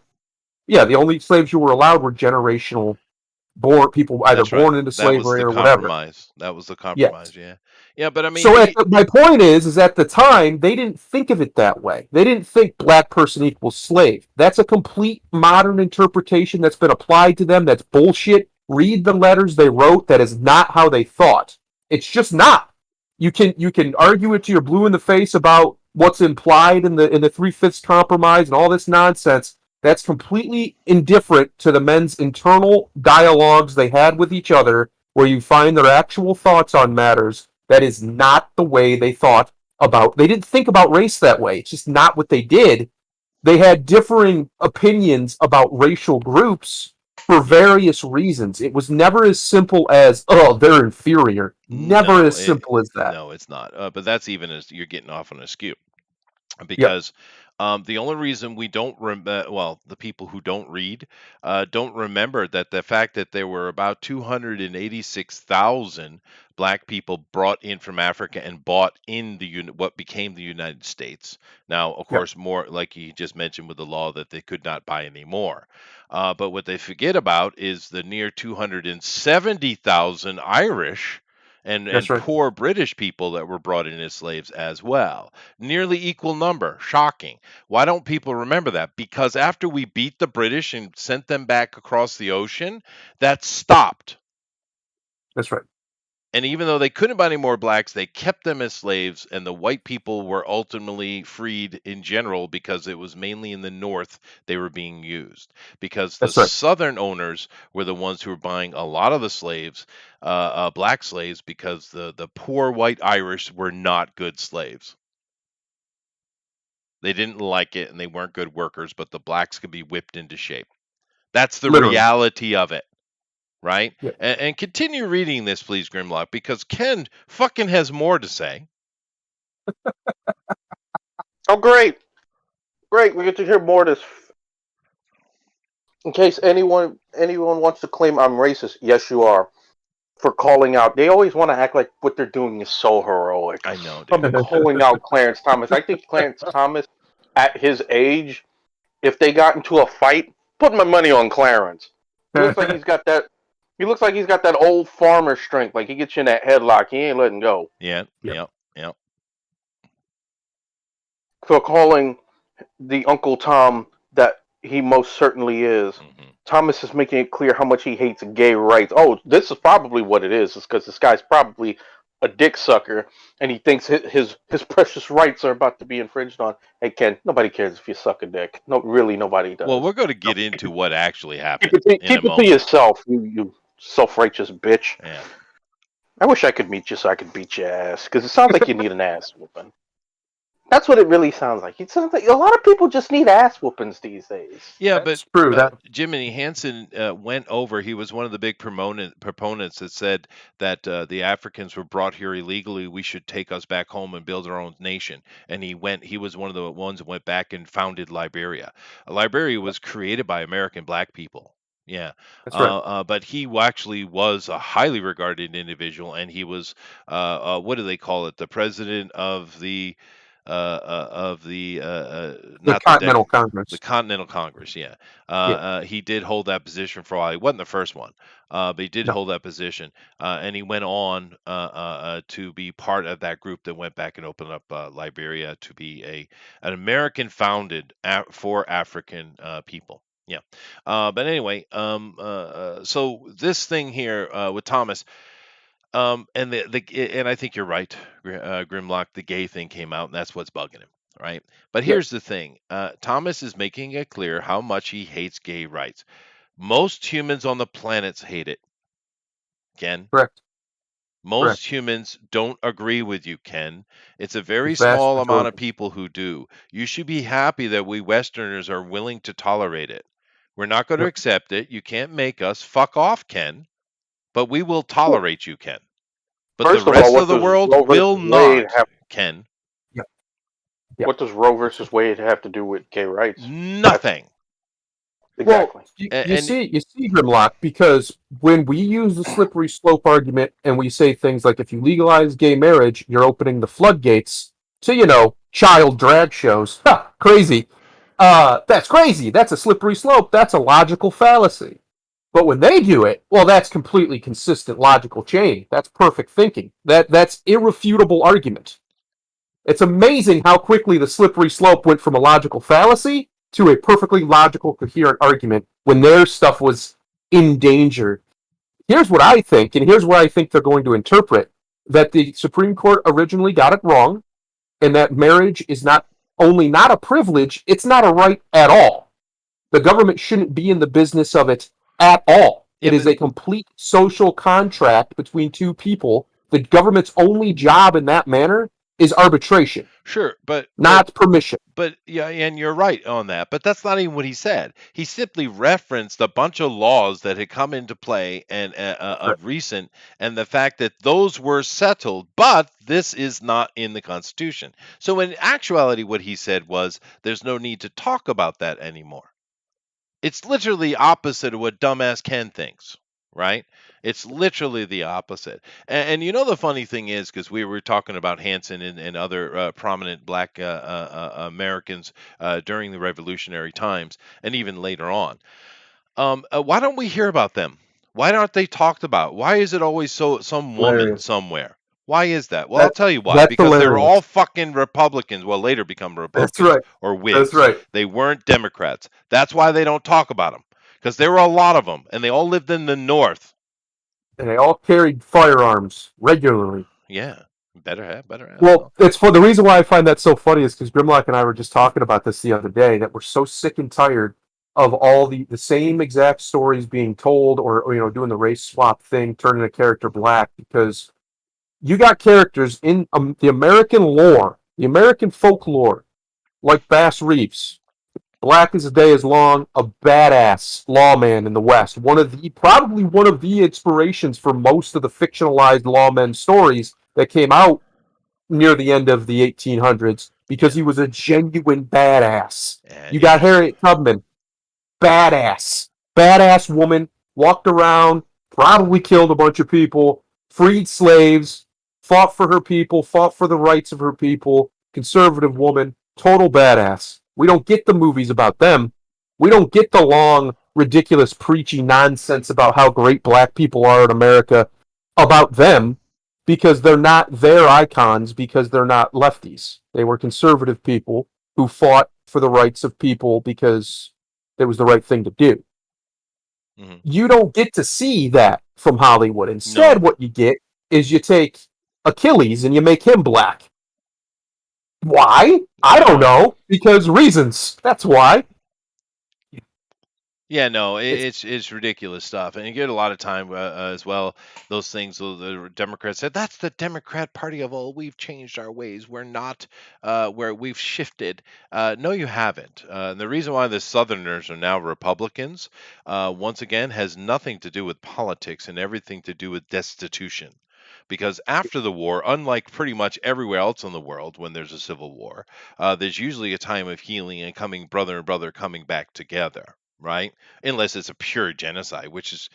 S2: yeah, the only slaves you were allowed were generational born people, either
S1: That's right.
S2: born into
S1: That was
S2: slavery
S1: the
S2: or whatever.
S1: compromise. That was the
S2: Yes.
S1: compromise. Yeah. Yeah, but I mean,
S2: So my point is at the time they didn't think of it that way. They didn't think black person equals slave. That's a complete modern interpretation that's been applied to them. That's bullshit. Read the letters they wrote. That is not how they thought. It's just not. You can argue it to your blue in the face about what's implied in the 3/5 compromise and all this nonsense. That's completely indifferent to the men's internal dialogues they had with each other, where you find their actual thoughts on matters. That is not the way they thought about. They didn't think about race that way. It's just not what they did. They had differing opinions about racial groups for
S1: yeah,
S2: various reasons. It was never as simple as, oh, they're inferior. Never
S1: no,
S2: as simple as that.
S1: no, it's not. But that's even as you're getting off on a skew
S2: Yep.
S1: because The only reason we don't well, the people who don't read don't remember that the fact that there were about 286,000 black people brought in from Africa and bought in what became the United States. Now, of
S2: Yep,
S1: course, more like you just mentioned with the law that they could not buy any more. But what they forget about is the near 270,000 Irish
S2: that's
S1: and
S2: right.
S1: poor British people that were brought in as slaves as well. Nearly equal number. Shocking. Why don't people remember that? Because after we beat the British and sent them back across the ocean, that stopped.
S2: That's right.
S1: And even though they couldn't buy any more blacks, they kept them as slaves, and the white people were ultimately freed in general because it was mainly in the North they were being used. Because the
S2: That's right.
S1: Southern owners were the ones who were buying a lot of the slaves, black slaves, because the poor white Irish were not good slaves. They didn't like it and they weren't good workers, but the blacks could be whipped into shape. That's the
S2: Literally.
S1: reality of it, right?
S2: Yep.
S1: And continue reading this, please, Grimlock, because Ken fucking has more to say.
S3: Oh, great, great! We get to hear more of this. In case anyone wants to claim I'm racist, yes, you are. For calling out, they always want to act like what they're doing is so heroic.
S1: I know,
S3: I'm
S1: dude.
S3: calling out Clarence Thomas. I think Clarence Thomas, at his age, if they got into a fight, put my money on Clarence. He looks like he's got that. He looks like he's got that old farmer strength. Like he gets you in that headlock, he ain't letting go.
S1: Yeah,
S2: Yep.
S1: yeah.
S3: For calling the Uncle Tom that he most certainly is.
S1: Hmm.
S3: Thomas is making it clear how much he hates gay rights. Oh, this is probably what it is. It's because this guy's probably a dick sucker, and he thinks his precious rights are about to be infringed on. Hey, Ken, nobody cares if you suck a dick. No, really, nobody
S1: Well,
S3: does.
S1: we're going to get into what actually
S3: Keep
S1: happened
S3: it to,
S1: in a
S3: keep it to
S1: moment.
S3: yourself, you self-righteous bitch.
S1: Yeah.
S3: I wish I could meet you so I could beat your ass, because it sounds like you need an ass whooping. That's what it really sounds like. It sounds like a lot of people just need ass whoopings these days.
S1: Yeah, but
S2: That's true. That
S1: Jiminy Hansen went over. He was one of the big proponents that said that the Africans were brought here illegally. We should take us back home and build our own nation. And he went. He was one of the ones that went back and founded Liberia. Liberia was created by American black people. Yeah,
S2: that's right.
S1: but he actually was a highly regarded individual, and he was what do they call it? The president of the
S2: The
S1: not the
S2: Continental
S1: the
S2: Congress.
S1: Continental Congress, yeah.
S2: Yeah.
S1: He did hold that position for a while. He wasn't the first one, but he did
S2: No.
S1: hold that position, and he went on to be part of that group that went back and opened up Liberia to be an American founded for African people. Yeah, but anyway, so this thing here with Thomas. And I think you're right, Grimlock. The gay thing came out, and that's what's bugging him, right? But
S2: Yeah.
S1: here's the thing: Thomas is making it clear how much he hates gay rights. Most humans on the planet hate it, Ken.
S2: Correct. Correct.
S1: Most humans don't agree with you, Ken. It's a
S2: The
S1: very
S2: vast
S1: small amount of
S2: majority.
S1: people who do. You should be happy that we Westerners are willing to tolerate it. We're not going to
S2: Yep.
S1: accept it. You can't make us. Fuck off, Ken. But we will
S3: Well,
S1: tolerate you, Ken. But the
S3: first of all,
S1: rest of
S3: what
S1: the
S3: does
S1: world
S3: Roe
S1: will
S3: versus Wade
S1: not,
S3: have?
S1: Ken.
S2: Yep. Yep.
S3: What does Roe versus Wade have to do with gay rights? That's
S1: Nothing.
S2: Well,
S3: exactly.
S1: And
S2: you see, Grimlock, because when we use the slippery slope argument and we say things like if you legalize gay marriage, you're opening the floodgates to, child drag shows. Ha, crazy. That's crazy. That's a slippery slope. That's a logical fallacy. But when they do it, well, that's completely consistent logical chain. That's perfect thinking. That's irrefutable argument. It's amazing how quickly the slippery slope went from a logical fallacy to a perfectly logical, coherent argument when their stuff was in danger. Here's what I think, and here's what I think they're going to interpret that the Supreme Court originally got it wrong, and that marriage is not only not a privilege, it's not a right at all. The government shouldn't be in the business of it at all.
S1: yeah,
S2: It is
S1: but
S2: a complete social contract between two people. The government's only job in that manner is arbitration.
S1: Sure,
S2: not permission.
S1: but yeah, and you're right on that. But that's not even what he said. He simply referenced a bunch of laws that had come into play and
S2: Right.
S1: of recent, and the fact that those were settled, but this is not in the Constitution. So in actuality, what he said was, "There's no need to talk about that anymore." It's literally opposite of what dumbass Ken thinks, right? It's literally the opposite. And you know the funny thing is, because we were talking about Hanson and other prominent Black Americans during the Revolutionary times, and even later on. Why don't we hear about them? Why aren't they talked about? Why is it always some woman
S2: Hilarious.
S1: somewhere? Why is that? Well, I'll
S2: That
S1: tell you why.
S2: that's
S1: Because they were all
S2: hilarious.
S1: fucking Republicans. Well, later become
S2: That's
S1: Republicans
S2: right.
S1: or
S2: That's
S1: Whigs.
S2: right.
S1: They weren't Democrats. That's why they don't talk about them. Because there were a lot of them, and they all lived in the North.
S2: And they all carried firearms regularly.
S1: Yeah, better have.
S2: Well,
S1: Well,
S2: it's for the reason why I find that so funny is because Grimlock and I were just talking about this the other day, that we're so sick and tired of all the same exact stories being told, or doing the race swap thing, turning a character black, because you got characters in the American lore, the American folklore, like Bass Reeves, black as the day is long, a badass lawman in the West, probably one of the inspirations for most of the fictionalized lawmen stories that came out near the end of the 1800s, because
S1: yeah,
S2: he was a genuine badass.
S1: and
S2: You got
S1: interesting.
S2: Harriet Tubman, badass woman, walked around, probably killed a bunch of people, freed slaves, fought for her people, fought for the rights of her people, conservative woman, total badass. We don't get the movies about them. We don't get the long, ridiculous, preachy nonsense about how great black people are in America about them, because they're not their icons, because they're not lefties. They were conservative people who fought for the rights of people because it was the right thing to do.
S1: Hmm.
S2: You don't get to see that from Hollywood.
S1: No,
S2: Instead, what you get is you take Achilles and you make him black. Why? I don't
S1: why?
S2: know. Because reasons. That's why.
S1: Yeah, no,
S2: It's
S1: it's ridiculous stuff, and you get a lot of time as well. Those things, the Democrats said that's the Democrat Party of all. We've changed our ways. We're not where we've shifted. No, you haven't. And the reason why the Southerners are now Republicans, once again, has nothing to do with politics and everything to do with destitution. Because after the war, unlike pretty much everywhere else in the world, when there's a civil war, there's usually a time of healing and coming brother and brother coming back together, right? Unless it's a pure genocide, which is,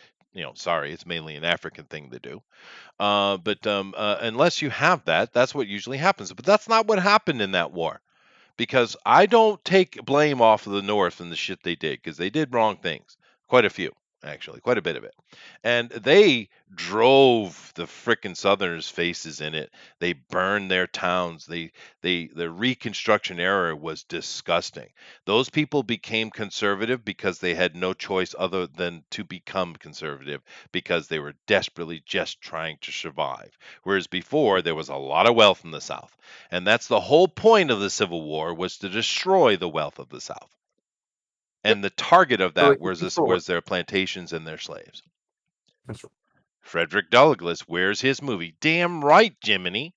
S1: sorry, it's mainly an African thing to do. But unless you have that, that's what usually happens. But that's not what happened in that war, because I don't take blame off of the North and the shit they did, because they did wrong things, quite a few, actually, quite a bit of it, and they drove the frickin' Southerners' faces in it. They burned their towns. The Reconstruction era was disgusting. Those people became conservative because they had no choice other than to become conservative, because they were desperately just trying to survive. Whereas before, there was a lot of wealth in the South. And that's the whole point of the Civil War, was to destroy the wealth of the South.
S2: Yep.
S1: And the target of
S2: So they
S1: that
S2: can
S1: was
S2: control it.
S1: their plantations and their slaves.
S2: That's right.
S1: Frederick Douglass, where's his movie? Damn right, Jiminy.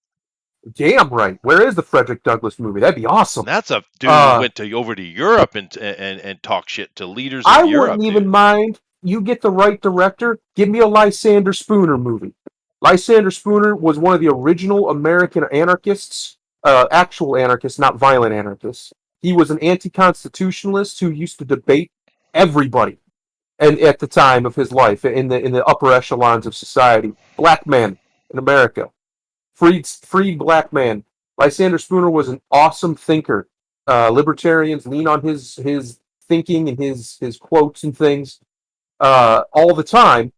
S2: Damn right. Where is the Frederick Douglass movie? That'd be awesome.
S1: That's a dude who
S2: Uh,
S1: went to over to Europe and talk shit to leaders of
S2: I wouldn't
S1: Europe,
S2: even
S1: dude.
S2: mind. You get the right director, give me a Lysander Spooner movie. Lysander Spooner was one of the original American anarchists, actual anarchists, not violent anarchists. He was an anti-constitutionalist who used to debate everybody, and at the time of his life, in the upper echelons of society, black man in America, freed black man. Lysander Spooner was an awesome thinker. Libertarians lean on his thinking and his quotes and things all the time.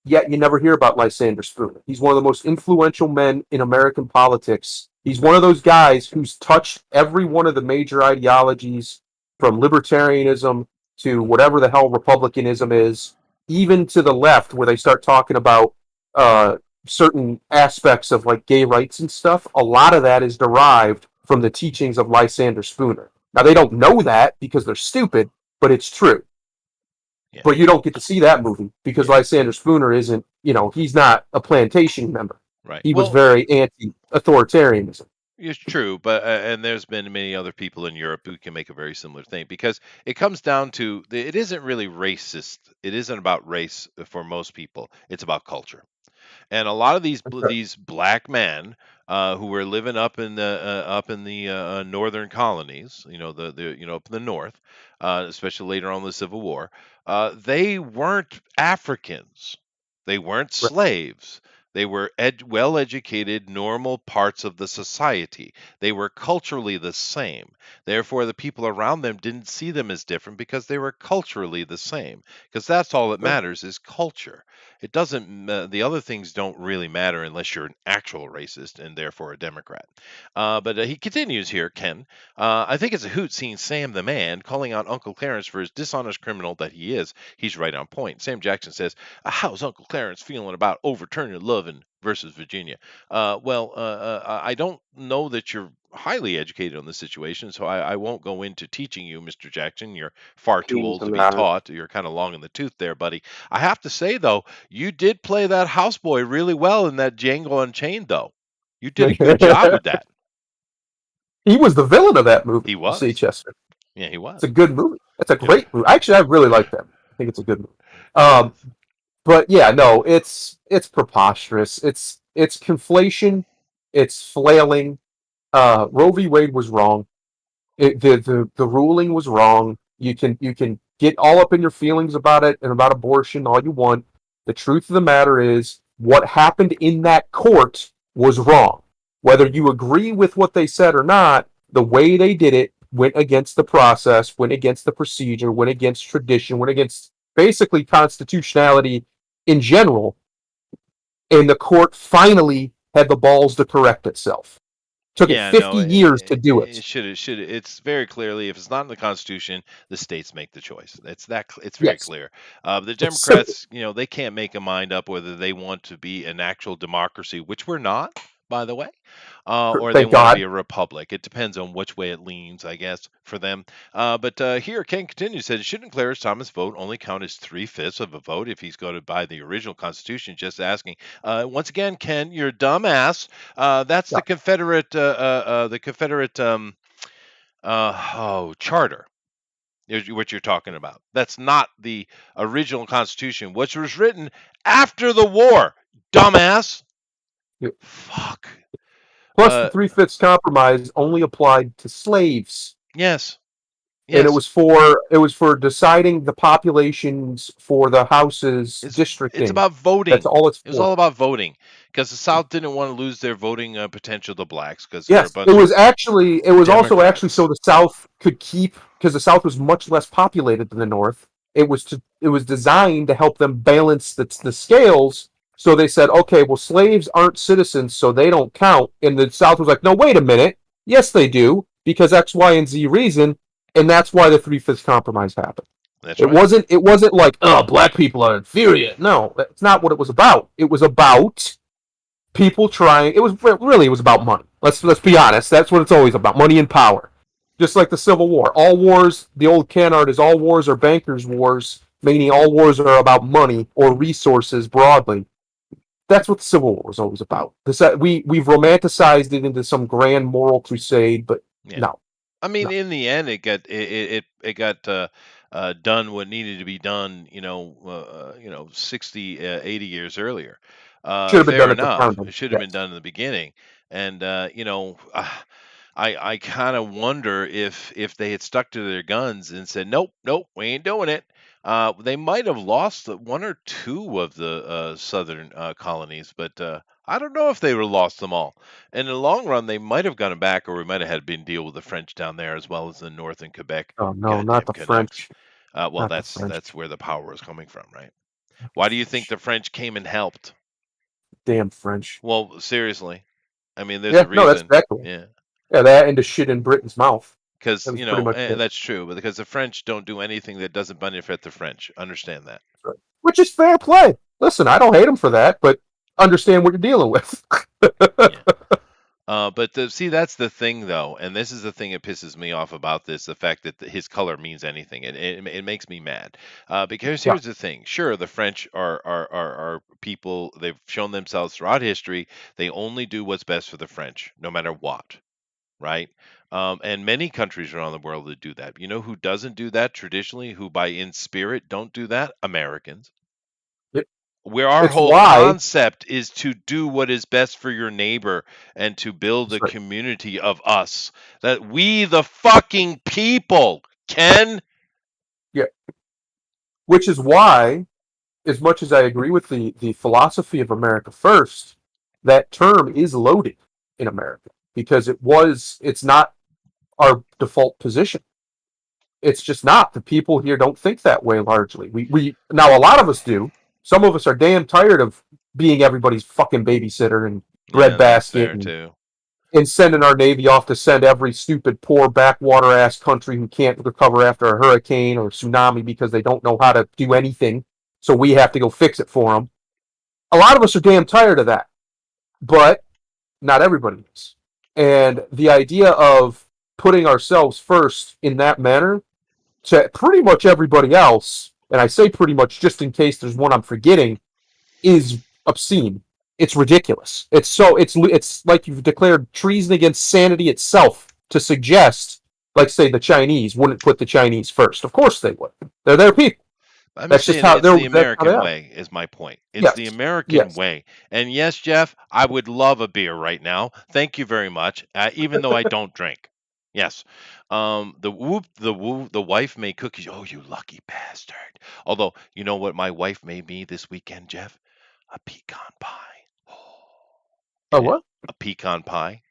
S2: Yet you never hear about Lysander Spooner. He's one of the most influential men in American politics. He's one of those guys who's touched every one of the major ideologies, from libertarianism to whatever the hell republicanism is, even to the left, where they start talking about uh, certain aspects of like gay rights and stuff. A lot of that is derived from the teachings of Lysander Spooner. Now, they don't know that because they're stupid, but it's true.
S1: Yeah,
S2: But you don't get to see that movie because
S1: yeah,
S2: Lysander Spooner isn't, he's not a plantation member.
S1: right.
S2: He was
S1: Well,
S2: very anti-authoritarianism.
S1: It's true, but and there's been many other people in Europe who can make a very similar thing because it comes down to it isn't really racist. It isn't about race for most people. It's about culture. And a lot of these black men who were living up in the northern colonies, the up in the north, especially later on in the Civil War, they weren't Africans, they weren't
S2: Right.
S1: slaves. They were well educated, normal parts of the society. They were culturally the same. Therefore, the people around them didn't see them as different because they were culturally the same. Because that's all that
S2: Right.
S1: matters is culture. It doesn't the other things don't really matter unless you're an actual racist and therefore a Democrat. But he continues here, Ken. I think it's a hoot seeing Sam the man calling out Uncle Clarence for his dishonest criminal that he is. He's right on point. Sam Jackson says, how's Uncle Clarence feeling about overturning Lovin versus Virginia? I don't know that you're highly educated on the situation, so I won't go into teaching you, Mr. Jackson. You're far too
S3: He's
S1: old to be
S3: not.
S1: taught. You're kind of long in the tooth there, buddy. I have to say, though, you did play that houseboy really well in that Django Unchained, though. You did a good job with that.
S2: He was the villain of that movie.
S1: He
S2: You see,
S1: was.
S2: Chester.
S1: Yeah, he
S2: It's a
S1: was.
S2: good movie. It's a
S1: It was.
S2: great movie. Actually, I really like that. I think it's a good movie.
S1: It
S2: Um,
S1: is.
S2: but yeah, no, it's preposterous. It's conflation. It's flailing. Roe v. Wade was wrong. The ruling was wrong. You can get all up in your feelings about it and about abortion all you want. The truth of the matter is, what happened in that court was wrong. Whether you agree with what they said or not, the way they did it went against the process, went against the procedure, went against tradition, went against basically constitutionality in general. And the court finally had the balls to correct itself. Took it
S1: Yeah, no,
S2: 50 years to do it.
S1: it should. It should. It's very clearly, if it's not in the Constitution, the states make the choice. It's very
S2: Yes,
S1: clear. The
S2: it's simple.
S1: Democrats, they can't make a mind up whether they want to be an actual democracy, which we're not, by the way, or they
S2: Thank
S1: want to be
S2: God.
S1: a republic. It depends on which way it leans, I guess, for them. But here, Ken continues, said, shouldn't Clarence Thomas' vote only count as 3/5 of a vote if he's going to buy the original Constitution? Just asking. Once again, Ken, you're a dumbass. That's
S2: Yeah.
S1: The Confederate charter. Is what you're talking about. That's not the original Constitution, which was written after the war. Dumbass. Fuck.
S2: Plus, the
S1: Uh,
S2: three-fifths compromise only applied to slaves,
S1: yes,
S2: and it
S1: yes.
S2: was for deciding the populations for the houses
S1: It's
S2: districting.
S1: about
S2: That's
S1: voting.
S2: all it's
S1: It was
S2: for.
S1: all about voting because the South didn't want to lose their voting potential to blacks because they're a
S2: Yes,
S1: bunch of
S2: it was also actually so
S1: Democrats.
S2: the South could keep, because the South was much less populated than the North. It was designed to help them balance the scales. So they said, okay, well, slaves aren't citizens, so they don't count. And the South was like, no, wait a minute, yes, they do, because X, Y, and Z reason, and that's why the three-fifths compromise happened.
S1: That's
S2: It
S1: right.
S2: wasn't it wasn't like, oh, black people are inferior. No, that's not what it was about. It was about people trying. It was about money. Let's be honest. That's what it's always about: money and power. Just like the Civil War, all wars. The old can art is all wars are bankers' wars, meaning all wars are about money or resources broadly. That's what the Civil War was always about. We've romanticized it into some grand moral crusade, but
S1: Yeah.
S2: no,
S1: I mean,
S2: no,
S1: in the end, it got done what needed to be done. 60, 80 years earlier.
S2: should have been
S1: Fair
S2: done at the
S1: enough.
S2: founding.
S1: It should have been
S2: Yes,
S1: done in the beginning. And I kind of wonder if they had stuck to their guns and said, nope, nope, we ain't doing it. They might have lost one or two of the southern colonies, but I don't know if they would have lost them all. In the long run, they might have gone back, or we might have had been deal with the French down there as well as the North in Quebec.
S2: oh no, not
S1: Goddamn
S2: the
S1: Canucks.
S2: French,
S1: Well,
S2: not the
S1: that's
S2: French,
S1: where the power was coming from, right?
S2: not the
S1: Why do you think
S2: French.
S1: the French came and helped?
S2: Damn French.
S1: Well, seriously, I mean, there's a
S2: Yeah, no, that's
S1: reason.
S2: exactly.
S1: Yeah.
S2: Yeah, that and the shit in Britain's mouth.
S1: Because
S2: That was pretty much it.
S1: that's true, but because the French don't do anything that doesn't benefit the French. Understand that.
S2: Which is fair play. Listen, I don't hate him for that, but understand what you're dealing with.
S1: Yeah. But see, that's the thing, though, and this is the thing that pisses me off about this: the fact that his color means anything. It makes me mad. Because
S2: Yeah,
S1: here's the thing: sure, the French are people. They've shown themselves throughout history. They only do what's best for the French, no matter what. right? And many countries around the world that do that. You know who doesn't do that traditionally? Who by in spirit don't do that? Americans.
S2: It,
S1: Where our
S2: it's
S1: whole
S2: why.
S1: concept is to do what is best for your neighbor and to build
S2: That's
S1: a
S2: right.
S1: community of us. That we the fucking people can.
S2: Yeah, which is why, as much as I agree with the philosophy of America First, that term is loaded in America because it's not our default position. It's just not. The people here don't think that way largely. We now a lot of us do. Some of us are damn tired of being everybody's fucking babysitter and
S1: Yeah, that's
S2: breadbasket
S1: there too.
S2: and sending our navy off to send every stupid poor backwater ass country who can't recover after a hurricane or a tsunami because they don't know how to do anything. So we have to go fix it for them. A lot of us are damn tired of that, but not everybody is. And the idea of putting ourselves first in that manner to pretty much everybody else, and I say pretty much just in case there's one I'm forgetting, is obscene. It's ridiculous. It's like you've declared treason against sanity itself to suggest, like say the Chinese wouldn't put the Chinese first. Of course they would. They're their people.
S1: I'm just
S2: That's just
S1: saying
S2: how
S1: it's the
S2: that's how they
S1: American
S2: are.
S1: way is my point. It's the
S2: Yes.
S1: American
S2: Yes.
S1: way. And yes, Jeff, I would love a beer right now. Thank you very much. Even though I don't drink. Yes. The wife made cookies. Oh, you lucky bastard. Although, you know what my wife made me this weekend, Jeff? A pecan pie. Oh,
S2: Oh
S1: and it
S2: what?
S1: a pecan pie.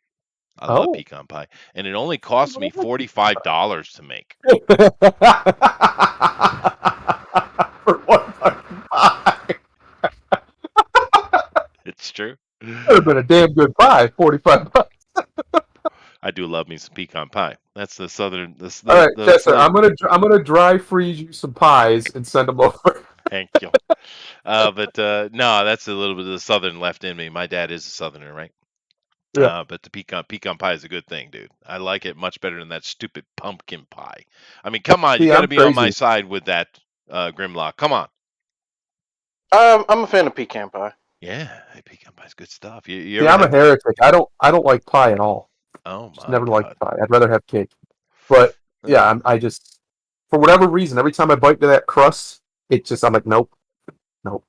S1: I love
S2: Oh.
S1: pecan pie. And it only cost me $45 to make.
S2: For one fucking pie.
S1: It's true.
S2: That would have been a damn good pie. 45 bucks.
S1: I do love me some pecan pie. That's the southern
S2: All right, Chester.
S1: the
S2: I'm gonna dry freeze you some pies and send them over.
S1: thank you. But no, that's a little bit of the southern left in me. My dad is a southerner, right?
S2: Yeah.
S1: But the pecan pie is a good thing, dude. I like it much better than that stupid pumpkin pie. I mean, come on, you
S2: See,
S1: got to
S2: I'm
S1: be on my
S2: crazy.
S1: side with that, Grimlock. Come on.
S3: I'm a fan of pecan pie.
S1: Yeah, hey, pecan pie is good stuff. You
S2: See,
S1: ever
S2: I'm a
S1: had?
S2: heretic. I don't like pie at all.
S1: Oh
S2: Just
S1: my
S2: never liked
S1: God.
S2: pie. I'd rather have cake. But yeah,
S1: Uh,
S2: I just for whatever reason, every time I bite into that crust, I'm like, nope, nope,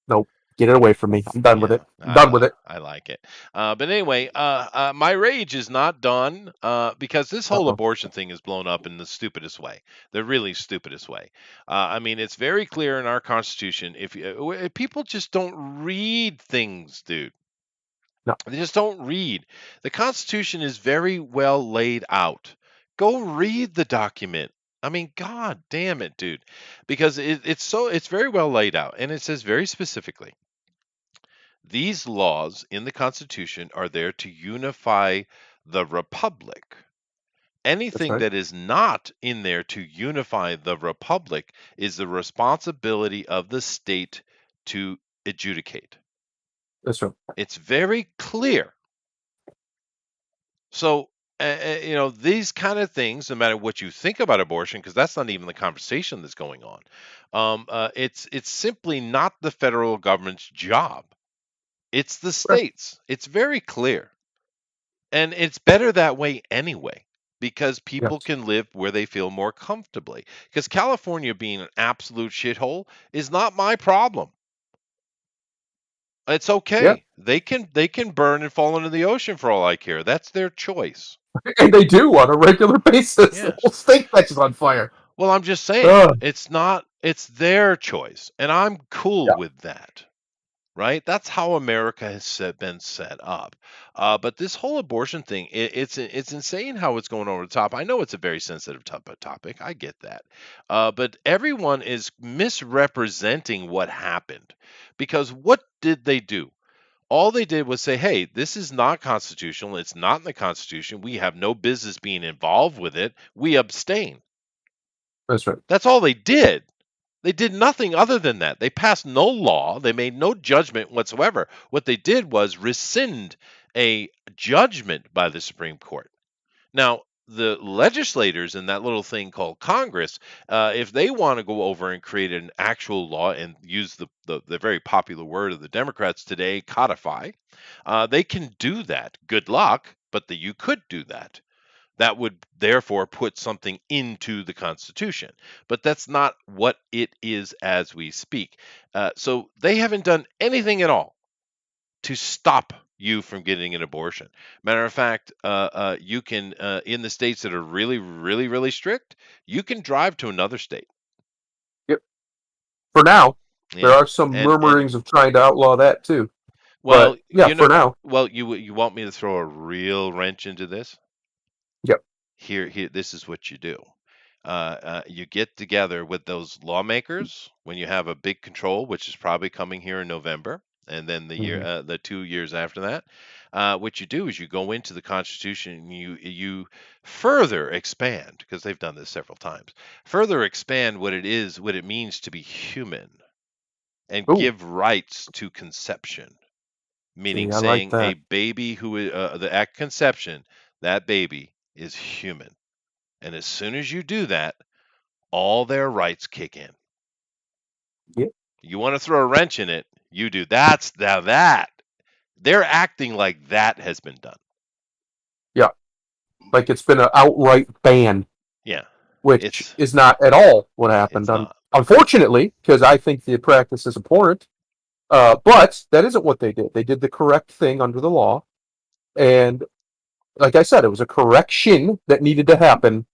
S2: nope. Get it away from me. I'm done with
S1: Yeah,
S2: it. I'm done with it.
S1: I like it. But anyway, my rage is not done because this
S2: Uh
S1: whole
S2: oh.
S1: abortion thing is blown up in the stupidest way, the really stupidest way. I mean, it's very clear in our Constitution. If people just don't read things, dude,
S2: No.
S1: they just don't read. The Constitution is very well laid out. Go read the document. I mean, God damn it, dude, because it's very well laid out, and it says very specifically. These laws in the Constitution are there to unify the Republic.
S2: That's
S1: Anything
S2: right.
S1: that is not in there to unify the Republic is the responsibility of the state to adjudicate.
S2: That's right.
S1: It's very clear. So, these kind of things, no matter what you think about abortion, because that's not even the conversation that's going on, it's simply not the federal government's job. It's the
S2: Right.
S1: states. It's very clear. And it's better that way anyway, because people
S2: Yes.
S1: can live where they feel more comfortably. Because California being an absolute shithole is not my problem. It's
S2: Yeah.
S1: okay. They can burn and fall into the ocean for all I care. That's their choice.
S2: And they do on a regular basis. The
S1: Yes.
S2: whole state catches on fire.
S1: Well, I'm just saying,
S2: Ugh.
S1: it's their choice, and I'm cool
S2: Yeah.
S1: with that. Right? That's how America has been set up. But this whole abortion thing, it's insane how it's going over the top. I know it's a very sensitive topic. I get that. But everyone is misrepresenting what happened because what did they do? All they did was say, hey, this is not constitutional. It's not in the Constitution. We have no business being involved with it. We abstain.
S2: That's right.
S1: That's all they did. They did nothing other than that. They passed no law. They made no judgment whatsoever. What they did was rescind a judgment by the Supreme Court. Now, the legislators in that little thing called Congress, if they want to go over and create an actual law and use the very popular word of the Democrats today, codify, they can do that. Good luck. but that you could do that. That would therefore put something into the Constitution. But that's not what it is as we speak. So they haven't done anything at all to stop you from getting an abortion. Matter of fact, you can, in the states that are really, really, really strict, you can drive to another state.
S2: Yep. For now, there
S1: Yeah,
S2: are some
S1: and
S2: murmurings of trying to outlaw that too.
S1: well,
S2: But yeah, for now.
S1: well, you want me to throw a real wrench into this?
S2: Yep.
S1: Here, this is what you do. You get together with those lawmakers when you have a big control, which is probably coming here in November, and then
S2: Hmm.
S1: the 2 years after that. What you do is you go into the Constitution and you further expand, because they've done this several times. Further expand what it is, what it means to be human, and
S2: Ooh,
S1: give rights to conception, meaning
S2: see, I like
S1: saying a
S2: that.
S1: baby who at conception, that baby is human. And as soon as you do that, all their rights kick in.
S2: Yeah.
S1: You want to throw a wrench in it, you do. That's now that they're acting like that has been done.
S2: Yeah. Like it's been an outright ban,
S1: Yeah,
S2: which
S1: it's
S2: is not at all what happened.
S1: it's not.
S2: Unfortunately, because I think the practice is abhorrent. But that isn't what they did. They did the correct thing under the law. And like I said, it was a correction that needed to happen.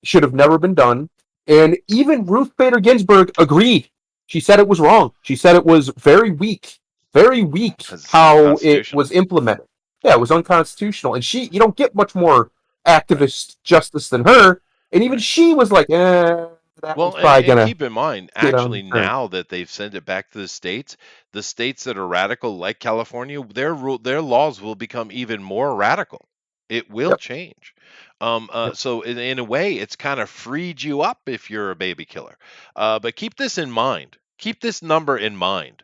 S2: Should have never been done. And even Ruth Bader Ginsburg agreed. She said it was wrong. She said it was very weak
S1: Because it's
S2: how it
S1: unconstitutional.
S2: was implemented. Yeah, it was unconstitutional. And you don't get much more
S1: Right.
S2: activist justice than her. And even
S1: Right.
S2: she was like, that
S1: Well,
S2: one's probably
S1: and
S2: going to
S1: keep in mind,
S2: get
S1: actually,
S2: overturned.
S1: now that they've sent it back to the states that are radical, like California, their laws will become even more radical. It will
S2: Yep,
S1: change.
S2: yep,
S1: So in a way, it's kind of freed you up if you're a baby killer. But keep this in mind. Keep this number in mind.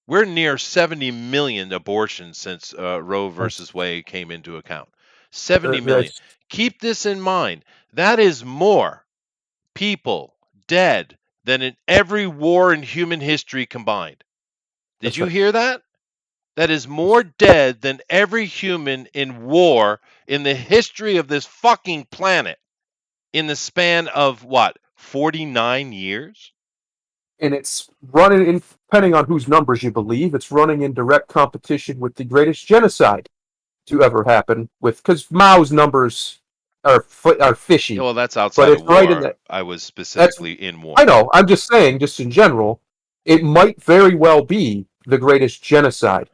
S1: We're near 70 million abortions since Roe
S2: that's,
S1: versus Wade came into account. 70 million.
S2: that's,
S1: Keep this in mind. That is more people dead than in every war in human history combined. Did
S2: that's
S1: you
S2: right.
S1: hear that? That is
S2: That's,
S1: more dead than every human in war in the history of this fucking planet in the span of what, 49 years?
S2: and it's running in, depending on whose numbers you believe, it's running in direct competition with the greatest genocide to ever happen. With because Mao's numbers are
S1: Yeah,
S2: fishy,
S1: well, that's
S2: but
S1: outside of
S2: it's right in
S1: war.
S2: that.
S1: I was
S2: That's
S1: specifically in
S2: I
S1: war.
S2: know. I'm just saying, just in general, it might very well be the greatest genocide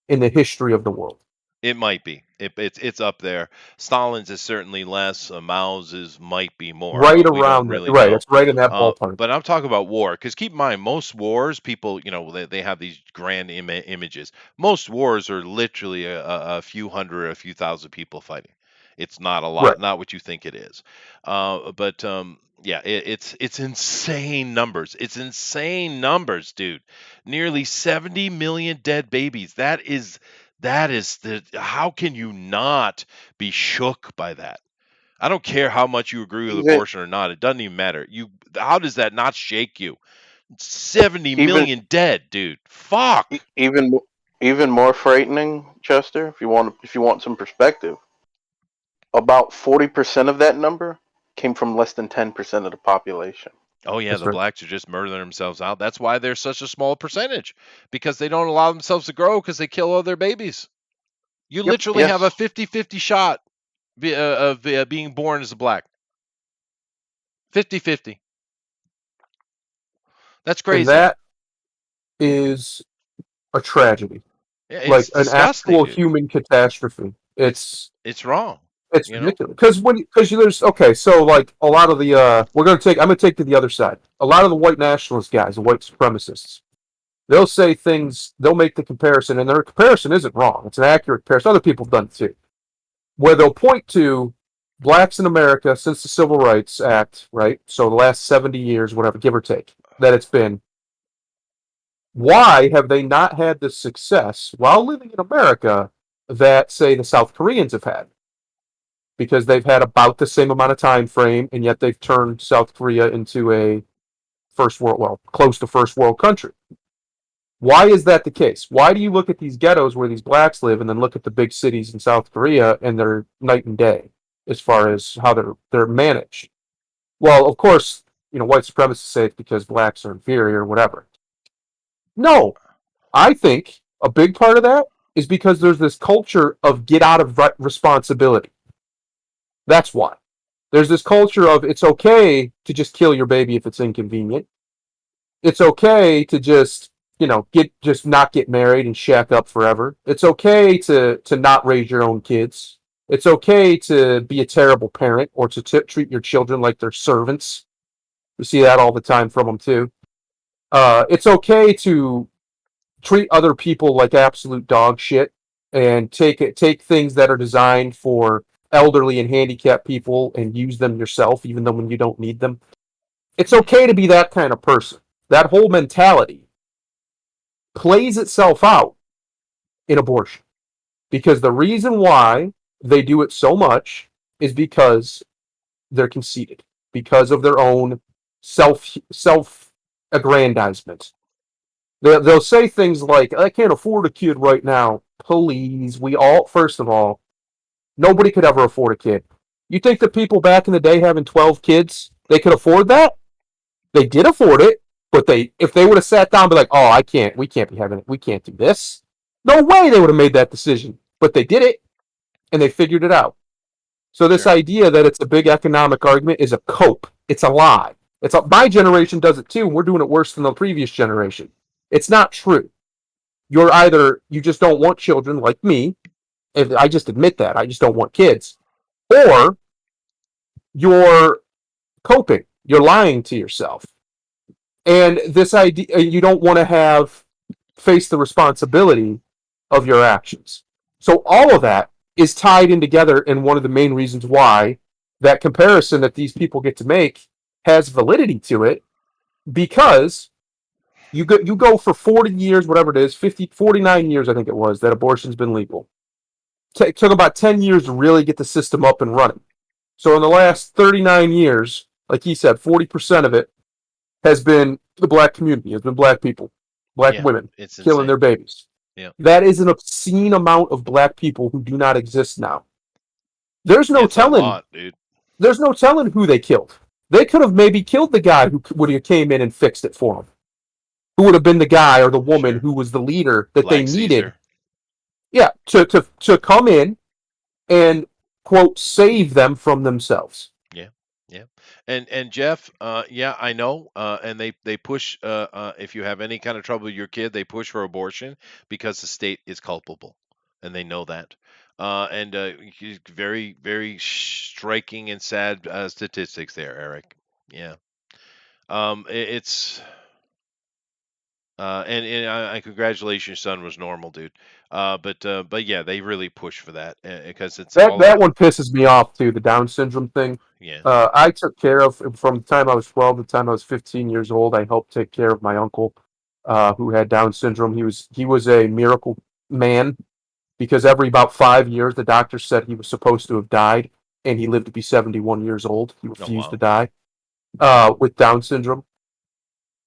S2: in the history of the world.
S1: It might be. It's up there. Stalin's is certainly less. Mao's is might be more,
S2: Right
S1: but we don't
S2: around
S1: really
S2: right.
S1: know.
S2: It's right in that ballpark.
S1: But I'm talking about war, because keep in mind, most wars, people, they have these grand images. Most wars are literally a few hundred, a few thousand people fighting. It's not a
S2: Right.
S1: lot, not what you think it is. But yeah, it's insane numbers. It's insane numbers, dude. Nearly 70 million dead babies. That is the how can you not be shook by that? I don't care how much you agree with
S3: Even
S1: abortion or not. It doesn't even matter. How does that not shake you? 70
S3: even
S1: million dead, dude. Fuck.
S3: even even more frightening, Chester. If you want some perspective, about 40% of that number came from less than 10% of the population.
S1: Oh yeah,
S2: That's
S1: the
S2: right.
S1: blacks are just murdering themselves out. That's why they're such a small percentage, because they don't allow themselves to grow because they kill all their babies. You
S2: Yep.
S1: literally have a
S3: Yes,
S1: 50-50 shot of being born as a black. 50-50. That's
S2: And
S1: crazy.
S2: that is a tragedy,
S1: Yeah,
S2: like
S1: it's
S2: an
S1: disgusting,
S2: actual
S1: dude.
S2: human catastrophe.
S1: It's wrong.
S2: It's
S1: You know?
S2: ridiculous because there's okay, so like a lot of the I'm gonna take to the other side. A lot of the white nationalist guys, the white supremacists, they'll say things, they'll make the comparison, and their comparison isn't wrong. It's an accurate comparison. Other people have done it too, where they'll point to blacks in America since the Civil Rights Act, right? So the last 70 years, whatever, give or take, that it's been. Why have they not had the success while living in America that, say, the South Koreans have had? Because they've had about the same amount of time frame, and yet they've turned South Korea into a first world, well, close to first world country. Why is that the case? Why do you look at these ghettos where these blacks live and then look at the big cities in South Korea and they're night and day as far as how they're managed? Well, of course, white supremacists say it's because blacks are inferior or whatever. No, I think a big part of that is because there's this culture of get out of responsibility. That's why. There's this culture of it's okay to just kill your baby if it's inconvenient. It's okay to just just not get married and shack up forever. It's okay to not raise your own kids. It's okay to be a terrible parent or to treat your children like they're servants. We see that all the time from them too. It's okay to treat other people like absolute dog shit and take things that are designed for elderly and handicapped people and use them yourself, even though when you don't need them. It's
S1: Mhm.
S2: okay to be that kind of person. That whole mentality plays itself out in abortion because the reason why they do it so much is because they're conceited, because of their own self aggrandizement. They'll say things like, "I can't afford a kid right now." Please, we all, first of all, nobody could ever afford a kid. You think the people back in the day having 12 kids, they could afford that? They did afford it, but if they would have sat down and be like, "Oh, we can't be having it, we can't do this." No way they would have made that decision. But they did it, and they figured it out. So this
S1: Sure.
S2: idea that it's a big economic argument is a cope. It's a lie. My generation does it too, and we're doing it worse than the previous generation. It's not true. You just don't want children like me. And I just admit that. I just don't want kids. Or you're coping. You're lying to yourself. And this idea, you don't want to face the responsibility of your actions. So all of that is tied in together, and one of the main reasons why that comparison that these people get to make has validity to it, because you go for 40 years, whatever it is, 50, 49 years, I think it was, that abortion's been legal. It took about 10 years to really get the system up and running. So in the last 39 years, like he said, 40% of it has been the black community, has been black people, black
S1: Yeah,
S2: women
S1: it's
S2: killing
S1: insane.
S2: their babies.
S1: Yeah,
S2: That is an obscene amount of black people who do not exist now. There's no
S1: it's a
S2: telling.
S1: lot, dude.
S2: There's no telling who they killed. They could have maybe killed the guy who would have came in and fixed it for them. Who would have been the guy or the woman
S1: Sure.
S2: who was the leader that they
S1: Black
S2: needed?
S1: Caesar.
S2: Yeah, to come in and quote save them from themselves.
S1: Yeah, yeah. And Jeff, yeah, I know. And they push. If you have any kind of trouble with your kid, they push for abortion because the state is culpable, and they know that. And very very striking and sad statistics there, Eric. Yeah. It's and I congratulations, your son was normal, dude. But yeah, they really push for that because it's
S2: That
S1: all
S2: that
S1: about.
S2: one pisses me off too. The Down syndrome thing.
S1: Yeah.
S2: I took care of from the time I was 12 to the time I was 15 years old. I helped take care of my uncle, who had Down syndrome. He was a miracle man because every about 5 years the doctor said he was supposed to have died, and he lived to be 71 years old. He
S1: Oh
S2: refused to
S1: wow.
S2: die with Down syndrome.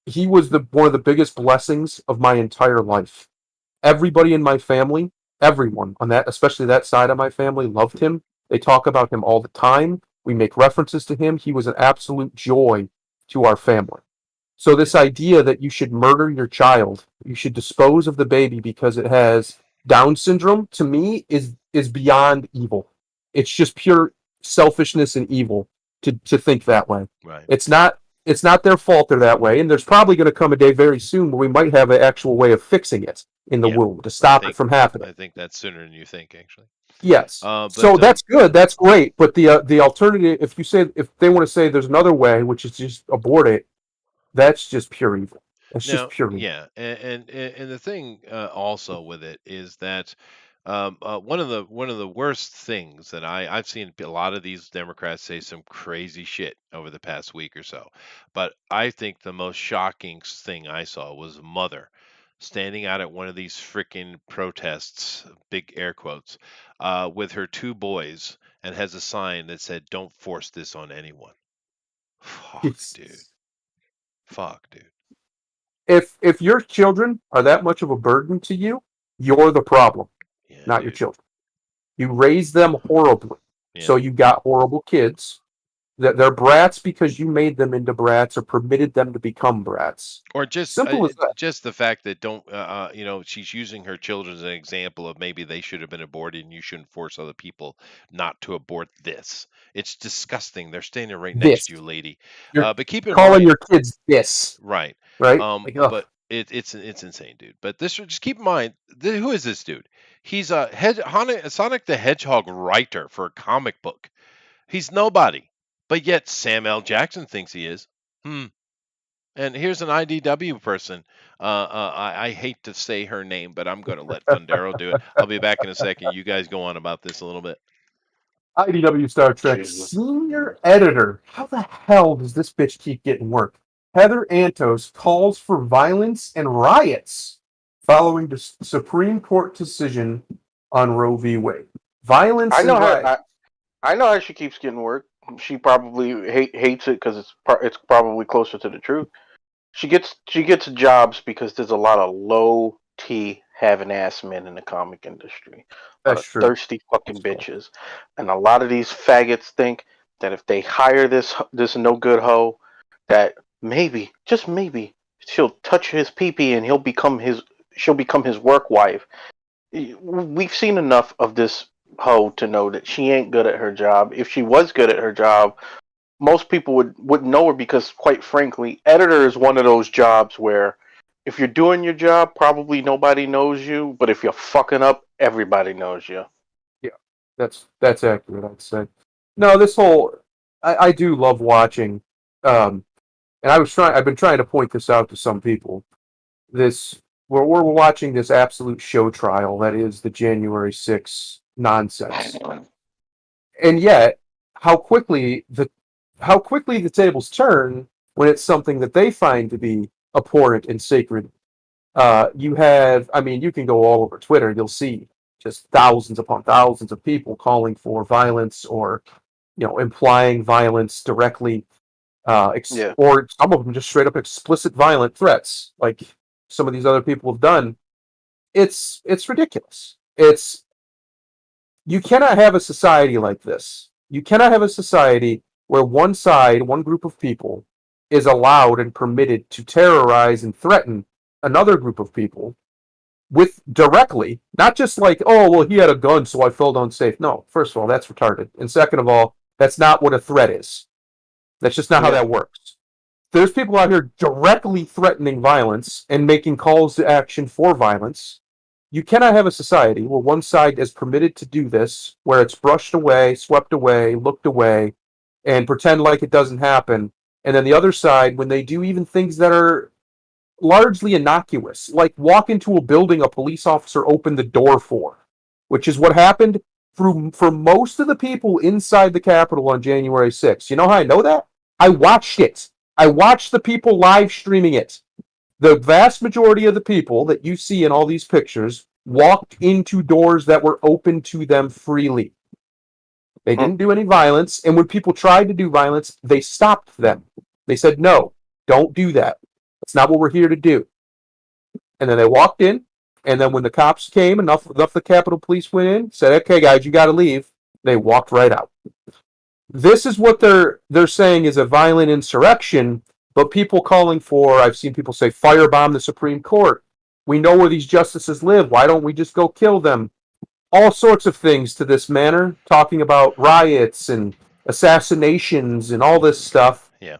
S2: He was the one of the biggest blessings of my entire life. Everybody in my family, everyone on that, especially that side of my family, loved him. They talk about him all the time. We make references to him. He was an absolute joy to our family. So
S1: Yeah.
S2: this idea that you should murder your child, you should dispose of the baby because it has Down syndrome, to me is beyond evil. It's just pure selfishness and evil to think that way.
S1: Right.
S2: It's not their fault they're that way, and there's probably going to come a day very soon where we might have an actual way of fixing it in the
S1: Yeah.
S2: womb to
S1: I
S2: stop it
S1: think
S2: from happening.
S1: I think that's sooner than you think, actually.
S2: Yes.
S1: But
S2: So that's good. That's great. But the alternative, if they want to say there's another way, which is just abort it, that's just pure evil. That's just
S1: now,
S2: pure evil.
S1: yeah, and the thing also with it is that one of the worst things that I've seen a lot of these Democrats say some crazy shit over the past week or so, but I think the most shocking thing I saw was a mother standing out at one of these freaking protests, big air quotes, with her two boys and has a sign that said, "Don't force this on anyone." Fuck, dude.
S2: It's,
S1: Fuck, dude.
S2: if your children are that much of a burden to you, you're the problem,
S1: Yeah,
S2: not your
S1: dude.
S2: children. You raise them horribly,
S1: Yeah.
S2: so you got horrible kids. That they're brats because you made them into brats or permitted them to become brats.
S1: Or
S2: Simple as that.
S1: just the fact that don't she's using her children as an example of maybe they should have been aborted and you shouldn't force other people not to abort this. It's disgusting. They're standing right next
S2: This.
S1: to you, lady.
S2: You're
S1: But keep in
S2: calling
S1: mind,
S2: your kids this,
S1: right?
S2: right? Like, ugh.
S1: But it's insane, dude. But this just keep in mind, who is this dude? He's a Sonic the Hedgehog writer for a comic book. He's nobody, but yet Sam L. Jackson thinks he is. Hmm. And here's an IDW person. I hate to say her name, but I'm going to let Fundero do it. I'll be back in a second. You guys go on about this a little bit.
S2: IDW Star Trek
S3: Jesus.
S2: senior editor. How the hell does this bitch keep getting work? Heather Antos calls for violence and riots following the Supreme Court decision on Roe v. Wade. Violence
S3: I
S2: and
S3: know how
S2: riots.
S3: I know how she keeps getting work. She probably hates it because it's probably closer to the truth. She gets jobs because there's a lot of low T having ass men in the comic industry. A lot
S2: That's
S3: of
S2: true.
S3: thirsty fucking bitches. And a lot of these faggots think that if they hire this no good hoe, that maybe, just maybe, she'll touch his pee and she'll become his work wife. We've seen enough of this hoe to know that she ain't good at her job. If she was good at her job, most people would know her because, quite frankly, editor is one of those jobs where if you're doing your job, probably nobody knows you, but if you're fucking up, everybody knows you.
S2: Yeah, that's accurate. I'd say. No, this whole I do love watching, and I've been trying to point this out to some people. This we're watching this absolute show trial that is the January 6th nonsense, and yet how quickly the how quickly the tables turn when it's something that they find to be abhorrent and sacred. You have, I mean, you can go all over Twitter. You'll see just thousands upon thousands of people calling for violence or, implying violence directly,
S3: Yeah.
S2: or some of them just straight up explicit violent threats, like some of these other people have done. It's ridiculous. It's You cannot have a society like this. You cannot have a society where one side, one group of people, is allowed and permitted to terrorize and threaten another group of people with directly, not just like, oh, well, he had a gun, so I felt unsafe. No, first of all, that's retarded. And second of all, that's not what a threat is. That's just not how
S3: Yeah.
S2: that works. There's people out here directly threatening violence and making calls to action for violence. You cannot have a society where one side is permitted to do this, where it's brushed away, swept away, looked away, and pretend like it doesn't happen. And then the other side, when they do even things that are largely innocuous, like walk into a building a police officer opened the door for, which is what happened for most of the people inside the Capitol on January 6th. You know how I know that? I watched it. I watched the people live streaming it. The vast majority of the people that you see in all these pictures walked into doors that were open to them freely. They
S3: Hmm.
S2: didn't do any violence, and when people tried to do violence, they stopped them. They said, no, don't do that. That's not what we're here to do. And then they walked in, and then when the cops came, enough the Capitol Police went in, said, okay, guys, you got to leave. They walked right out. This is what they're saying is a violent insurrection, but people calling for, I've seen people say, firebomb the Supreme Court. We know where these justices live. Why don't we just go kill them? All sorts of things to this manner, talking about riots and assassinations and all this stuff.
S1: Yeah.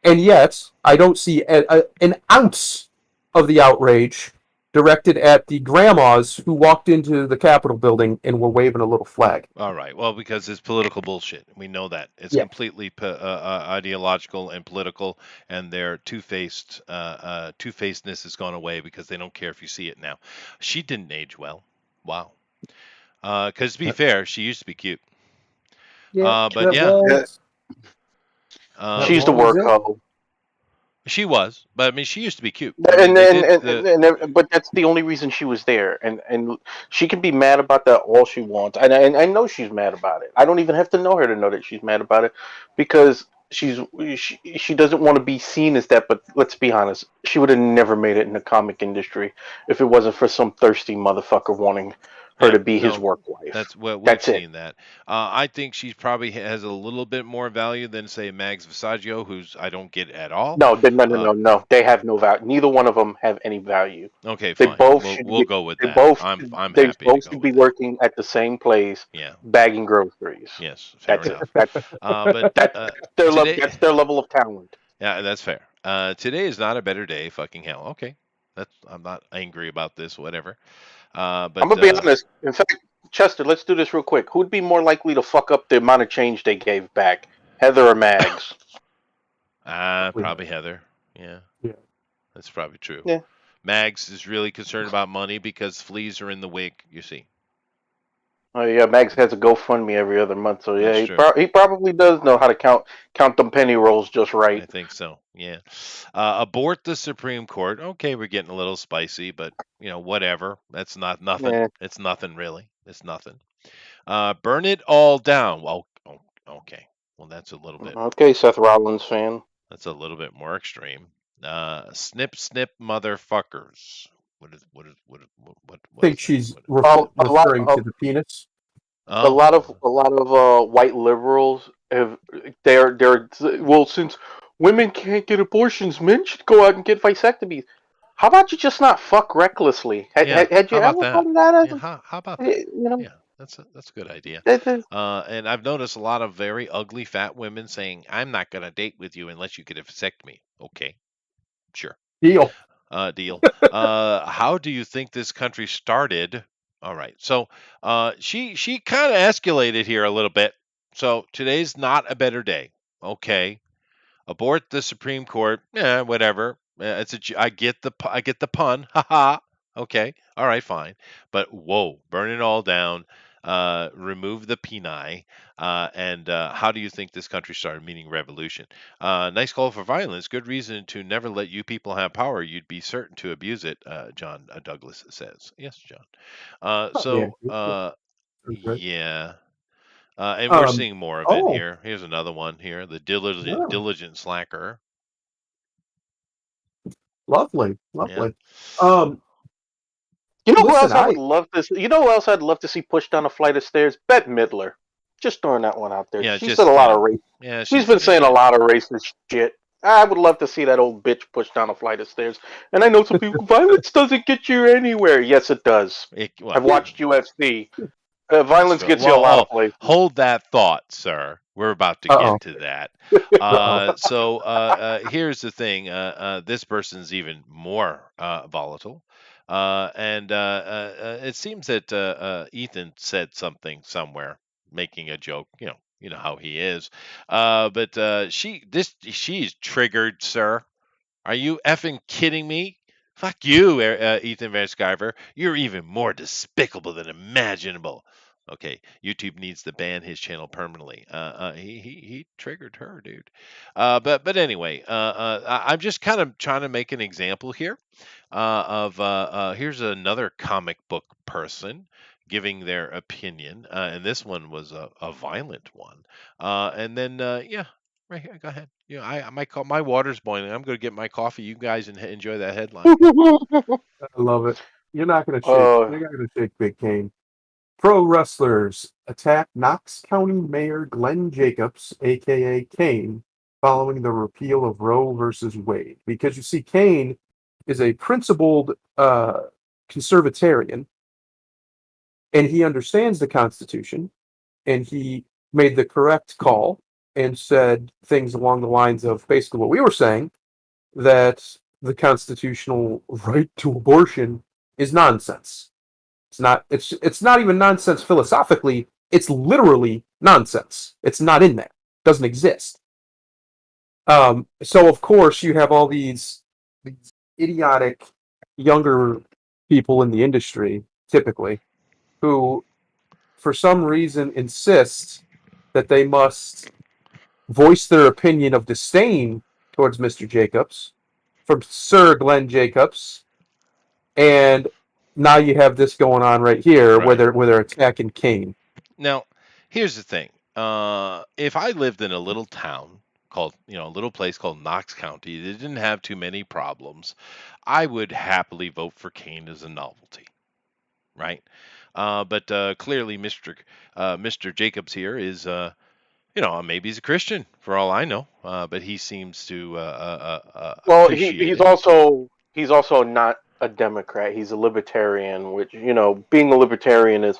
S2: And yet, I don't see an ounce of the outrage directed at the grandmas who walked into the Capitol building and were waving a little flag.
S1: All right. Well, because it's political bullshit. We know that. It's
S2: Yeah.
S1: completely ideological and political, and their two-facedness has gone away because they don't care if you see it now. She didn't age well. Wow. Because to be fair, she used to be cute. But yeah,
S3: Yeah.
S2: That
S3: She's the
S2: was
S3: work
S2: it.
S3: hoe.
S1: she was. But I mean, she used to be cute. I mean,
S3: And
S1: they
S3: then,
S1: did the.
S3: but that's the only reason she was there, and she can be mad about that all she wants, and I know she's mad about it. I don't even have to know her to know that she's mad about it, because she doesn't want to be seen as that. But let's be honest, she would have never made it in the comic industry if it wasn't for some thirsty motherfucker wanting her
S1: Yeah,
S3: to be his
S1: no,
S3: work wife.
S1: that's what we've
S3: That's it.
S1: seen that. I think she probably has a little bit more value than say Mags Visaggio, who's I don't get at all.
S3: No, no, no,
S1: Uh,
S3: no, no. They have no value. Neither one of them have any value.
S1: okay,
S3: They
S1: fine.
S3: both
S1: We'll
S3: should
S1: we'll
S3: be.
S1: go with
S3: They
S1: that.
S3: both.
S1: I'm
S3: They
S1: happy to
S3: both
S1: go
S3: should be
S1: with that.
S3: working at the same place,
S1: Yeah.
S3: bagging groceries.
S1: Yes. Fair
S3: That's it.
S1: enough.
S3: That's
S1: But today,
S3: That's their level of talent.
S1: yeah, that's fair. Today is not a better day. Fucking hell. Okay. That's I'm not angry about this. Whatever.
S3: I'm
S1: But
S3: gonna be honest. In fact, Chester, let's do this real quick. Who'd be more likely to fuck up the amount of change they gave back, Heather or Mags?
S1: probably Heather. Yeah,
S2: Yeah.
S1: that's probably true.
S3: Yeah.
S1: Mags is really concerned about money because fleas are in the wig. You see.
S3: Oh yeah, Mags has a GoFundMe every other month, so yeah,
S1: That's true.
S3: he probably does know how to count them penny rolls just right.
S1: I think so. Yeah. Abort the Supreme Court. Okay, we're getting a little spicy, but whatever. That's not nothing.
S3: Yeah.
S1: It's nothing really. It's nothing. Burn it all down. Well, okay. Well, that's a little bit.
S3: Okay, Seth Rollins fan.
S1: That's a little bit more extreme. Snip, snip, motherfuckers. What is
S2: I
S1: what is
S2: think
S1: that?
S2: she's
S3: A lot
S2: referring to the penis.
S1: Oh,
S3: a lot of white liberals have they're well, since women can't get abortions, men should go out and get vasectomies. How about you just not fuck recklessly?
S1: yeah.
S3: Had
S1: How
S3: you
S1: about
S3: ever
S1: that?
S3: thought of that
S1: Yeah. How about that?
S3: you know
S1: Yeah, that's a good idea.
S3: that-
S1: And I've noticed a lot of very ugly fat women saying, "I'm not gonna date with you unless you get a vasectomy." Okay, sure.
S2: Deal.
S1: Deal. How do you think this country started? All right. So she kind of escalated here a little bit. So today's not a better day. Okay. Abort the Supreme Court. Yeah, whatever. I get I get the pun. Ha ha. Okay. All right, fine. But whoa, burn it all down. Remove the peni. And how do you think this country started? Meaning revolution. Nice call for violence. Good reason to never let you people have power. You'd be certain to abuse it. John Douglas says. Yes, John.
S2: Oh, yeah. Right.
S1: Yeah. And we're
S2: Um.
S1: seeing more of it
S2: Oh.
S1: here. Here's another one here. The
S2: Yeah.
S1: diligent slacker.
S2: Lovely.
S1: Yeah.
S2: Lovely. Um.
S3: You know who
S2: Listen,
S3: else I would love to see? You know who else I'd love to see pushed down a flight of stairs? Bette Midler. Just throwing that one out there.
S1: Yeah,
S3: She said a
S1: just,
S3: lot of race.
S1: yeah,
S3: She's
S1: she's an
S3: been saying a
S1: idiot.
S3: lot of racist shit. I would love to see that old bitch push down a flight of stairs. And I know some people, violence doesn't get you anywhere. Yes, it does. I've
S1: Well,
S3: watched UFC.
S1: that's
S3: Violence
S1: true.
S3: gets you a
S1: Well,
S3: lot of places.
S1: hold that thought, sir. We're about to
S2: Uh-oh.
S1: get to that.
S2: Uh-oh.
S1: Here's the thing. This person's even more volatile. It seems that Ethan said something somewhere, making a joke. You know how he is. But she's triggered, sir. Are you effing kidding me? Fuck you, Ethan Van Sciver. You're even more despicable than imaginable. Okay, YouTube needs to ban his channel permanently. He triggered her, dude. But anyway, I'm just kind of trying to make an example here of here's another comic book person giving their opinion, and this one was a violent one. And then yeah, right here, go ahead. My water's boiling. I'm going to get my coffee. You guys enjoy that headline.
S2: I love it. You're not gonna shake.
S3: uh,
S2: You're not gonna shake Big Kane. Pro wrestlers attack Knox County Mayor Glenn Jacobs, aka Kane, following the repeal of Roe versus Wade. Because you see, Kane is a principled conservatarian, and he understands the Constitution, and he made the correct call and said things along the lines of basically what we were saying, that the constitutional right to abortion is nonsense. It's not even nonsense philosophically. It's literally nonsense. It's not in there. It doesn't exist. So of course you have all these idiotic younger people in the industry, typically, who for some reason insist that they must voice their opinion of disdain towards Mr. Jacobs from Sir Glenn Jacobs, and now you have this going on right here where
S1: Right.
S2: they're attacking Kane.
S1: Now, here's the thing. If I lived in a little town called, a little place called Knox County. They didn't have too many problems. I would happily vote for Kane as a novelty, right? But clearly, Mr. Jacobs here is, maybe he's a Christian for all I know, but he seems to
S3: Well,
S1: appreciate
S3: he's
S1: it.
S3: also not a Democrat. He's a libertarian, which being a libertarian is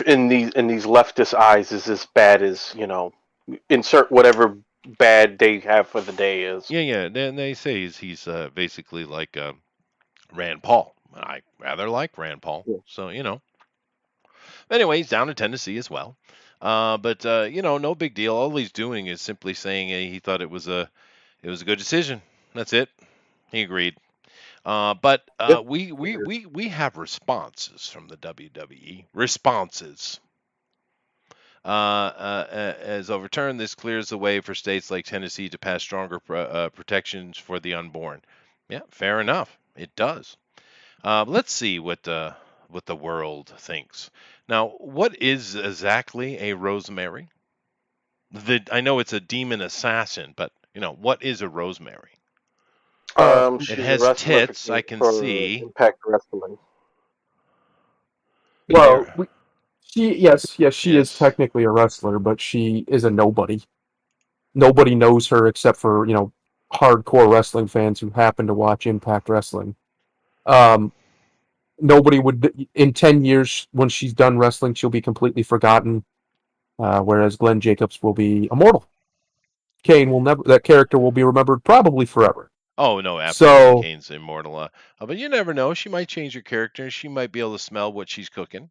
S3: in these leftist eyes is as bad as insert whatever bad they have for the day is.
S1: Yeah, yeah. Then they say he's basically like Rand Paul. I rather like Rand Paul,
S3: Yeah.
S1: so Anyway, he's down in Tennessee as well. But no big deal. All he's doing is simply saying he thought it was a good decision. That's it. He agreed. But
S3: Yep.
S1: we have responses from the WWE. Responses. As overturned, this clears the way for states like Tennessee to pass stronger protections for the unborn. Yeah, fair enough. It does. Let's see what the world thinks. Now, what is exactly a rosemary? I know it's a demon assassin, but what is a rosemary?
S2: Uh,
S1: It
S3: She's a
S1: has
S3: wrestler
S1: tits, I can
S3: for
S1: see.
S3: Impact Wrestling.
S2: well,
S1: There,
S2: yes, she is
S1: yes.
S2: technically a wrestler, but she is a nobody. Nobody knows her except for hardcore wrestling fans who happen to watch Impact Wrestling. Um, Nobody would in 10 years when she's done wrestling, she'll be completely forgotten. Whereas Glenn Jacobs will be immortal. Kane will never. That character will be remembered probably forever.
S1: Oh no, absolutely,
S2: So
S1: Kane's immortal. But you never know. She might change her character. She might be able to smell what she's cooking.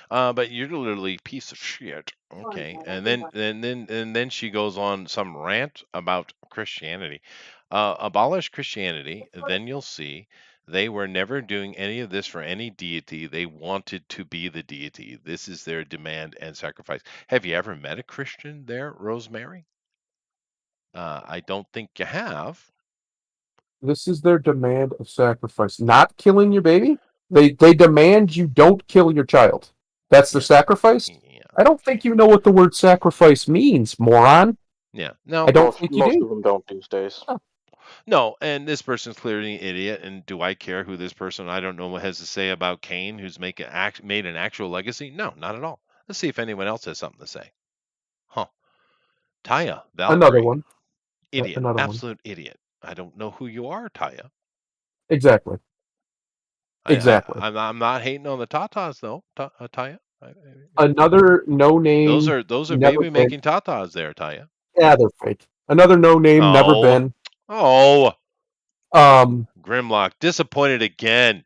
S1: But you're literally a piece of shit. Okay, and then she goes on some rant about Christianity. Abolish Christianity, then you'll see they were never doing any of this for any deity. They wanted to be the deity. This is their demand and sacrifice. Have you ever met a Christian there, Rosemary? I don't think you have.
S2: this is their demand of sacrifice, not killing your baby. They demand you don't kill your child. That's their
S1: Yeah,
S2: sacrifice.
S1: yeah,
S2: I don't think you know what the word sacrifice means, moron.
S1: yeah.
S2: I
S1: No,
S2: don't
S3: Most
S2: think you
S3: most
S2: do.
S3: of them don't these days.
S1: no. And this person's clearly an idiot. And do I care who this person? I don't know what has to say about Kane, who's made an actual legacy. No, not at all. Let's see if anyone else has something to say. Huh? Taya
S2: Another
S1: Valkyrie,
S2: one.
S1: idiot,
S2: Another one.
S1: absolute idiot. I don't know who you are, Taya.
S2: Exactly.
S1: I, I
S2: Exactly.
S1: I'm not hating on the Tatas though, Taya.
S2: Another no
S1: Those
S2: name,
S1: are those are
S2: never
S1: baby
S2: been.
S1: making Tatas there, Taya.
S2: Yeah, they're fake. Another no name, never
S1: Oh,
S2: been.
S1: oh,
S2: Um,
S1: Grimlock, disappointed again.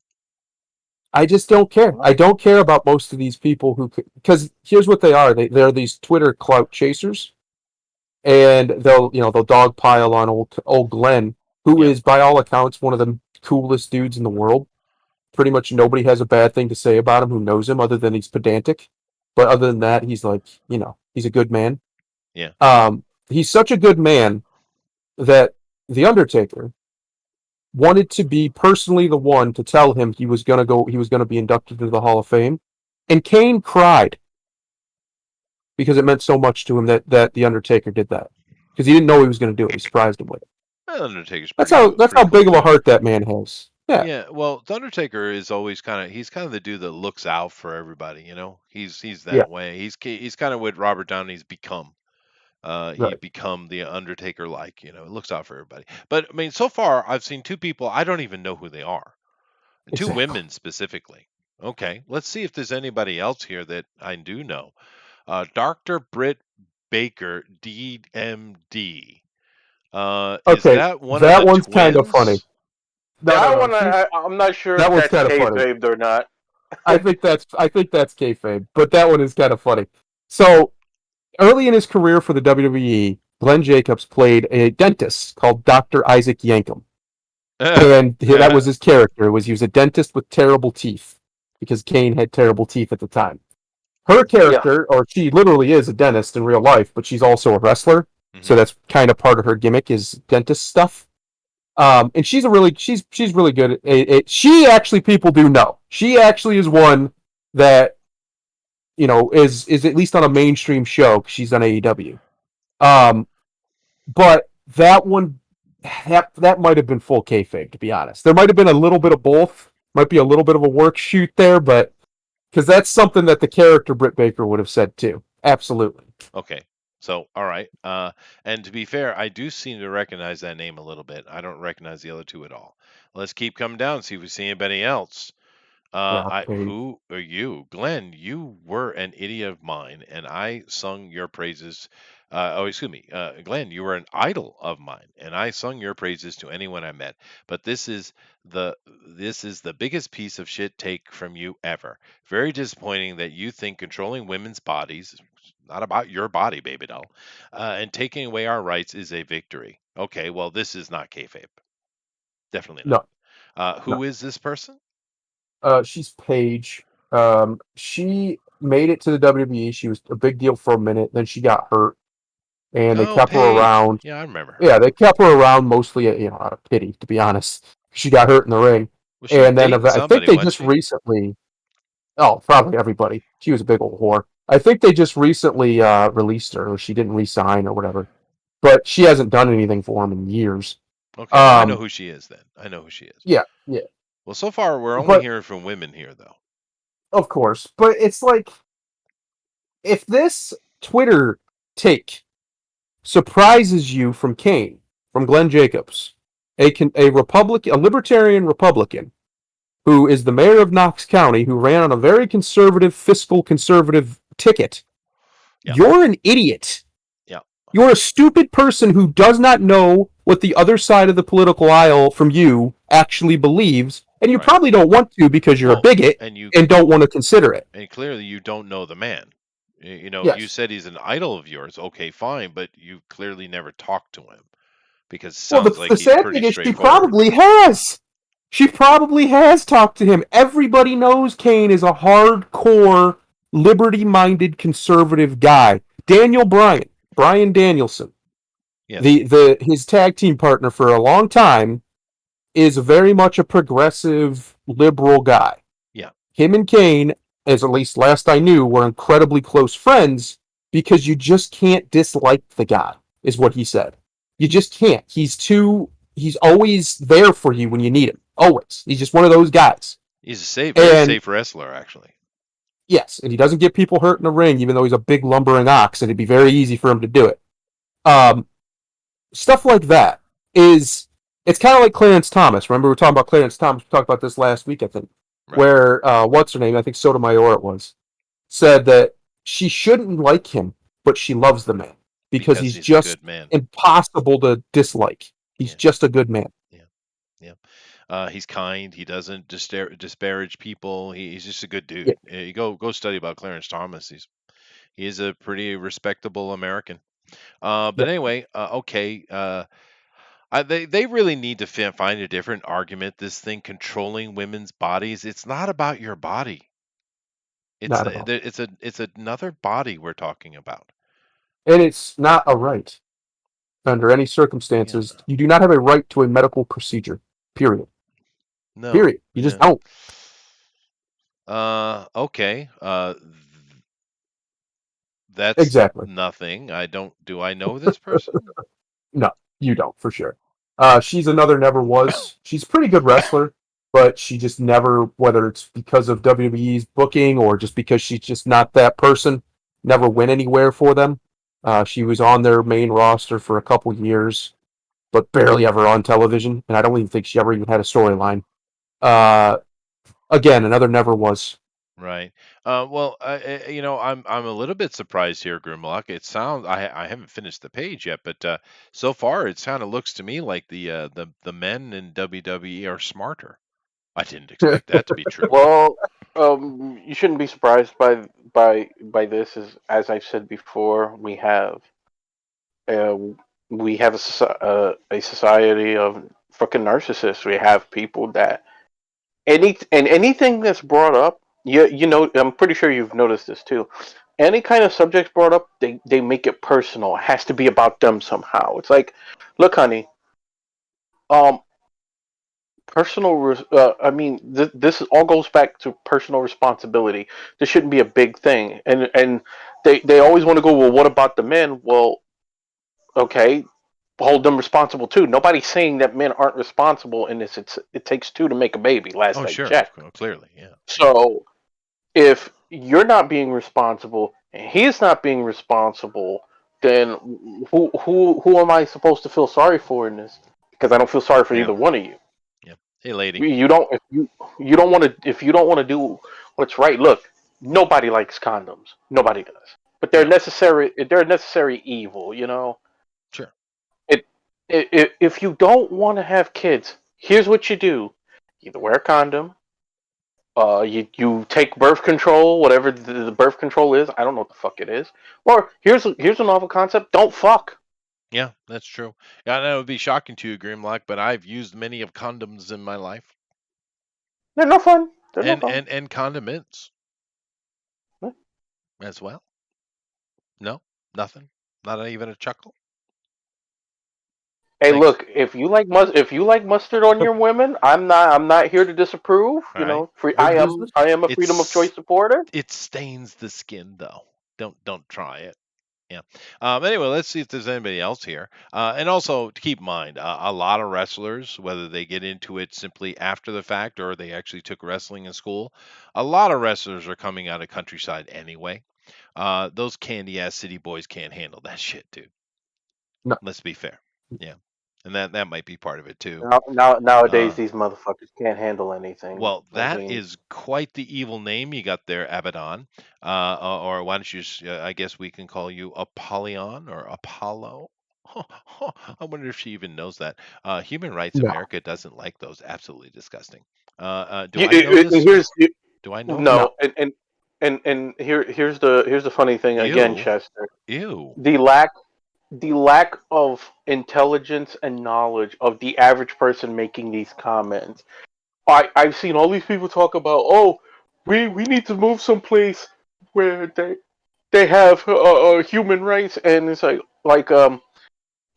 S2: I just don't care. I don't care about most of these people who, because here's what they are. They're these Twitter clout chasers, and they'll dogpile on old Glenn, who
S1: Yep.
S2: is by all accounts one of the coolest dudes in the world. Pretty much nobody has a bad thing to say about him who knows him, other than he's pedantic. But other than that, he's like he's a good man.
S1: Yeah.
S2: He's such a good man that the Undertaker wanted to be personally the one to tell him he was gonna be inducted into the Hall of Fame. And Kane cried because it meant so much to him that the Undertaker did that. Because he didn't know he was gonna do it. He surprised him with it.
S1: Well, Undertaker's
S2: That's
S1: pretty
S2: how
S1: cool,
S2: that's how
S1: pretty cool
S2: big of a
S1: dude.
S2: heart that man has. Yeah.
S1: Yeah, well, the Undertaker is always he's kind of the dude that looks out for everybody, He's
S2: Yeah.
S1: that way. He's kind of what Robert Downey's become. He
S2: Right.
S1: become the Undertaker like, looks out for everybody. But I mean, so far I've seen two people I don't even know who they are. Two
S2: Exactly.
S1: women specifically. Okay, let's see if there's anybody else here that I do know. Dr. Britt Baker, DMD. Is
S2: Okay.
S1: that one of
S2: That
S1: the
S2: one's kind of funny.
S1: twins?
S3: That
S2: No.
S3: one, I'm not sure
S2: That
S3: if
S2: one's
S3: that's
S2: kind of funny.
S3: kayfabe or not.
S2: I think that's kayfabe, but that one is kind of funny. So early in his career for the WWE, Glenn Jacobs played a dentist called Dr. Isaac Yankem. And that was his character. He was a dentist with terrible teeth because Kane had terrible teeth at the time. Her
S3: Yeah,
S2: character, or she literally is a dentist in real life, but she's also a wrestler, so
S1: Mhm.
S2: that's kind of part of her gimmick is dentist stuff. And she's really good. She actually people do know. She actually is one that is at least on a mainstream show. 'Cause she's on AEW. Um, but that one, that might have been full kayfabe, to be honest. There might have been a little bit of both. Might be a little bit of a work shoot there, but because that's something that the character Britt Baker would have said too. Absolutely.
S1: Okay. So, all right. And to be fair, I do seem to recognize that name a little bit. I don't recognize the other two at all. Let's keep coming down, see if we see anybody else.
S2: Okay.
S1: Who are you, Glenn? You were an idiot of mine, and I sung your praises. Excuse me, Glenn. You were an idol of mine, and I sung your praises to anyone I met. But the this is the biggest piece of shit take from you ever. Very disappointing that you think controlling women's bodies, not about your body, baby doll, and taking away our rights is a victory. Okay, well, this is not kayfabe. Definitely not.
S2: No, no.
S1: Who is this person?
S2: She's Paige. She made it to the WWE. She was a big deal for a minute. Then she got hurt, and they
S1: Oh,
S2: kept her
S1: Paige.
S2: around.
S1: Yeah, I remember her.
S2: Yeah, they kept her around mostly, out of pity, to be honest. She got hurt in the ring,
S1: Well, she was
S2: and then
S1: dating
S2: I think
S1: somebody,
S2: they
S1: wasn't
S2: just
S1: she?
S2: recently. Oh, probably everybody. She was a big old whore. I think they just recently released her, or she didn't re-sign or whatever. But she hasn't done anything for him in years.
S1: Okay, well, I know
S2: Um,
S1: who she is then. I know who she is.
S2: yeah, yeah.
S1: Well, so far we're only
S2: But
S1: hearing from women here, though.
S2: of course, but it's like if this Twitter take surprises you from Kane, from Glenn Jacobs, a libertarian Republican who is the mayor of Knox County, who ran on a very conservative, fiscal conservative ticket.
S1: Yeah,
S2: You're an idiot.
S1: yeah,
S2: You're a stupid person who does not know what the other side of the political aisle from you actually believes, and you
S1: right.
S2: probably don't want to because you're a
S1: Well,
S2: bigot
S1: and you
S2: and don't want to consider it.
S1: and clearly you don't know the man. You
S2: Yes.
S1: said he's an idol of yours. Okay, fine, but you clearly never talked to him because it
S2: Well,
S1: sounds like
S2: the
S1: he's
S2: sad
S1: pretty
S2: thing is she
S1: straightforward.
S2: probably has. She probably has talked to him. Everybody knows Kane is a hardcore, liberty-minded, conservative guy. Daniel Bryan, Bryan Danielson,
S1: Yes.
S2: the his tag team partner for a long time, is very much a progressive, liberal guy.
S1: Yeah.
S2: Him and Kane, as at least last I knew, were incredibly close friends because you just can't dislike the guy, is what he said. You just can't. He's always there for you when you need him. Always. He's just one of those guys.
S1: He's a safe, very
S2: And
S1: safe wrestler, actually.
S2: yes, and he doesn't get people hurt in the ring, even though he's a big lumbering ox, and it'd be very easy for him to do it. Um, Stuff like that is it's kind of like Clarence Thomas. Remember we were talking about Clarence Thomas? We talked about this last week, I think,
S1: Right.
S2: where what's her name? I think Sotomayor it was said that she shouldn't like him, but she loves the man because
S1: Because
S2: he's
S1: he's a
S2: just
S1: good man.
S2: impossible to dislike. He's
S1: Yeah.
S2: just a good man.
S1: Yeah. Yeah. He's kind. He doesn't disparage people. He's just a good dude.
S2: Yeah,
S1: You go study about Clarence Thomas. He is a pretty respectable American. But
S2: yep,
S1: anyway, okay. They really need to find a different argument. This thing controlling women's bodies. It's not about your body.
S2: not at all.
S1: It's another body we're talking about.
S2: And it's not a right under any
S1: Yeah.
S2: circumstances. You do not have a right to a medical procedure. Period.
S1: No.
S2: Period. You just
S1: Yeah.
S2: don't.
S1: Okay. That's
S2: Exactly.
S1: nothing. I don't. Do I know this person?
S2: No, you don't for sure. She's another never was. She's a pretty good wrestler, but she just never, whether it's because of WWE's booking or just because she's just not that person, never went anywhere for them. She was on their main roster for a couple years, but barely ever on television, and I don't even think she ever even had a storyline. Uh, Again, another never was.
S1: Right. Well, I'm a little bit surprised here, Grimlock. It sounds I haven't finished the page yet, but so far it kind of looks to me like the men in WWE are smarter. I didn't expect that to be true.
S3: Well, you shouldn't be surprised by this. As I've said before, uh, we have a society of fucking narcissists. We have people that anything that's brought up. I'm pretty sure you've noticed this too. Any kind of subjects brought up, they make it personal. It has to be about them somehow. It's like, look, honey, um, I mean, this all goes back to personal responsibility. This shouldn't be a big thing, and they always want to go, well, what about the men? Well, Okay, hold them responsible too. Nobody's saying that men aren't responsible in this. It takes two to make a baby. Last
S1: Oh,
S3: I
S1: sure,
S3: checked.
S1: clearly, yeah.
S3: So if you're not being responsible and he's not being responsible, then who am I supposed to feel sorry for in this? Because I don't feel sorry for
S1: Yeah,
S3: either one of you.
S1: yeah. Hey, lady.
S3: You don't if you don't want to if you don't want to do what's right. Look, nobody likes condoms. Nobody does. But they're
S1: No,
S3: necessary. They're a necessary evil. You know.
S1: sure.
S3: It, if you don't want to have kids, here's what you do: either wear a condom, you take birth control, whatever the birth control is. I don't know what the fuck it is. Or here's a novel concept: don't fuck.
S1: Yeah, that's true. Yeah, that would be shocking to you, Grimlock, but I've used many of condoms in my life,
S3: They're no fun. They're no
S1: and
S3: fun.
S1: and condiments as well. No, nothing. Not even a chuckle.
S3: Hey,
S1: Thanks.
S3: look, if you like mustard on your women, I'm not here to disapprove.
S1: All right.
S3: Free.
S2: Good business.
S3: I am a freedom of choice
S1: It's
S3: supporter.
S1: it stains the skin though. Don't try it. Yeah. Anyway, let's see if there's anybody else here. And also to keep in mind, a lot of wrestlers, whether they get into it simply after the fact or they actually took wrestling in school, a lot of wrestlers are coming out of countryside anyway. Those candy ass city boys can't handle that shit, dude.
S2: No.
S1: Let's be fair. Yeah. And that might be part of it too.
S3: Nowadays,
S1: Uh,
S3: these motherfuckers can't handle anything.
S1: Well,
S3: I
S1: that
S3: mean,
S1: is quite the evil name you got there, Abaddon. Or why don't you? I guess we can call you Apollyon or Apollo. I wonder if she even knows that. Human Rights
S2: No.
S1: America doesn't like those. Absolutely disgusting. Do
S3: you,
S1: I know
S3: and
S1: this?
S3: here's
S1: Do I know this?
S2: No.
S3: no, and here's the funny thing again,
S1: Ew.
S3: Chester.
S1: Ew.
S3: The lack of intelligence and knowledge of the average person making these comments. I've seen all these people talk about, oh, we need to move someplace where they have human rights, and it's like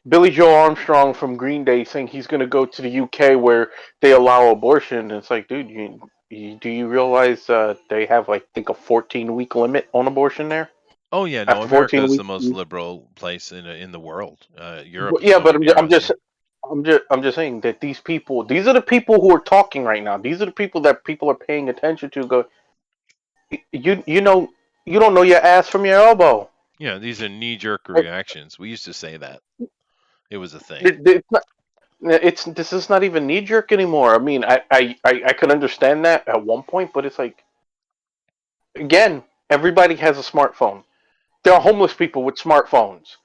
S3: Billy Joe Armstrong from Green Day saying he's going to go to the UK where they allow abortion. It's like, dude, do you realize they have, I think, a 14-week limit on abortion there?
S1: Oh yeah, no.
S3: After
S1: America
S3: 14
S1: is the
S3: weeks,
S1: most liberal place in the world. Europe is
S3: yeah, but
S1: nowhere near us. Yeah.
S3: I'm just saying that these are the people who are talking right now. These are the people that people are paying attention to. Go, you know, you don't know your ass from your elbow.
S1: Yeah. These are knee-jerk
S3: It,
S1: reactions. We used to say that. It was a thing.
S3: it's not. It's this is not even knee jerk anymore. I mean, I could understand that at one point, but it's like again, everybody has a smartphone. There are
S1: Yeah.
S3: homeless people with smartphones.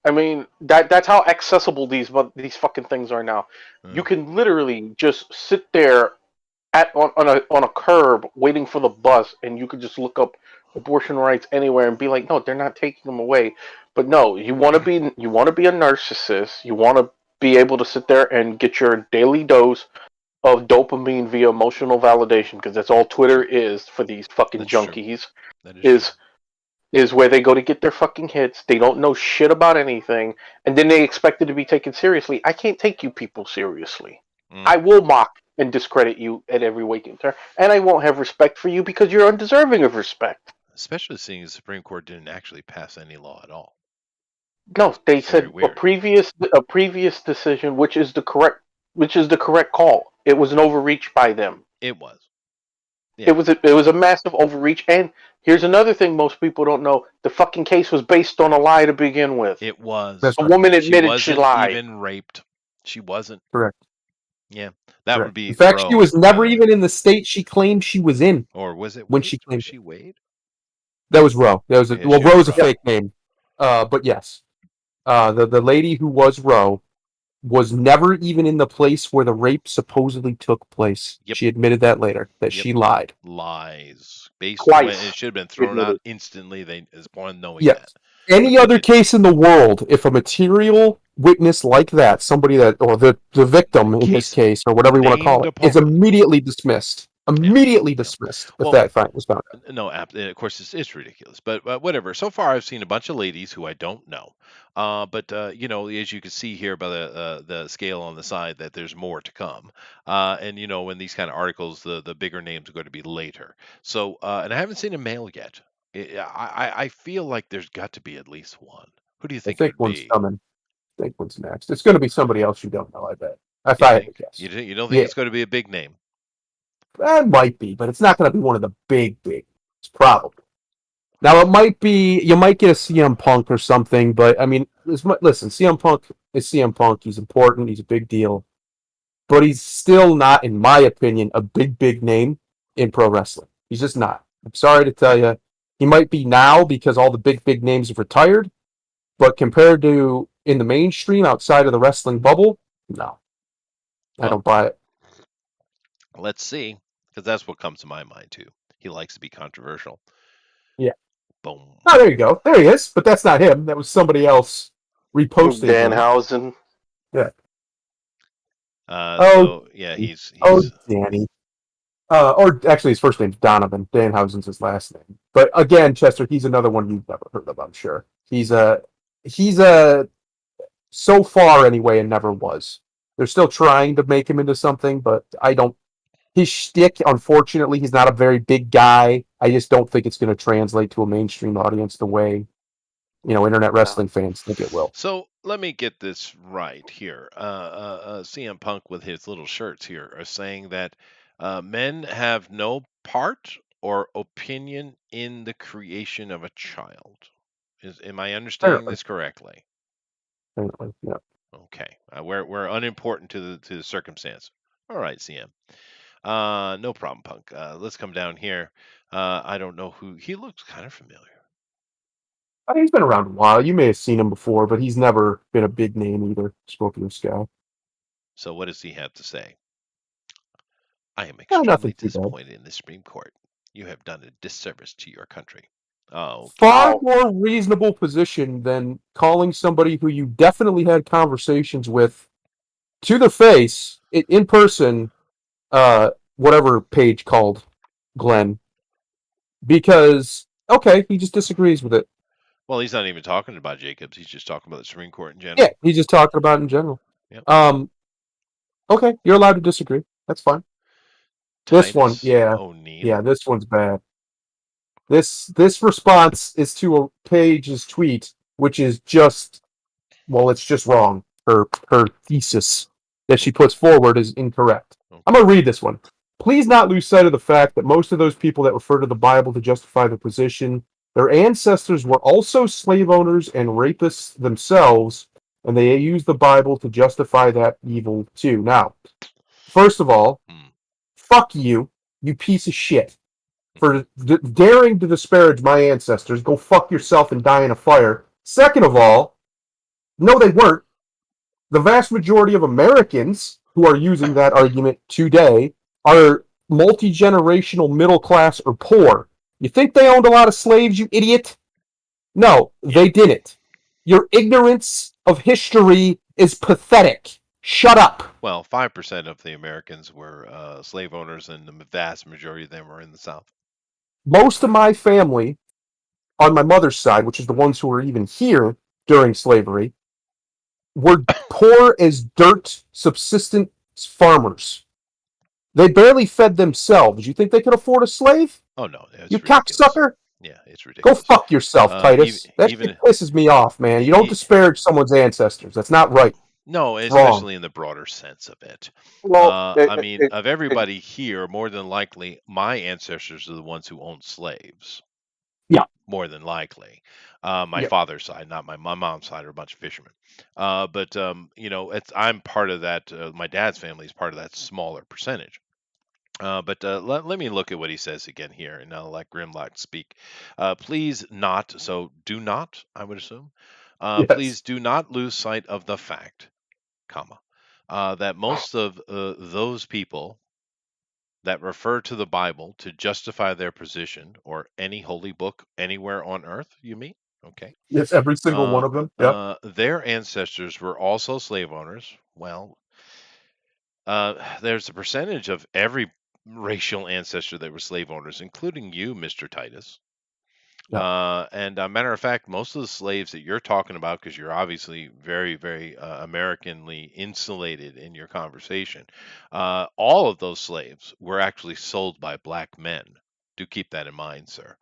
S3: I mean, that's how accessible these fucking things are now. You
S1: Uh,
S3: can literally just sit there on a curb waiting for the bus, and you could just look up abortion rights anywhere and be like, no, they're not taking them away. But no, you want to be a narcissist. You want to be able to sit there and get your daily dose of dopamine via emotional validation, because that's all Twitter is for these fucking
S1: that's true.
S3: junkies.
S1: That is true.
S3: Is is where they go to get their fucking hits. They don't know shit about anything, and then they expect it to be taken seriously. I can't take you people seriously.
S1: Mm.
S3: I will mock and discredit you at every waking turn, and I won't have respect for you because you're undeserving of respect.
S1: Especially seeing the Supreme Court didn't actually pass any law at all.
S3: No, they
S1: It's very
S3: said a
S1: weird.
S3: previous decision, which is the correct call. It was an overreach by them.
S1: It was.
S3: It
S1: Yeah,
S3: was a massive overreach. And here's another thing most people don't know: the fucking case was based on a lie to begin with.
S1: it was.
S2: That's
S3: A
S2: right.
S3: woman
S1: She
S3: admitted she
S1: wasn't
S3: lied.
S1: even raped. She wasn't.
S2: Correct.
S1: Yeah, that would
S2: Correct.
S1: be
S2: In fact, she
S1: thrown,
S2: was never even in the state she claimed she was in
S1: or was it
S2: when
S1: Wade?
S2: she
S1: Was
S2: claimed it.
S1: she Wade?
S2: That was Roe. That was
S1: Yeah,
S2: well,
S1: she was
S2: Roe's a
S1: Roe.
S3: Yep.
S2: fake name. But yes, the lady who was Roe was never even in the place where the rape supposedly took place.
S1: Yep,
S2: She admitted that later that
S1: yep.
S2: she lied.
S1: Lies. Based when it
S3: Twice.
S1: should have been
S3: She
S1: thrown out
S3: admitted.
S1: instantly. They is born knowing that.
S2: Yes. Any
S1: But
S2: other
S1: it
S2: case in the world, if a material witness like that, somebody that, or the victim in this
S1: case
S2: case, or whatever you want to call
S1: named
S2: it, is
S1: upon.
S2: immediately dismissed.
S1: Yeah,
S2: Immediately
S1: yeah.
S2: dismissed if
S1: Well,
S2: that fact was found out.
S1: no, of course it's ridiculous, but whatever. So far, I've seen a bunch of ladies who I don't know, but as you can see here by the scale on the side, that there's more to come. And in these kind of articles, the bigger names are going to be later. So, and I haven't seen a male yet. I feel like there's got to be at least one. Who do you
S2: I
S1: think it
S2: think
S1: would
S2: one's
S1: be?
S2: coming. think what's next. It's going to be somebody else you don't know, I bet. If
S1: You
S2: I had to
S1: think?
S2: guess.
S1: You don't think
S2: Yeah,
S1: it's going to be a big name?
S2: it might be, but it's not going to be one of the big. It's probably. Now it might be you might get a CM Punk or something, but I mean, listen, CM Punk is CM Punk. He's important. He's a big deal, but he's still not, in my opinion, a big name in pro wrestling. He's just not. I'm sorry to tell you, he might be now because all the big names have retired, but compared to in the mainstream outside of the wrestling bubble, no, I
S1: Well,
S2: don't buy it.
S1: let's see, because that's what comes to my mind too. He likes to be controversial.
S2: Yeah.
S1: Boom.
S2: Oh, there you go. There he is. But that's not him. That was somebody else reposting him.
S3: Danhausen.
S2: Yeah.
S1: So yeah,
S2: Oh,
S1: he's
S2: Danny. Or actually, his first name's Donovan. Danhausen's his last name. But again, Chester, he's another one you've never heard of, I'm sure. He's a so far anyway, and never was. They're still trying to make him into something, but I don't. His shtick, unfortunately, he's not a very big guy. I just don't think it's going to translate to a mainstream audience the way internet
S3: No.
S2: wrestling fans think it will.
S1: So let me get this right here. CM Punk with his little shirts here are saying that men have no part or opinion in the creation of a child. Am I understanding
S2: Apparently,
S1: this correctly?
S2: yeah.
S1: Okay, we're unimportant to the circumstance. All right, CM. No problem, Punk. Let's come down here. I don't know who he looks kind of familiar.
S2: He's been around a while. You may have seen him before, but he's never been a big name either. Scorpio Sky.
S1: So what does he have to say? I am
S2: Nothing
S1: extremely
S2: too bad.
S1: disappointed in the Supreme Court. You have done a disservice to your country. Okay.
S2: Far
S3: Wow.
S2: more reasonable position than calling somebody who you definitely had conversations with to the face in person. Whatever Page called Glenn, because okay, he just disagrees with it.
S1: Well, he's not even talking about Jacobs. He's just talking about the Supreme Court in
S2: Yeah,
S1: general.
S2: he's just talking about it in general.
S1: Yep.
S2: Um, okay, you're allowed to disagree. That's fine. This one,
S1: Titus
S2: yeah,
S1: O'Neill.
S2: this one's bad. This response is to a Page's tweet, which is just it's just wrong. Her thesis that she puts forward is incorrect. I'm
S1: Okay.
S2: gonna read this one. Please not lose sight of the fact that most of those people that refer to the Bible to justify their position, their ancestors were also slave owners and rapists themselves, and they use the Bible to justify that evil too. Now, first of all,
S1: Hmm.
S2: fuck you, you piece of shit, for daring to disparage my ancestors. Go fuck yourself and die in a fire. Second of all, no, they weren't. The vast majority of Americans who are using that argument today are multi-generational middle class or poor. You think they owned a lot of slaves, you idiot? No,
S1: Yeah.
S2: they didn't. Your ignorance of history is pathetic. Shut up.
S1: Well, 5% of the Americans were slave owners, and the vast majority of them were in the South.
S2: Most of my family on my mother's side, which is the ones who were even here during slavery, were poor as dirt subsistence farmers. They barely fed themselves. You think they could afford a slave?
S1: Oh no,
S2: You
S1: it's ridiculous.
S2: cocksucker!
S1: Yeah, it's
S2: Go
S1: ridiculous.
S2: fuck yourself,
S1: Even
S2: Titus. That
S1: even
S2: shit pisses me off, man. You don't
S1: e-
S2: disparage someone's ancestors. That's not right.
S1: no,
S2: It's wrong.
S1: especially in the broader sense of it.
S3: Well,
S1: I mean, of everybody here, more than likely, my ancestors are the ones who owned slaves.
S2: Yeah.
S1: More than likely, my
S2: Yeah.
S1: father's side, not my mom's side, are a bunch of fishermen. But I'm part of that. My dad's family is part of that smaller percentage. But let me look at what he says again here, and I'll let Grimlock speak. Please not, so do not, I would assume.
S2: Yes.
S1: Please do not lose sight of the fact, comma, that most of those people that refer to the Bible to justify their position or any holy book anywhere on earth, you mean? Okay.
S2: Yes, every single one of them. Yeah.
S1: Their ancestors were also slave owners. Well, there's a percentage of every racial ancestor that were slave owners, including you, Mr. Titus.
S2: Yeah.
S1: And a matter of fact, most of the slaves that you're talking about, because you're obviously very, very Americanly insulated in your conversation, all of those slaves were actually sold by black men. Do keep that in mind, sir.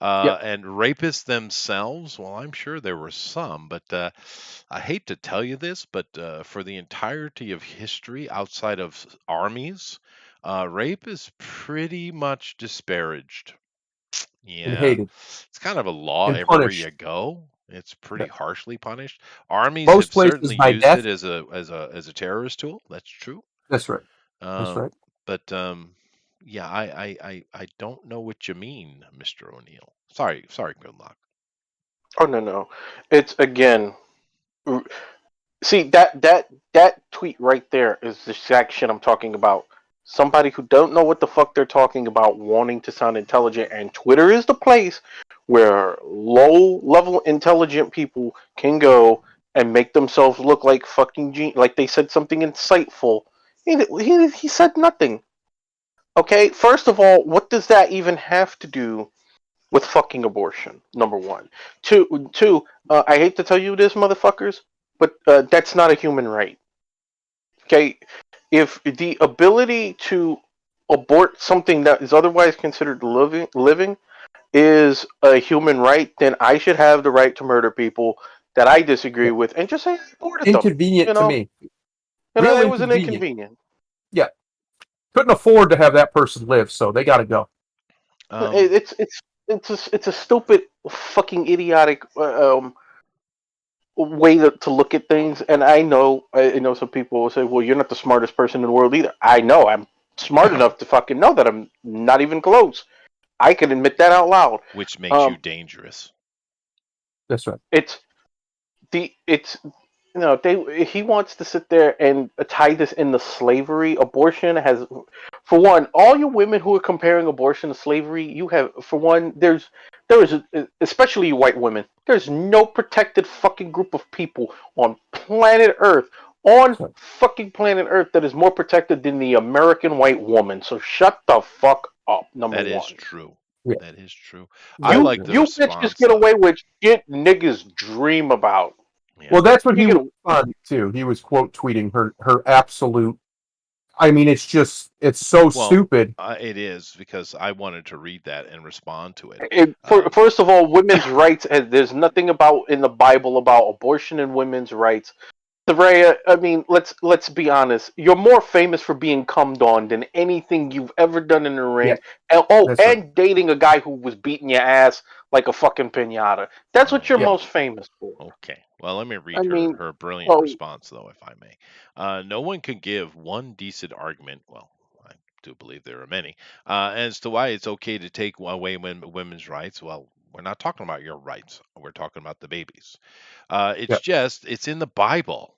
S2: Yep.
S1: And rapists themselves, well, I'm sure there were some, but I hate to tell you this, but for the entirety of history outside of armies, rape is pretty much disparaged.
S2: And
S1: Yeah,
S2: hated
S1: it's kind of a law
S2: and
S1: everywhere you
S2: punished.
S1: go. It's pretty
S2: Yeah.
S1: harshly punished. Armies
S2: Most
S1: have
S2: places
S1: certainly
S2: by
S1: used it
S2: death.
S1: as a terrorist tool. That's true.
S2: That's right. That's
S1: Um,
S2: right.
S1: but yeah, I don't know what you mean, Mr. O'Neill. Sorry, Gridlock.
S3: Oh no. It's again. See that tweet right there is the exact shit I'm talking about. Somebody who don't know what the fuck they're talking about, wanting to sound intelligent, and Twitter is the place where low level intelligent people can go and make themselves look like fucking like they said something insightful. He said nothing. Okay, first of all, what does that even have to do with fucking abortion? Number one. Two. I hate to tell you this, motherfuckers, but that's not a human right. Okay, if the ability to abort something that is otherwise considered living is a human right, then I should have the right to murder people that I disagree
S2: Yeah.
S3: with and just say I aborted them.
S2: Inconvenient
S3: You
S2: to
S3: know,
S2: me. Real
S3: it was an
S2: inconvenient.
S3: inconvenience.
S2: Yeah. Couldn't afford to have that person live, so they got to go.
S1: Um,
S3: It's a stupid, fucking idiotic way to look at things. And I know some people will say, "Well, you're not the smartest person in the world either." I know I'm smart enough to fucking know that I'm not even close. I can admit that out loud.
S1: which makes you
S3: Um,
S1: dangerous.
S2: That's right.
S3: it's it's he wants to sit there and tie this into slavery. Abortion has, for one, all you women who are comparing abortion to slavery, you have, for one, there is especially you white women, there's no protected fucking group of people on planet Earth, on
S2: So,
S3: fucking planet Earth, that is more protected than the American white woman. So shut the fuck up. Number
S1: That is
S3: one.
S1: true.
S2: yeah.
S1: That is true. I
S2: Very
S3: You
S1: like
S2: true.
S1: the
S3: you bitches
S1: response
S3: get
S1: though.
S3: away with shit niggas dream about.
S1: Yeah.
S2: Well, that's what
S3: You
S2: he
S3: get
S2: was responding to. He was quote tweeting her absolute. I mean, it's so
S1: Well,
S2: stupid.
S1: it is because I wanted to read that and respond to it. Um,
S3: First of all, women's rights. There's nothing about in the Bible about abortion and women's rights. Saraya, I mean, let's be honest. You're more famous for being cummed on than anything you've ever done in the
S2: Yeah,
S3: ring. And
S2: that's right.
S3: and dating a guy who was beating your ass like a fucking pinata. That's what you're
S2: Yeah,
S3: most famous for.
S1: okay. Well, let me
S3: I
S1: read
S3: mean,
S1: her brilliant
S3: oh,
S1: response, though, if I may. No one can give one decent argument. Well, I do believe there are many as to why it's okay to take away women's rights. Well, we're not talking about your rights. We're talking about the babies.
S2: yeah,
S1: It's in the Bible.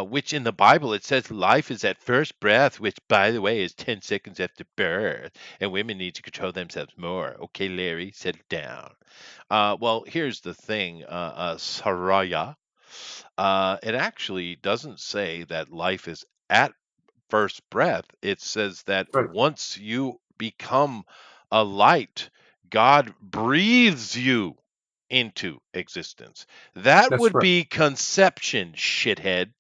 S1: Which in the Bible it says life is at first breath, which by the way is 10 seconds after birth, and women need to control themselves more. Okay, Larry, settle down. Well, here's the thing, Saraya. It actually doesn't say that life is at first breath. It says that
S2: right.
S1: once you become a light, God breathes you into existence. That
S2: That's
S1: would
S2: right.
S1: be conception, shithead.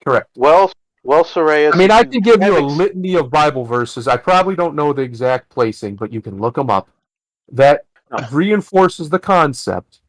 S2: Correct.
S3: well, Soraya,
S2: I mean,
S3: since
S2: I
S3: you
S2: can give
S3: have
S2: you a litany of Bible verses. I probably don't know the exact placing, but you can look them up. That
S3: no,
S2: reinforces the concept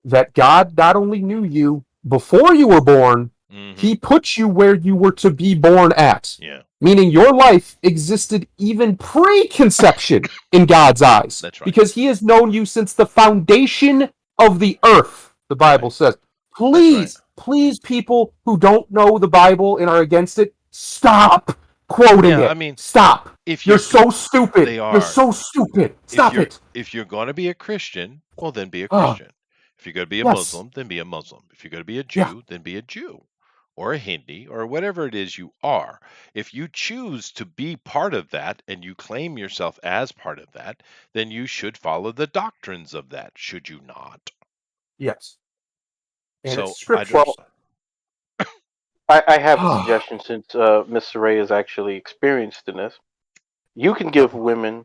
S2: that God not only knew you before you were born,
S1: Hmm.
S2: he put you where you were to be born at.
S1: Yeah,
S2: Meaning your life existed even pre-conception in God's eyes,
S1: that's right.
S2: because he has known you since the foundation of the earth, the Bible
S1: Right.
S2: says.
S1: That's right.
S2: Please, people who don't know the Bible and are against it, stop quoting
S1: Yeah, I
S2: it.
S1: mean,
S2: Stop.
S1: if
S2: You're
S1: you're
S2: so stupid.
S1: they
S2: You're
S1: are.
S2: so stupid.
S1: If
S2: Stop
S1: you're
S2: it.
S1: if you're going to be a Christian, well then be a
S2: Oh,
S1: Christian. If you're going to be a
S2: yes.
S1: Muslim, then be a Muslim. If you're going to be a
S2: Yeah.
S1: Jew, then be a Jew. Or a Hindi, or whatever it is you are. If you choose to be part of that and you claim yourself as part of that, then you should follow the doctrines of that, should you not?
S2: Yes. And it's
S1: So I don't.
S3: well,
S2: scriptures.
S3: I have a
S2: Oh,
S3: suggestion since Miss Saray is actually experienced in this. You can give women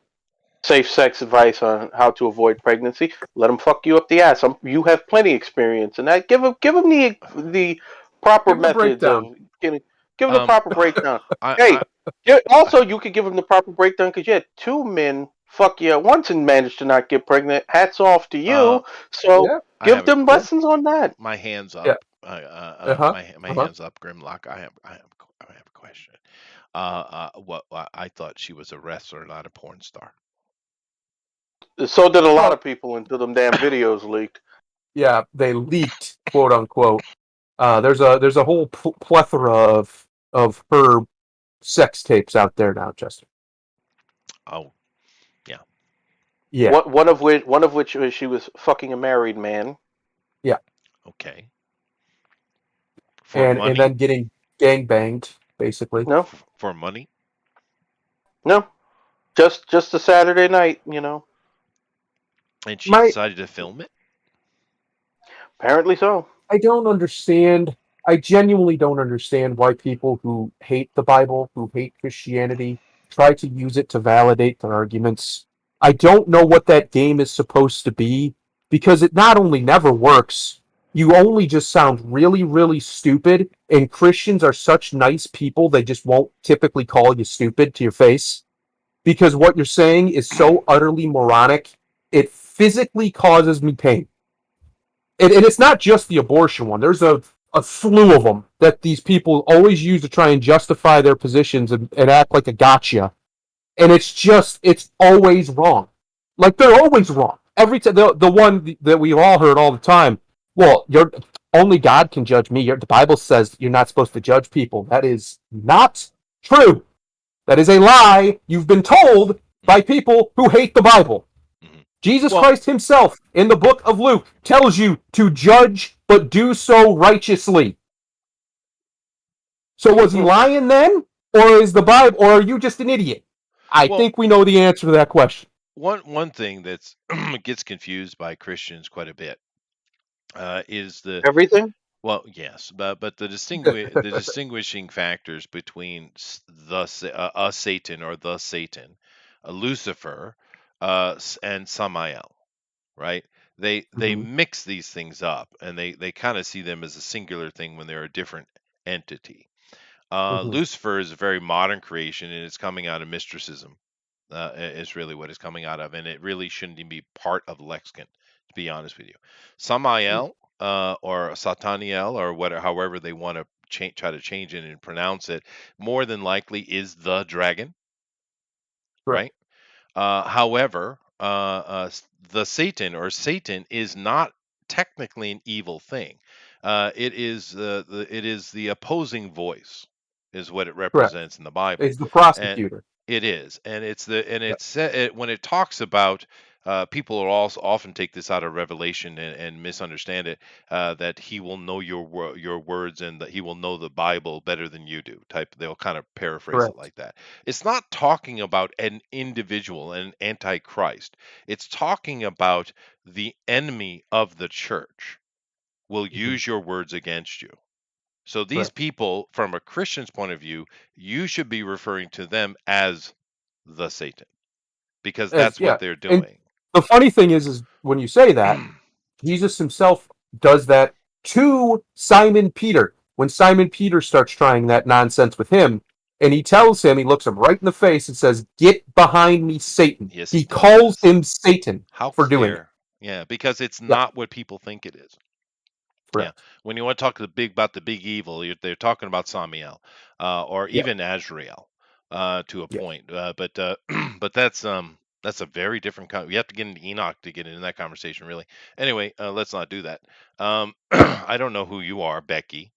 S3: safe sex advice on how to avoid pregnancy. Let them fuck you up the ass. You have plenty experience in that. Give them the proper
S2: give them the
S3: methods
S2: breakdown.
S3: of getting. Give them the
S1: Um,
S3: proper breakdown.
S1: I
S3: Hey, also you could give them the proper breakdown because you had two men fuck yeah once and managed to not get pregnant. Hats off to
S1: Uh,
S3: you. So
S2: Yeah,
S1: I
S3: give
S1: have
S3: them
S2: yeah,
S3: lessons on that.
S1: my hands
S2: yeah.
S1: up.
S2: Uh-huh.
S1: My
S2: Uh-huh.
S1: hands up, Grimlock. I have a question. What I thought she was a wrestler, not a porn star.
S3: So did a lot
S2: Well,
S3: of people until them damn videos leaked.
S2: yeah, they leaked, quote unquote. There's a whole plethora of her sex tapes out there now, Chester.
S1: Oh, yeah,
S2: Yeah,
S3: One of which was she was fucking a married man.
S2: yeah,
S1: okay. For
S2: and
S1: money,
S2: then getting gang banged, basically.
S3: No,
S1: for money,
S3: no, just a Saturday night. You know,
S1: and she
S2: My
S1: decided to film it.
S3: apparently so.
S2: I don't understand. I genuinely don't understand why people who hate the Bible, who hate Christianity, try to use it to validate their arguments. I don't know what that game is supposed to be because it not only never works, you only just sound really, really stupid. And Christians are such nice people, they just won't typically call you stupid to your face because what you're saying is so utterly moronic, it physically causes me pain. And it's not just the abortion one. There's a slew of them that these people always use to try and justify their positions and act like a gotcha. And it's always wrong. Like they're always wrong. Every time the one that we all heard all the time. Well, you're only God can judge me. The Bible says you're not supposed to judge people. That is not true. That is a lie you've been told by
S1: Hmm.
S2: people who hate the Bible.
S1: Hmm.
S2: Jesus
S1: Well,
S2: Christ himself in the book of Luke tells you to judge, but do so righteously. So was he lying then? Or is the Bible, or are you just an idiot? I
S1: well,
S2: think we know the answer to that question.
S1: one thing that's gets confused by Christians quite a bit is the
S3: Everything.
S1: well, yes, but the distinguishing factors between a Satan or the Satan, a Lucifer, and Samael, right? They
S2: Mm-hmm.
S1: mix these things up, and they kind of see them as a singular thing when they're a different entity.
S2: Mm-hmm.
S1: Lucifer is a very modern creation, and it's coming out of mysticism. Is really what it's coming out of, and it really shouldn't even be part of the lexicon, to be honest with you. Samael, or Sataniel, or whatever, however they want to try to change it and pronounce it, more than likely is the dragon,
S2: Correct.
S1: right? However, the Satan or Satan is not technically an evil thing. It is the opposing voice, is what it
S2: Correct.
S1: represents in the Bible,
S2: Is the
S1: and
S2: prosecutor.
S1: it is, and
S2: Yep.
S1: when it talks about. People will also often take this out of Revelation and misunderstand it. That he will know your words, and that he will know the Bible better than you do. Type they'll kind of paraphrase it
S2: Correct.
S1: like that. It's not talking about an individual, an antichrist. It's talking about the enemy of the church will
S2: Mm-hmm.
S1: use your words against you. So these
S2: Correct.
S1: people, from a Christian's point of view, you should be referring to them as the Satan, because
S2: As
S1: that's what
S2: yeah.
S1: they're
S2: And
S1: doing.
S2: the funny thing is when you say that, Jesus himself does that to Simon Peter. When Simon Peter starts trying that nonsense with him, and he tells him, he looks him right in the face and says, "Get behind me, Satan."
S1: Yes, he
S2: He calls
S1: does.
S2: him Satan
S1: How
S2: for doing it.
S1: clear? Yeah, because it's
S2: Yeah,
S1: not what people think it is. Yeah,
S2: correct.
S1: when you want to talk about the big evil, they're talking about Samiel, or
S2: Yeah,
S1: even Azrael, to a
S2: yeah.
S1: point. But but that's a very different. You have to get into Enoch to get into that conversation, really. Anyway, let's not do that. I don't know who you are, Becky.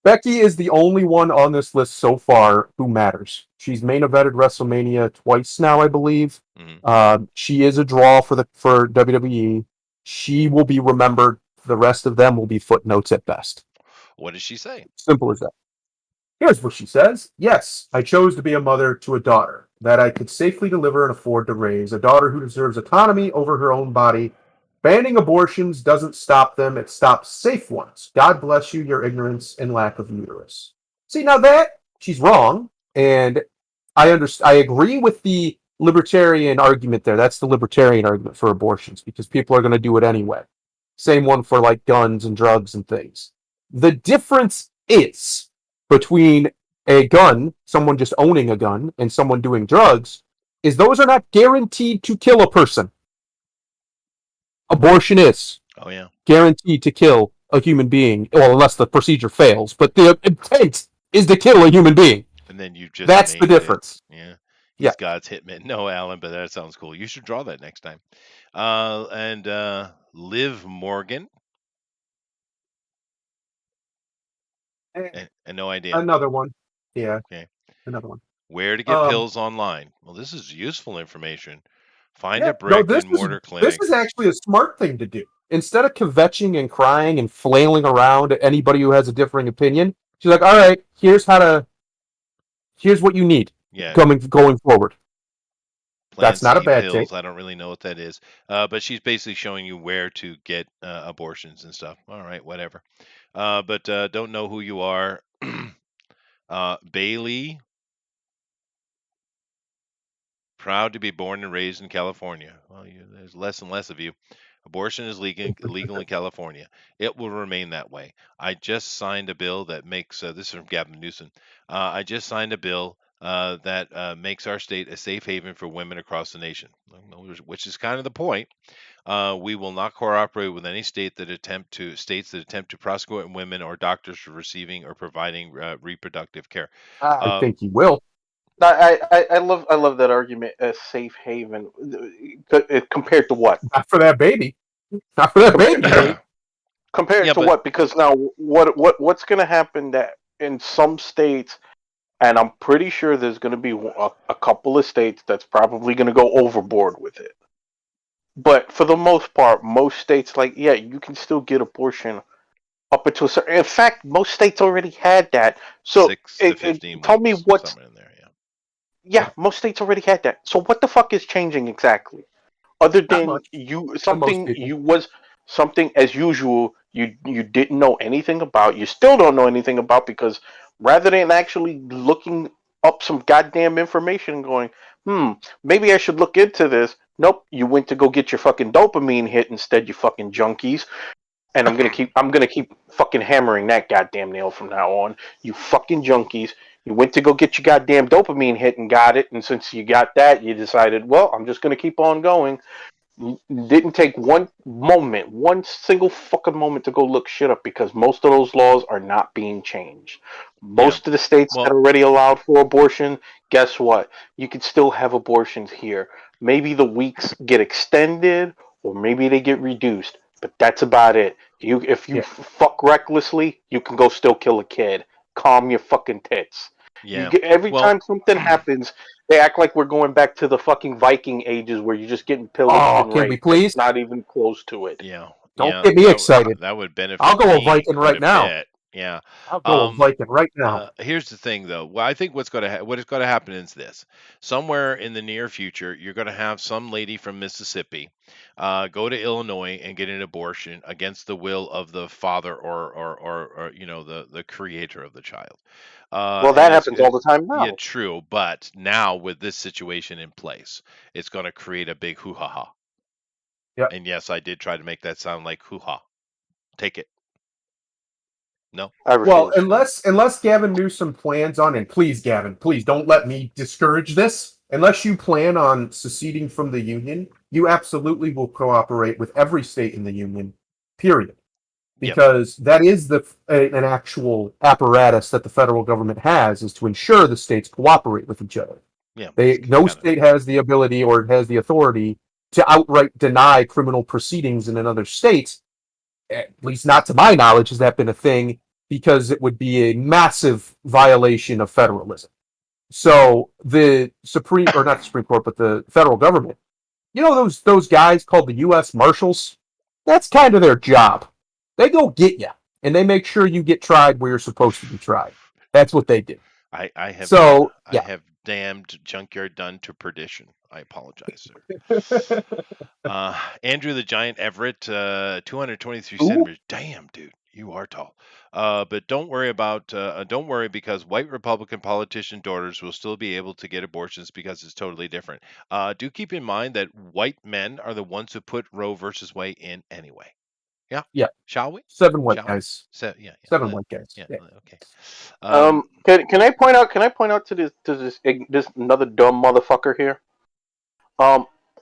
S2: Becky is the only one on this list so far who matters. She's main evented WrestleMania twice now, I believe.
S1: Hmm.
S2: She is a draw for WWE. She will be remembered. The rest of them will be footnotes at best.
S1: What did she say?
S2: Simple as that. Here's what she says. Yes, I chose to be a mother to a daughter that I could safely deliver and afford to raise, a daughter who deserves autonomy over her own body. Banning abortions doesn't stop them, it stops safe ones. God bless you, your ignorance and lack of uterus. See, now that she's wrong, and I agree with the libertarian argument there. That's the libertarian argument for abortions because people are going to do it anyway. Same one for like guns and drugs and things. The difference is between a gun, someone just owning a gun, and someone doing drugs, is those are not guaranteed to kill a person. Abortion is
S1: Oh yeah.
S2: guaranteed to kill a human being, well, unless the procedure fails. But the intent is to kill a human being.
S1: And then you just
S2: That's the
S1: made it.
S2: difference.
S1: Yeah.
S2: Yeah.
S1: He's God's hitman. No, Alan, but that sounds cool. You should draw that next time. And Liv Morgan. And no idea.
S2: Another one. Yeah,
S1: Okay.
S2: another one.
S1: Where to get pills online. Well, this is useful information. Find
S2: Yeah,
S1: a
S2: no,
S1: brick and mortar
S2: this
S1: clinic.
S2: is actually a smart thing to do. Instead of kvetching and crying and flailing around at anybody who has a differing opinion, she's like, "All right, here's what you need
S1: Yeah.
S2: going forward."
S1: Plan
S2: That's not a
S1: C
S2: bad thing.
S1: pills. I don't really know what that is. But she's basically showing you where to get abortions and stuff. All right, whatever. But don't know who you are. Bailey, proud to be born and raised in California. Well, there's less and less of you. Abortion is legal in California. It will remain that way. I just signed a bill that makes this is from Gavin Newsom. I just signed a bill that makes our state a safe haven for women across the nation, which is kind of the point. We will not cooperate with any states that attempt to prosecute women or doctors for receiving or providing reproductive care.
S2: I
S1: Uh,
S2: think you will.
S3: I love that argument. A safe haven compared to what?
S2: Not for that baby. Not for that baby, Nate.
S3: Compared
S1: yeah,
S3: to
S1: but
S3: what? Because now what's going to happen that in some states, and I'm pretty sure there's going to be a couple of states that's probably going to go overboard with it. But for the most part, most states, like, yeah, you can still get abortion up until a certain. In fact, most states already had that. So
S1: 6 to 15
S3: tell me
S1: weeks,
S3: what's.
S1: somewhere in there. Yeah.
S3: Yeah, most states already had that. So what the fuck is changing exactly? Other
S2: Not
S3: than
S2: much
S3: you
S2: for most
S3: something
S2: people.
S3: you was something as usual you didn't know anything about. You still don't know anything about because rather than actually looking up some goddamn information and going, maybe I should look into this. Nope, you went to go get your fucking dopamine hit instead, you fucking junkies. And I'm gonna keep fucking hammering that goddamn nail from now on. You fucking junkies. You went to go get your goddamn dopamine hit and got it, and since you got that, you decided, well, I'm just gonna keep on going. Didn't take one single fucking moment to go look shit up because most of those laws are not being changed.
S1: Yeah.
S3: Most of the states that
S1: Well,
S3: already allowed for abortion, guess what? You can still have abortions here. Maybe the weeks get extended or maybe they get reduced, but that's about it. If you
S2: Yeah.
S3: fuck recklessly, you can go still kill a kid. Calm your fucking tits.
S1: yeah.
S3: Every
S1: Well,
S3: time something happens, they act like we're going back to the fucking Viking ages where you're just getting pillaged
S2: Oh,
S3: and
S2: can we
S3: raped. It's
S2: please?
S3: not even close to it.
S1: yeah,
S2: Don't
S1: yeah.
S2: get me excited.
S1: That would
S2: I'll
S1: benefit
S2: go a
S1: me
S2: Viking
S1: quite
S2: right
S1: a
S2: now.
S1: bit. Yeah.
S2: I'll go a
S1: Um,
S2: Viking right now.
S1: Here's the thing, though. Well, I think what is going to happen is this: somewhere in the near future, you're going to have some lady from Mississippi go to Illinois and get an abortion against the will of the father or the creator of the child.
S3: Well,
S1: And
S3: that happens all the time
S1: yeah,
S3: now.
S1: true. But now with this situation in place, it's going to create a big hoo ha ha.
S2: Yeah.
S1: And yes, I did try to make that sound like hoo ha. Take it. No.
S3: I
S2: Well,
S3: refuse.
S2: unless Gavin Newsom plans on, and please, Gavin, please don't let me discourage this. Unless you plan on seceding from the union, you absolutely will cooperate with every state in the union. Period.
S1: Yep.
S2: Because that is an actual apparatus that the federal government has, is to ensure the states cooperate with each other.
S1: Yeah.
S2: No
S1: Kind of.
S2: state has the ability or has the authority to outright deny criminal proceedings in another state. At least not to my knowledge has that been a thing, because it would be a massive violation of federalism. So the Supreme, or not the Supreme Court, but the federal government, those guys called the U.S. Marshals, that's kind of their job. They go get you, and they make sure you get tried where you're supposed to be tried. That's what they do.
S1: I have
S2: So,
S1: I
S2: yeah.
S1: have damned Junkyard done to perdition. I apologize, sir. Andrew the Giant Everett, 223
S2: Ooh,
S1: centimeters. Damn, dude, you are tall. But don't worry because white Republican politician daughters will still be able to get abortions because it's totally different. Do keep in mind that white men are the ones who put Roe versus Wade in anyway. Yeah.
S2: yeah.
S1: Shall we?
S2: 7 white
S1: Shall we?
S2: guys.
S1: So yeah,
S2: 7 white guys.
S1: yeah,
S2: Yeah.
S1: okay. Um,
S3: Can I point out to this another dumb motherfucker here?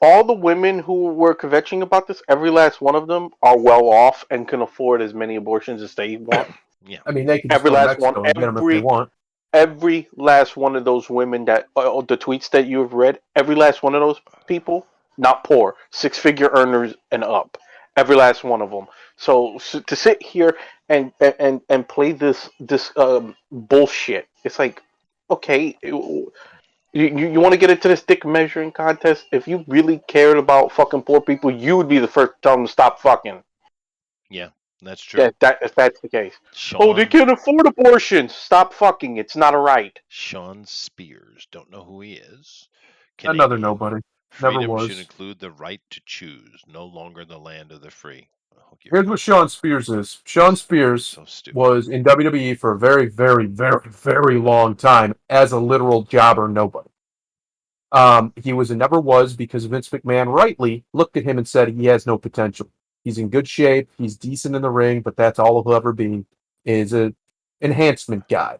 S3: All the women who were kvetching about this, every last one of them are well off and can afford as many abortions as they want.
S1: Yeah.
S2: I mean, they can just
S3: Every
S2: go to
S3: last one.
S2: Mexico and get them if they want.
S3: Every last one of those women that the tweets that you have read, every last one of those people, not poor, six-figure earners and up, every last one of them. So to sit here and play this bullshit, it's like, okay, you want to get into this dick measuring contest? If you really cared about fucking poor people, you would be the first to tell them to stop fucking.
S1: Yeah, that's true.
S3: If that's the case. Oh, they
S1: Sean
S3: can't afford abortions. Stop fucking. It's not a right.
S1: Sean Spears. Don't know who he is.
S2: Another
S1: Canadian.
S2: nobody. Never
S1: Freedom should
S2: was.
S1: include the right to choose, no longer the land of the free. Oh, give
S2: Here's
S1: me
S2: what Sean Spears is. Sean Spears
S1: so stupid.
S2: was in WWE for a very, very, very, very long time as a literal jobber nobody. He was and never was because Vince McMahon rightly looked at him and said he has no potential. He's in good shape. He's decent in the ring, but that's all he'll ever be is a enhancement guy.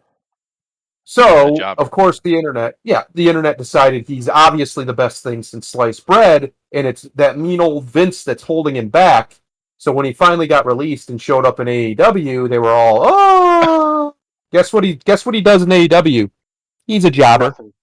S1: Not a
S2: So, of
S1: jobber.
S2: course, the internet decided he's obviously the best thing since sliced bread, and it's that mean old Vince that's holding him back. So when he finally got released and showed up in AEW, they were all, "Oh, guess what he does in AEW? He's a jobber
S3: Nothing.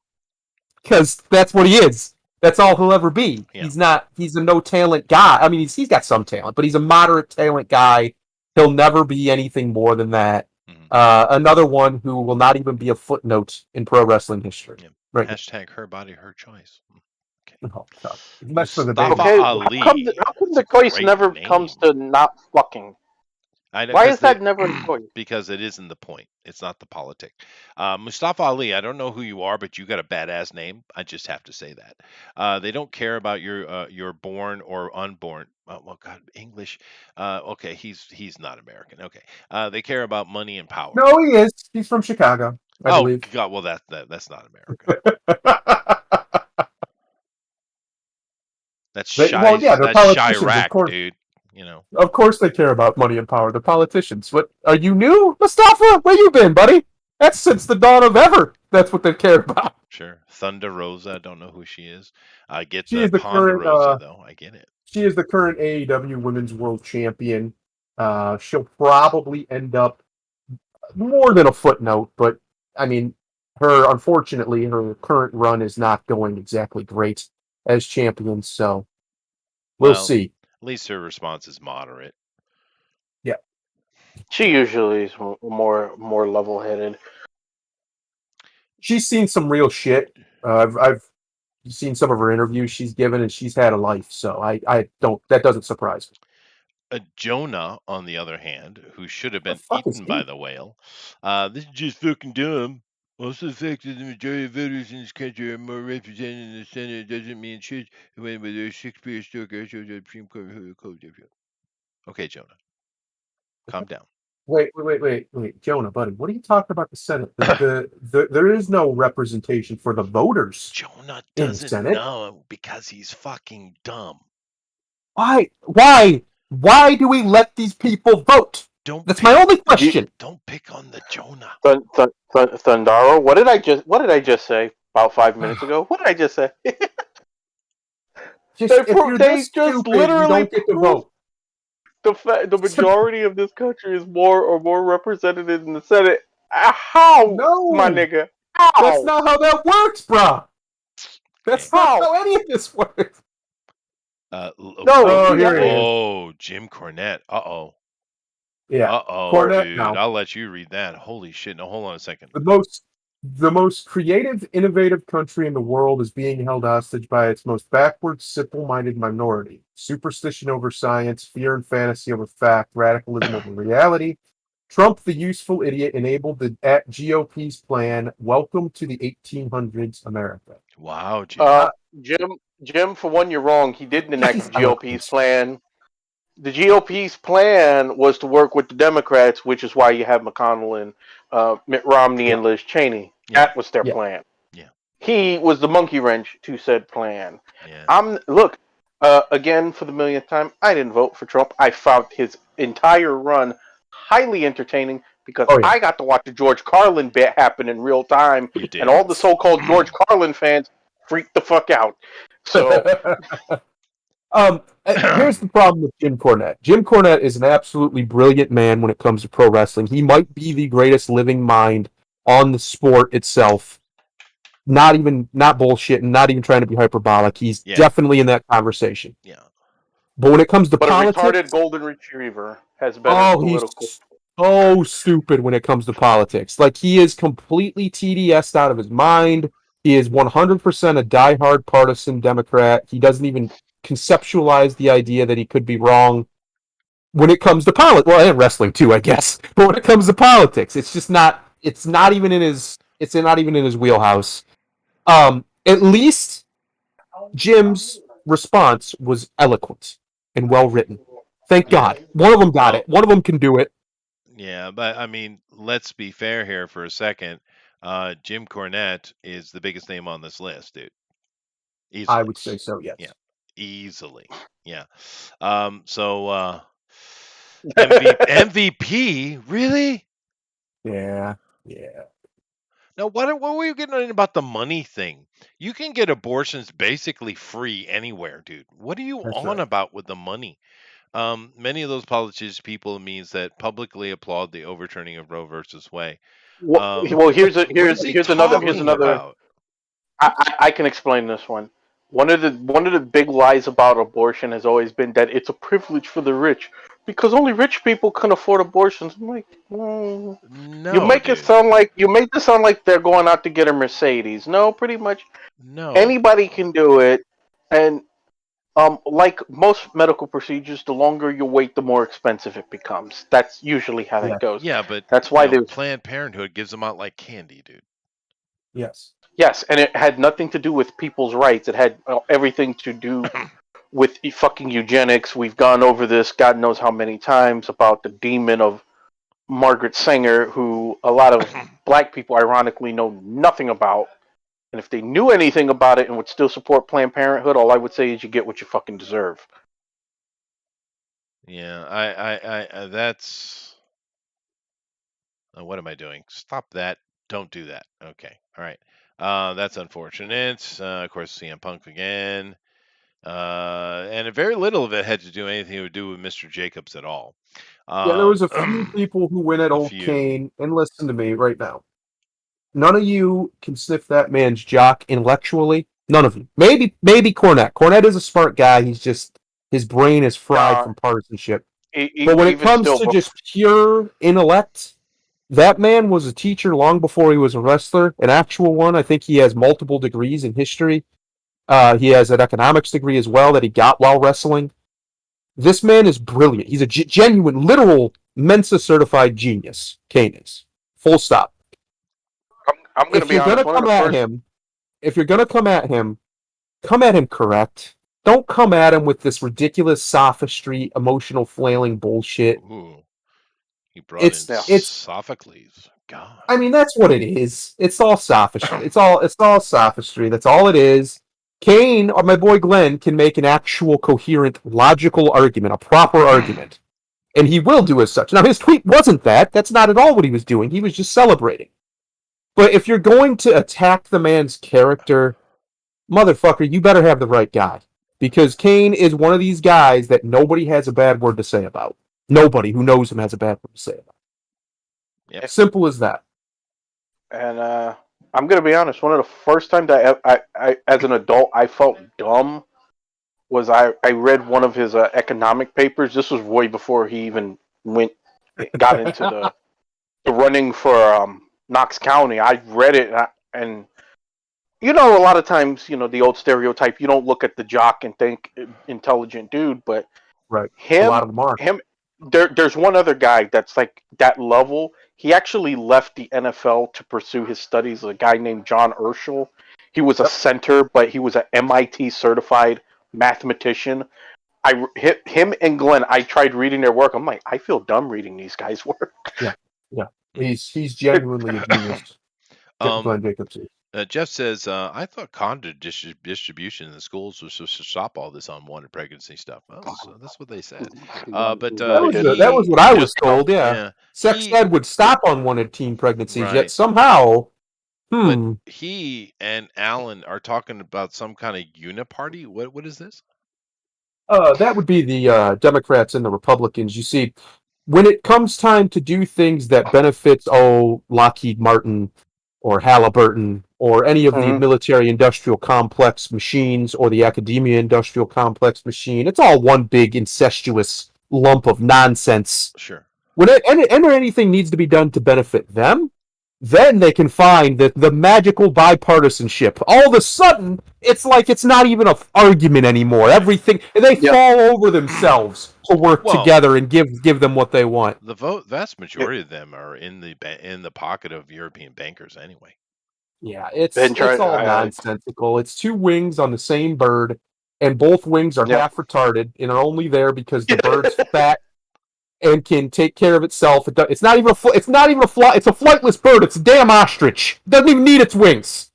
S2: because that's what he is. That's all he'll ever be.
S1: Yeah.
S2: He's a no talent guy. I mean, he's got some talent, but he's a moderate talent guy. He'll never be anything more than that. Another one who will not even be a footnote in pro wrestling history.
S1: Yeah.
S2: Right.
S1: Hashtag her body, her choice. Okay.
S2: Oh, God. That's for the
S1: Mustafa
S2: baby.
S3: Okay,
S1: Ali.
S3: how come
S1: That's
S3: the
S1: a
S3: choice
S1: great
S3: never
S1: name.
S3: comes to not fucking?
S1: I know,
S3: Why is that never a choice?
S1: because it isn't the point. It's not the politic. Mustafa Ali, I don't know who you are, but you got a badass name. I just have to say that. They don't care about your born or unborn. Well, God, English. Okay, he's not American. Okay. They care about money and power.
S2: No, he is. He's from Chicago, I
S1: Oh
S2: believe.
S1: God, well that's not America. That's
S2: Well, yeah, they're
S1: that's
S2: politicians, of
S1: Chirac,
S2: course.
S1: dude. You know.
S2: Of course they care about money and power. They're politicians. What, are you new, Mustafa? Where you been, buddy? That's since the dawn of ever. That's what they care about.
S1: Sure. Thunder Rosa, I don't know who she is. I get
S2: She
S1: the
S2: is the current
S1: Ponderosa though. I get it.
S2: She is the current AEW Women's World Champion. She'll probably end up more than a footnote, but I mean, unfortunately, her current run is not going exactly great as champion. So we'll
S1: Well,
S2: see.
S1: at least her response is moderate.
S2: Yeah,
S3: She usually is more level headed.
S2: she's seen some real shit. I've seen some of her interviews she's given, and she's had a life. So I don't. That doesn't surprise me.
S1: Jonah, on the other hand, who should have
S2: The
S1: been
S2: fuck is
S1: eaten by
S2: he?
S1: the whale, this is just fucking dumb. Also, the fact that the majority of voters in this country are more represented in the Senate doesn't mean shit when there's Shakespeare still goes to the Supreme Court. Okay, Jonah, calm down.
S2: Wait, Jonah, buddy, what are you talking about the Senate? There is no representation for the voters
S1: Jonah
S2: in the
S1: doesn't
S2: Senate.
S1: know because he's fucking dumb.
S2: Why? Why do we let these people vote? That's my only question.
S1: Don't pick on the Jonah.
S3: Thundaro, what did I just say about 5 minutes ago? What did I just say?
S2: If you're this stupid, you don't get to vote.
S3: The majority of this country is more represented in the Senate. How,
S2: No,
S3: my nigga? How?
S2: That's not how that works, bruh. That's not how any of this works.
S3: No,
S2: here he is.
S1: Oh, Jim Cornette. Uh-oh.
S2: Yeah.
S1: Uh-oh,
S2: Cornette,
S1: dude.
S2: no.
S1: I'll let you read that. Holy shit. No, hold on a second.
S2: The most creative, innovative country in the world is being held hostage by its most backward, simple-minded minority. Superstition over science, fear and fantasy over fact, radicalism over reality. Trump, the useful idiot, enabled the GOP's plan. Welcome to the 1800s America.
S1: Wow, Jim.
S3: Jim, for one, you're wrong. He didn't enact the GOP's plan. The GOP's plan was to work with the Democrats, which is why you have McConnell and Mitt Romney and Liz Cheney.
S1: Yeah.
S3: That was their plan.
S1: Yeah.
S3: He was the monkey wrench to said plan.
S1: Yeah.
S3: Look, again, for the millionth time, I didn't vote for Trump. I found his entire run highly entertaining because I got to watch the George Carlin bit happen in real time.
S1: You did.
S3: And all the so-called George Carlin fans freak the fuck out. So
S2: Here's the problem with Jim Cornette. Jim Cornette is an absolutely brilliant man when it comes to pro wrestling. He might be the greatest living mind on the sport itself. Not bullshit, and not even trying to be hyperbolic. He's
S1: Yeah.
S2: definitely in that conversation.
S1: Yeah.
S2: But when it comes to
S3: but a
S2: politics,
S3: retarded golden retriever has better
S2: he's
S3: political.
S2: so stupid when it comes to politics. Like, he is completely TDS'd out of his mind. He is 100% a diehard partisan Democrat. He doesn't even conceptualize the idea that he could be wrong when it comes to politics. Well, and wrestling too, I guess. But when it comes to politics, it's just not. It's not even in his. It's not even in his wheelhouse. At least Jim's response was eloquent and well written. Thank
S1: Yeah.
S2: God. One of them got
S1: Well,
S2: it. One of them can do it.
S1: yeah, but I mean, let's be fair here for a second. Jim Cornette is the biggest name on this list, dude.
S2: I
S1: Easily.
S2: would say so. Yes.
S1: Yeah. Easily. Yeah. So MVP, really?
S2: Yeah. Yeah.
S1: Now, what were you getting in about the money thing? You can get abortions basically free anywhere, dude. What are you
S2: That's
S1: on
S2: right.
S1: about with the money? Many of those politicians people means that publicly applaud the overturning of Roe versus Wade.
S3: Well,
S1: What is he
S3: here's
S1: talking
S3: another.
S1: about?
S3: I can explain this one. One of the big lies about abortion has always been that it's a privilege for the rich because only rich people can afford abortions. I'm like,
S1: No, dude.
S3: you make it sound like they're going out to get a Mercedes. No, pretty much
S1: No.
S3: anybody can do it, and like most medical procedures, the longer you wait, the more expensive it becomes. That's usually how
S2: Yeah.
S3: that goes.
S1: Yeah, but
S3: That's why there's
S1: Planned Parenthood gives them out like candy, dude.
S2: Yes.
S3: yes, and it had nothing to do with people's rights. It had everything to do with fucking eugenics. We've gone over this God knows how many times about the demon of Margaret Sanger, who a lot of black people ironically know nothing about. And if they knew anything about it and would still support Planned Parenthood, all I would say is you get what you fucking deserve.
S1: Yeah, that's what am I doing? Stop that. Don't do that. Okay. All right. That's unfortunate. Of course, CM Punk again. And very little of it had to do anything to do with Mr. Jacobs at all.
S2: Yeah, there was a few people who went at
S1: A
S2: old
S1: few.
S2: Kane, and listen to me right now. None of you can sniff that man's jock intellectually. None of you. Maybe Cornette. Cornette is a smart guy. He's just his brain is fried
S3: Nah,
S2: from partisanship. But when it
S3: even
S2: comes
S3: still,
S2: to just pure intellect, that man was a teacher long before he was a wrestler, an actual one. I think he has multiple degrees in history. He has an economics degree as well that he got while wrestling. This man is brilliant. He's a genuine, literal Mensa certified genius. Kane is. Full stop.
S3: I'm going to
S2: If
S3: be
S2: you're gonna
S3: honest. One of
S2: come
S3: the
S2: at
S3: first
S2: him, if you're gonna come at him correct. Don't come at him with this ridiculous sophistry, emotional flailing bullshit.
S1: Ooh, he brought in
S2: It's
S1: Sophocles. God.
S2: I mean, that's what it is. It's all sophistry. It's all sophistry. That's all it is. Kane or my boy Glenn can make an actual coherent, logical argument, a proper argument. And he will do as such. Now his tweet wasn't that. That's not at all what he was doing. He was just celebrating. But if you're going to attack the man's character, motherfucker, you better have the right guy. Because Kane is one of these guys that nobody has a bad word to say about. Nobody who knows him has a bad word to say about.
S1: Yep.
S2: Simple as that.
S3: And I'm gonna be honest. One of the first times I as an adult, I felt dumb was I read one of his economic papers. This was way before he even got into the running for Knox County. I read it and you know a lot of times you know the old stereotype. You don't look at the jock and think intelligent dude, but
S2: Right. A lot
S3: him
S2: of them are.
S3: him there's one other guy that's like that level. He actually left the NFL to pursue his studies. A guy named John Urschel. He was a
S2: Yep.
S3: center, but he was an MIT certified mathematician. I hit him and Glenn. I tried reading their work. I'm like, I feel dumb reading these guys' work.
S2: Yeah. Yeah. He's genuinely a genius.
S1: Um,
S2: Glenn Jacobs is.
S1: Jeff says, I thought condom distribution in the schools was supposed to stop all this unwanted pregnancy stuff. Well, that's what they said. But
S2: That
S3: They
S2: was
S3: did.
S2: that was what I was told. Yeah.
S1: yeah,
S2: Sex ed would stop unwanted teen pregnancies. Yet
S1: right.
S2: somehow
S1: But
S2: Hmm.
S1: he and Alan are talking about some kind of uniparty. What is this?
S2: That would be the Democrats and the Republicans. You see, when it comes time to do things that benefits, Lockheed Martin or Halliburton or any of the
S3: Mhm.
S2: military industrial complex machines or the academia industrial complex machine, it's all one big incestuous lump of nonsense.
S1: Sure.
S2: When anything needs to be done to benefit them, then they can find the magical bipartisanship. All of a sudden, it's like it's not even an argument anymore. Everything they
S3: Yep.
S2: fall over themselves to work
S1: Well,
S2: together and give them what they want.
S1: the vast majority of them are in the pocket of European bankers anyway.
S2: Yeah,
S3: Ben
S2: it's
S3: try.
S2: all nonsensical. It's two wings on the same bird, and both wings are
S3: Yep.
S2: half retarded and are only there because the bird's fat and can take care of itself. It's not even it's not even a fly. It's a flightless bird. It's a damn ostrich. It doesn't even need its wings.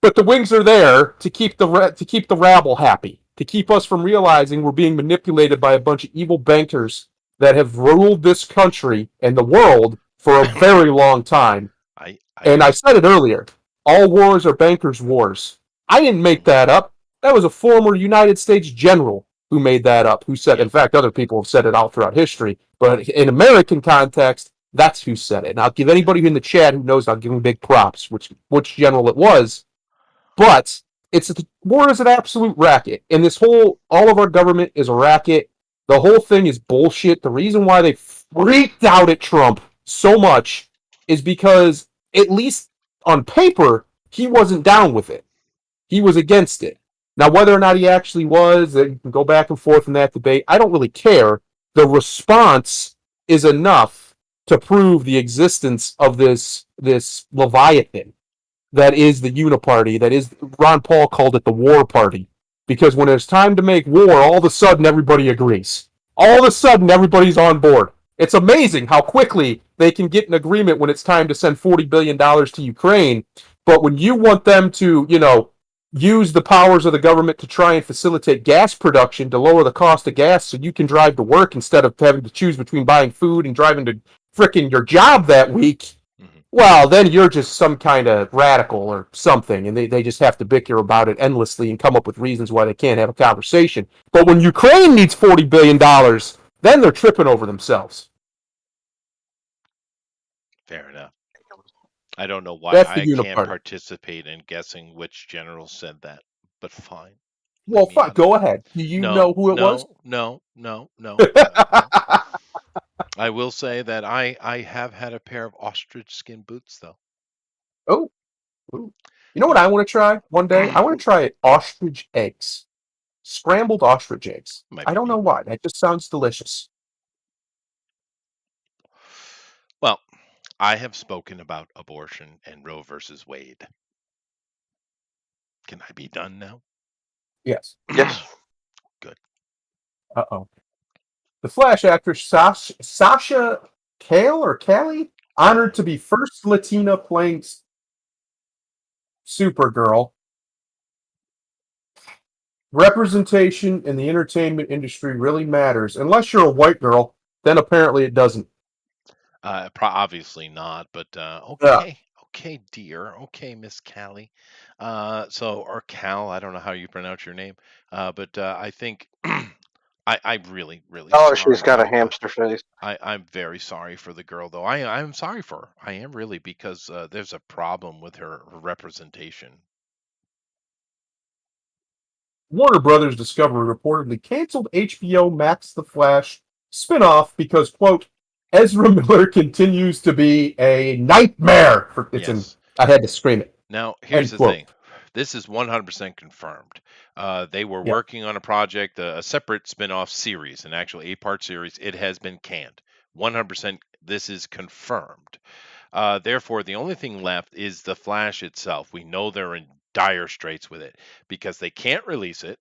S2: But the wings are there to keep the rabble happy, to keep us from realizing we're being manipulated by a bunch of evil bankers that have ruled this country and the world for a very long time.
S1: I
S2: And I
S1: used.
S2: said it earlier, all wars are bankers' wars. I didn't make
S1: Mhm.
S2: that up. That was a former United States general who made that up, who said, in
S1: Yep.
S2: fact, other people have said it all throughout history, but in American context, that's who said it. And I'll give
S1: Yeah.
S2: anybody in the chat who knows, I'll give them big props, which general it was. But war is an absolute racket, and all of our government is a racket. The whole thing is bullshit. The reason why they freaked out at Trump so much is because, at least on paper, he wasn't down with it. He was against it. Now, whether or not he actually was, you can go back and forth in that debate. I don't really care. The response is enough to prove the existence of this Leviathan that is the uniparty. That is, Ron Paul called it the war party, because when it's time to make war, all of a sudden everybody agrees. All of a sudden everybody's on board. It's amazing how quickly they can get an agreement when it's time to send $40 billion to Ukraine. But when you want them to, use the powers of the government to try and facilitate gas production to lower the cost of gas so you can drive to work instead of having to choose between buying food and driving to frickin' your job that week,
S1: Mhm.
S2: well, then you're just some kind of radical or something, and they just have to bicker about it endlessly and come up with reasons why they can't have a conversation. But when Ukraine needs $40 billion, then they're tripping over themselves.
S1: Fair enough. I don't know why
S2: That's the
S1: I can't
S2: uniparty.
S1: participate in guessing which general said that, but fine. Leave
S2: Well,
S1: me out of
S2: go
S1: it.
S2: ahead. Do you
S1: No,
S2: know who it was?
S1: no, no, no, no, no. I will say that I have had a pair of ostrich skin boots though.
S2: Oh, ooh. You know what
S1: Yeah.
S2: I want to try one day? I want to try ostrich eggs. Scrambled ostrich eggs.
S1: Might
S2: I
S1: be
S2: don't know
S1: neat.
S2: why. That just sounds delicious.
S1: Well, I have spoken about abortion and Roe versus Wade. Can I be done now?
S2: Yes.
S3: Yes.
S1: Good.
S2: Uh-oh. The Flash actress Sasha Cale or Callie, honored to be first Latina playing Supergirl. Representation in the entertainment industry really matters. Unless you're a white girl, then apparently it doesn't.
S1: Obviously not, but
S2: Yeah.
S1: okay, okay, dear, okay, Miss Callie. Or Cal, I don't know how you pronounce your name, but I think I'm really, really
S3: Oh, she's
S1: sorry.
S3: got a hamster face.
S1: I'm very sorry for the girl, though. I'm sorry for her. I am really because there's a problem with her representation.
S2: Warner Brothers Discovery reportedly canceled HBO Max The Flash spinoff because, quote, Ezra Miller continues to be a nightmare.
S1: Yes.
S2: I had to scream it.
S1: Now, here's
S2: End
S1: the
S2: quote.
S1: thing. This is 100% confirmed. They were
S2: Yeah.
S1: working on a project, a separate spin-off series, an actual 8-part series. It has been canned. 100%. This is confirmed. Therefore, the only thing left is the Flash itself. We know they're in dire straits with it because they can't release it.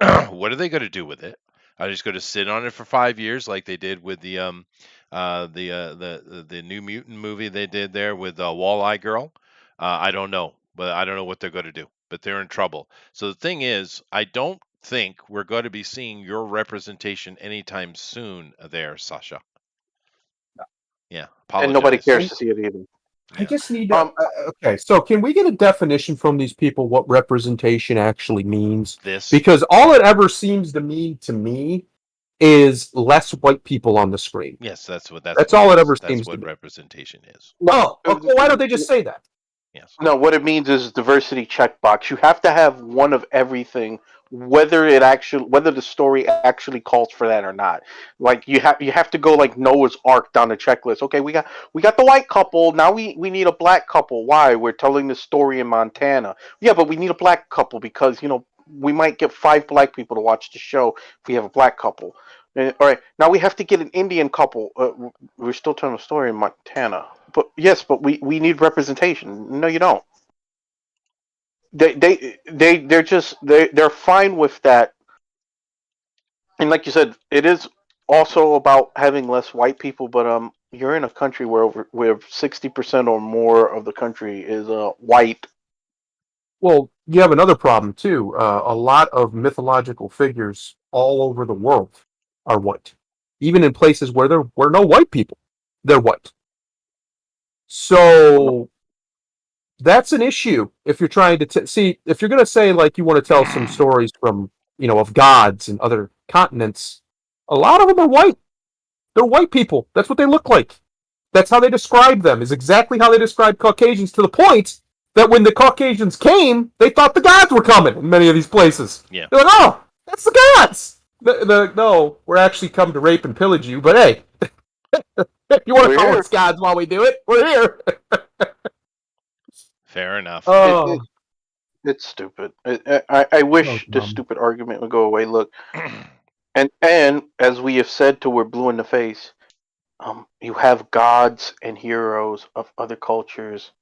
S1: What are they going to do with it? Are they just going to sit on it for 5 years like they did with the New Mutant movie they did there with Walleye Girl? I don't know, but I don't know what they're going to do. But they're in trouble. So the thing is, I don't think we're going to be seeing your representation anytime soon there, Sasha. Yeah,
S3: And nobody
S1: apologize.
S3: cares
S2: And
S3: to see it either.
S2: I
S1: Yeah.
S2: just need to. Okay, so can we get a definition from these people what representation actually means?
S1: This,
S2: Because all it ever seems to mean to me is less white people on the screen.
S1: yes, that's
S2: That's
S1: what it
S2: all it
S1: is.
S2: ever
S1: That's
S2: seems to
S1: what
S2: be.
S1: representation is.
S3: No,
S2: Oh, okay. Why don't they just say that?
S1: Yes.
S3: no, what it means is diversity checkbox. You have to have one of everything, whether the story actually calls for that or not. Like you have to go like Noah's Ark down the checklist. Okay, we got the white couple. Now we need a black couple. Why? We're telling the story in Montana. Yeah, but we need a black couple because we might get 5 black people to watch the show if we have a black couple. All right, now we have to get an Indian couple. We're still telling the story in Montana. But yes, but we need representation. No, you don't. They're fine with that. And like you said, it is also about having less white people. But you're in a country where 60% or more of the country is white.
S2: Well, you have another problem too. A lot of mythological figures all over the world are white, even in places where there were no white people. They're white. So that's an issue if you're trying to see if you're going to say like you want to tell some stories from of gods and other continents. A lot of them are white. They're white people. That's what they look like. That's how they describe them. Is exactly how they describe Caucasians, to the point that when the Caucasians came, they thought the gods were coming in many of these places.
S1: Yeah.
S2: They're like, oh, that's the gods. No, we're actually come to rape and pillage you, but hey, if you want to
S3: We're
S2: call
S3: here.
S2: us gods while we do it, we're here.
S1: Fair enough.
S3: It,
S2: Oh,
S3: it it's stupid. I
S2: so
S3: wish this
S2: dumb.
S3: stupid argument would go away. Look, and as we have said till we're blue in the face, you have gods and heroes of other cultures.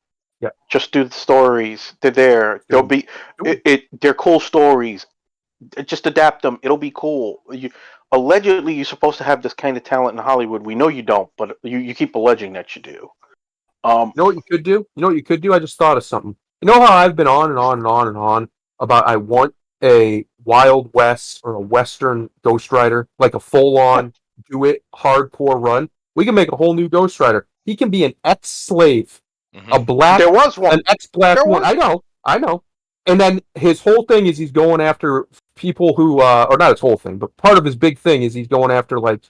S2: Yeah.
S3: Just do the stories. They're there. They'll
S2: Do
S3: be they're cool stories. Just adapt them. It'll be cool. Allegedly you're supposed to have this kind of talent in Hollywood. We know you don't, but you keep alleging that you do.
S2: You know what you could do? You know what you could do? I just thought of something. You know how I've been on and on and on and on about I want a Wild West or a Western Ghost Rider, like a full
S3: Yeah.
S2: on do it hardcore run. We can make a whole new Ghost Rider. He can be an ex slave, a
S1: Hmm.
S2: black,
S3: There was one.
S2: an ex black
S3: There
S2: one.
S3: was.
S2: I know. And then his whole thing is he's going after people who, or not his whole thing, but part of his big thing is he's going after like,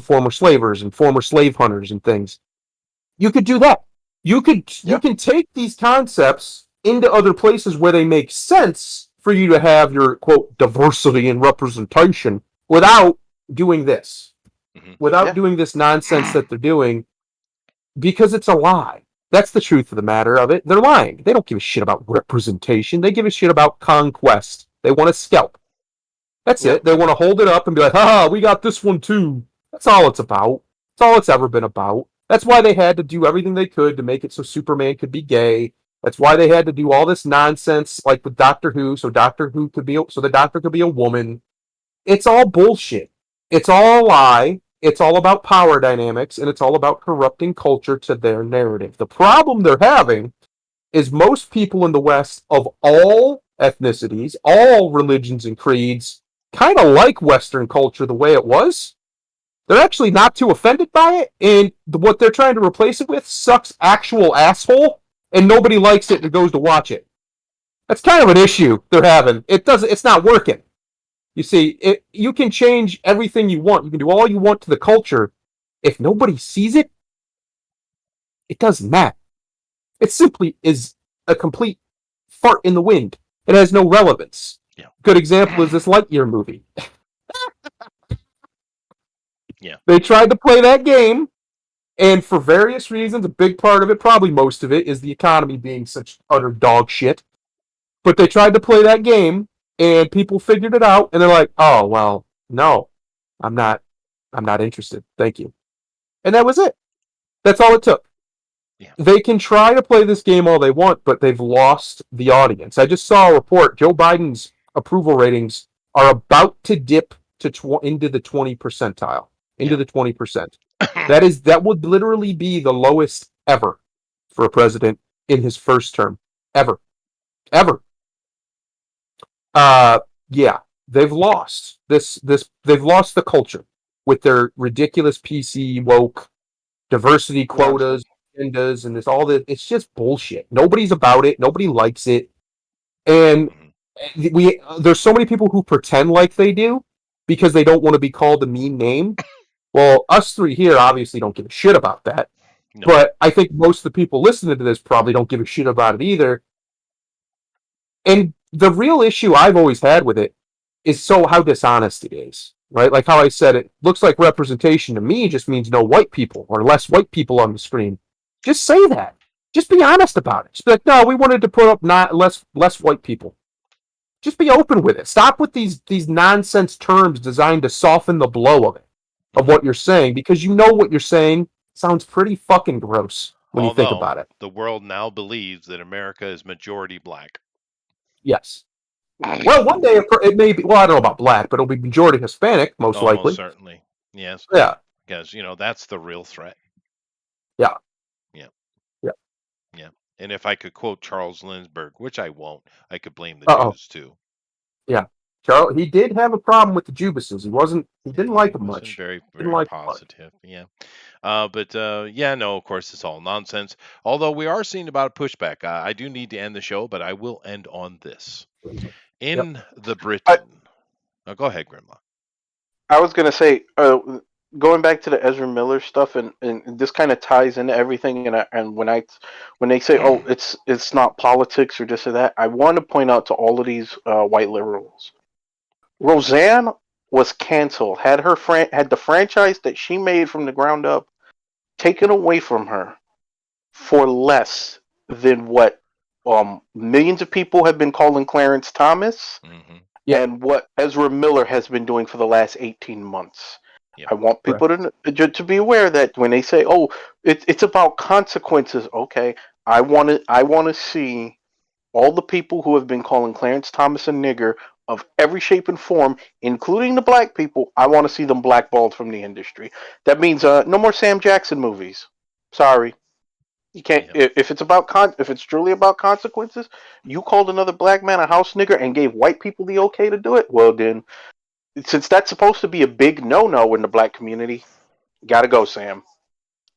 S2: former slavers and former slave hunters and things. You could do that. You
S3: Yeah.
S2: can take these concepts into other places where they make sense for you to have your quote diversity and representation without doing this.
S1: Hmm.
S2: Without
S3: Yeah.
S2: doing this nonsense that they're doing, because it's a lie. That's the truth of the matter of it. They're lying. They don't give a shit about representation. They give a shit about conquest. They want to scalp. That's
S3: Yeah.
S2: it. They want to hold it up and be like, "Ha, we got this one too." That's all it's about. That's all it's ever been about. That's why they had to do everything they could to make it so Superman could be gay. That's why they had to do all this nonsense, like with Doctor Who, so Doctor Who could be, so the Doctor could be a woman. It's all bullshit. It's all a lie. It's all about power dynamics, and it's all about corrupting culture to their narrative. The problem they're having is most people in the West of all ethnicities, all religions and creeds, kind of like Western culture the way it was. They're actually not too offended by it, and what they're trying to replace it with sucks actual asshole, and nobody likes it and goes to watch it. That's kind of an issue they're having. It's not working. You see, you can change everything you want. You can do all you want to the culture. If nobody sees it, it doesn't matter. It simply is a complete fart in the wind. It has no relevance.
S1: Yeah.
S2: Good example is this Lightyear movie.
S1: Yeah.
S2: They tried to play that game, and for various reasons, a big part of it, probably most of it, is the economy being such utter dog shit. But they tried to play that game, and people figured it out, and they're like, "Oh well, no, I'm not. I'm not interested. Thank you." And that was it. That's all it took.
S1: Yeah.
S2: They can try to play this game all they want, but they've lost the audience. I just saw a report. Joe Biden's approval ratings are about to dip to into the 20 percentile, into
S1: Yeah.
S2: the 20%. That would literally be the lowest ever for a president in his first term, ever. Yeah, they've lost this. They've lost the culture with their ridiculous PC woke diversity
S3: Nonsense.
S2: quotas. agendas and this all that. It's just bullshit. Nobody's about it. Nobody likes it, and there's so many people who pretend like they do because they don't want to be called a mean name. Well, us three here obviously don't give a shit about that.
S1: No.
S2: But I think most of the people listening to this probably don't give a shit about it either. And the real issue I've always had with it is how dishonest it is, right? Like how I said, it looks like representation to me just means no white people or less white people on the screen. Just say that. Just be honest about it. Just be like, no, we wanted to put up not less white people. Just be open with it. Stop with these nonsense terms designed to soften the blow of it, of what you're saying, because you know what you're saying sounds pretty fucking gross when you think
S1: Although
S2: about it.
S1: the world now believes that America is majority black.
S2: Yes. Well, one day it may be. Well, I don't know about black, but it'll be majority Hispanic, most
S1: Almost
S2: likely.
S1: certainly. Yes.
S2: Yeah.
S1: Because, that's the real threat.
S2: Yeah.
S1: Yeah.
S2: Yeah.
S1: Yeah. And if I could quote Charles Lindbergh, which I won't, I could blame the
S2: Uh-oh.
S1: Jews too.
S2: Yeah. Charles, he did have a problem with the Jubases. He didn't like them
S1: Wasn't
S2: much.
S1: very,
S2: Didn't
S1: very
S2: like them much.
S1: positive. Yeah. But yeah, no, of course, it's all nonsense. Although we are seeing about a pushback. I do need to end the show, but I will end on this.
S2: Yep.
S1: In the Britain. Oh, go ahead, Grimlock.
S3: I was gonna say, going back to the Ezra Miller stuff, and this kind of ties into everything. And when they say, "Oh, it's not politics or this or that," I want to point out to all of these white liberals, Roseanne was canceled. Had the franchise that she made from the ground up taken away from her for less than what millions of people have been calling Clarence Thomas.
S1: Mm-hmm.
S2: Yep.
S3: And what Ezra Miller has been doing for the last 18 months.
S1: Yep.
S3: I want people to be aware that when they say, "Oh, it's about consequences," okay, I want to see all the people who have been calling Clarence Thomas a nigger of every shape and form, including the black people. I want to see them blackballed from the industry. That means no more Sam Jackson movies. Sorry. You can't.
S1: Yep.
S3: If it's about if it's truly about consequences, you called another black man a house nigger and gave white people the okay to do it. Well, then, since that's supposed to be a big no-no in the black community, gotta go, Sam.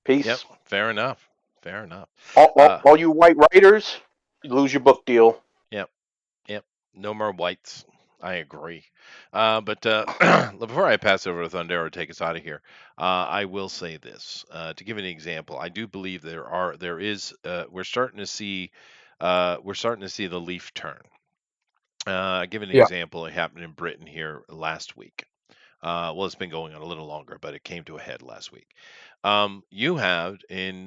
S3: Peace.
S1: Yep. Fair enough. Fair enough.
S3: All you white writers, you lose your book deal.
S1: Yep. Yep. No more whites. I agree. But before I pass over to Thundero to take us out of here, I will say this to give an example. I do believe we're starting to see the leaf turn. I'll give an
S2: Yeah.
S1: example. It happened in Britain here last week. Well, it's been going on a little longer, but it came to a head last week. You have in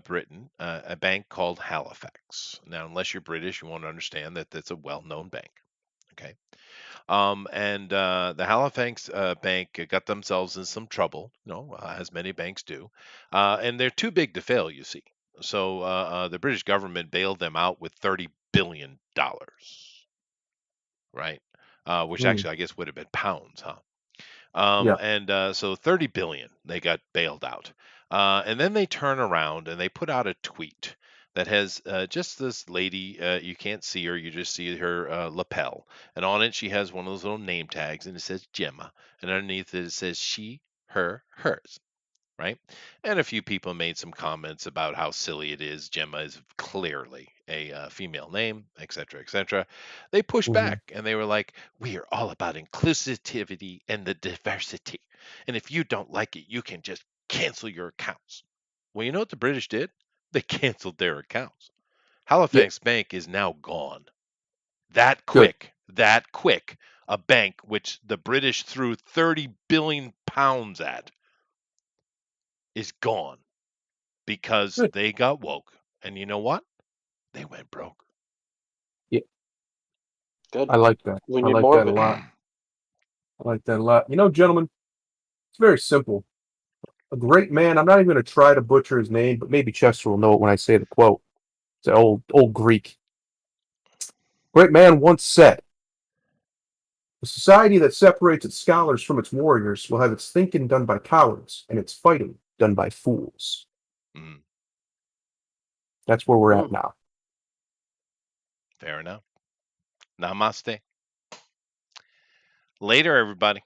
S1: Britain a bank called Halifax. Now, unless you're British, you won't understand that that's a well-known bank. Okay. And the Halifax bank got themselves in some trouble, as many banks do. And they're too big to fail, you see. So the British government bailed them out with $30 billion, right? Which actually I guess would have been pounds, huh?
S2: Yeah.
S1: And so 30 billion they got bailed out. And then they turn around and they put out a tweet that has just this lady. You can't see her, you just see her lapel. And on it, she has one of those little name tags and it says Gemma. And underneath it, it says she, her, hers. Right? And a few people made some comments about how silly it is. Gemma is clearly a female name, etc., etc. They pushed
S2: Mm-hmm.
S1: back and they were like, "We are all about inclusivity and the diversity. And if you don't like it, you can just cancel your accounts." Well, you know what the British did? They canceled their accounts.
S2: Yeah.
S1: Halifax Bank is now gone. That
S2: Good.
S1: quick. That quick. A bank which the British threw 30 billion pounds at is gone. Because
S2: Good.
S1: they got woke. And you know what? They went broke.
S2: Yeah.
S3: Good.
S2: I like that.
S3: We
S2: I
S3: need
S2: like
S3: more
S2: that
S3: of
S2: a
S3: it.
S2: lot. I like that a lot. Gentlemen, it's very simple. A great man, I'm not even going to try to butcher his name, but maybe Chester will know it when I say the quote. It's an old Greek. Great man once said, "A society that separates its scholars from its warriors will have its thinking done by cowards and its fighting done by fools."
S1: Mm,
S2: That's where we're at
S3: Mm.
S2: now.
S1: fair enough. Namaste. Later, everybody.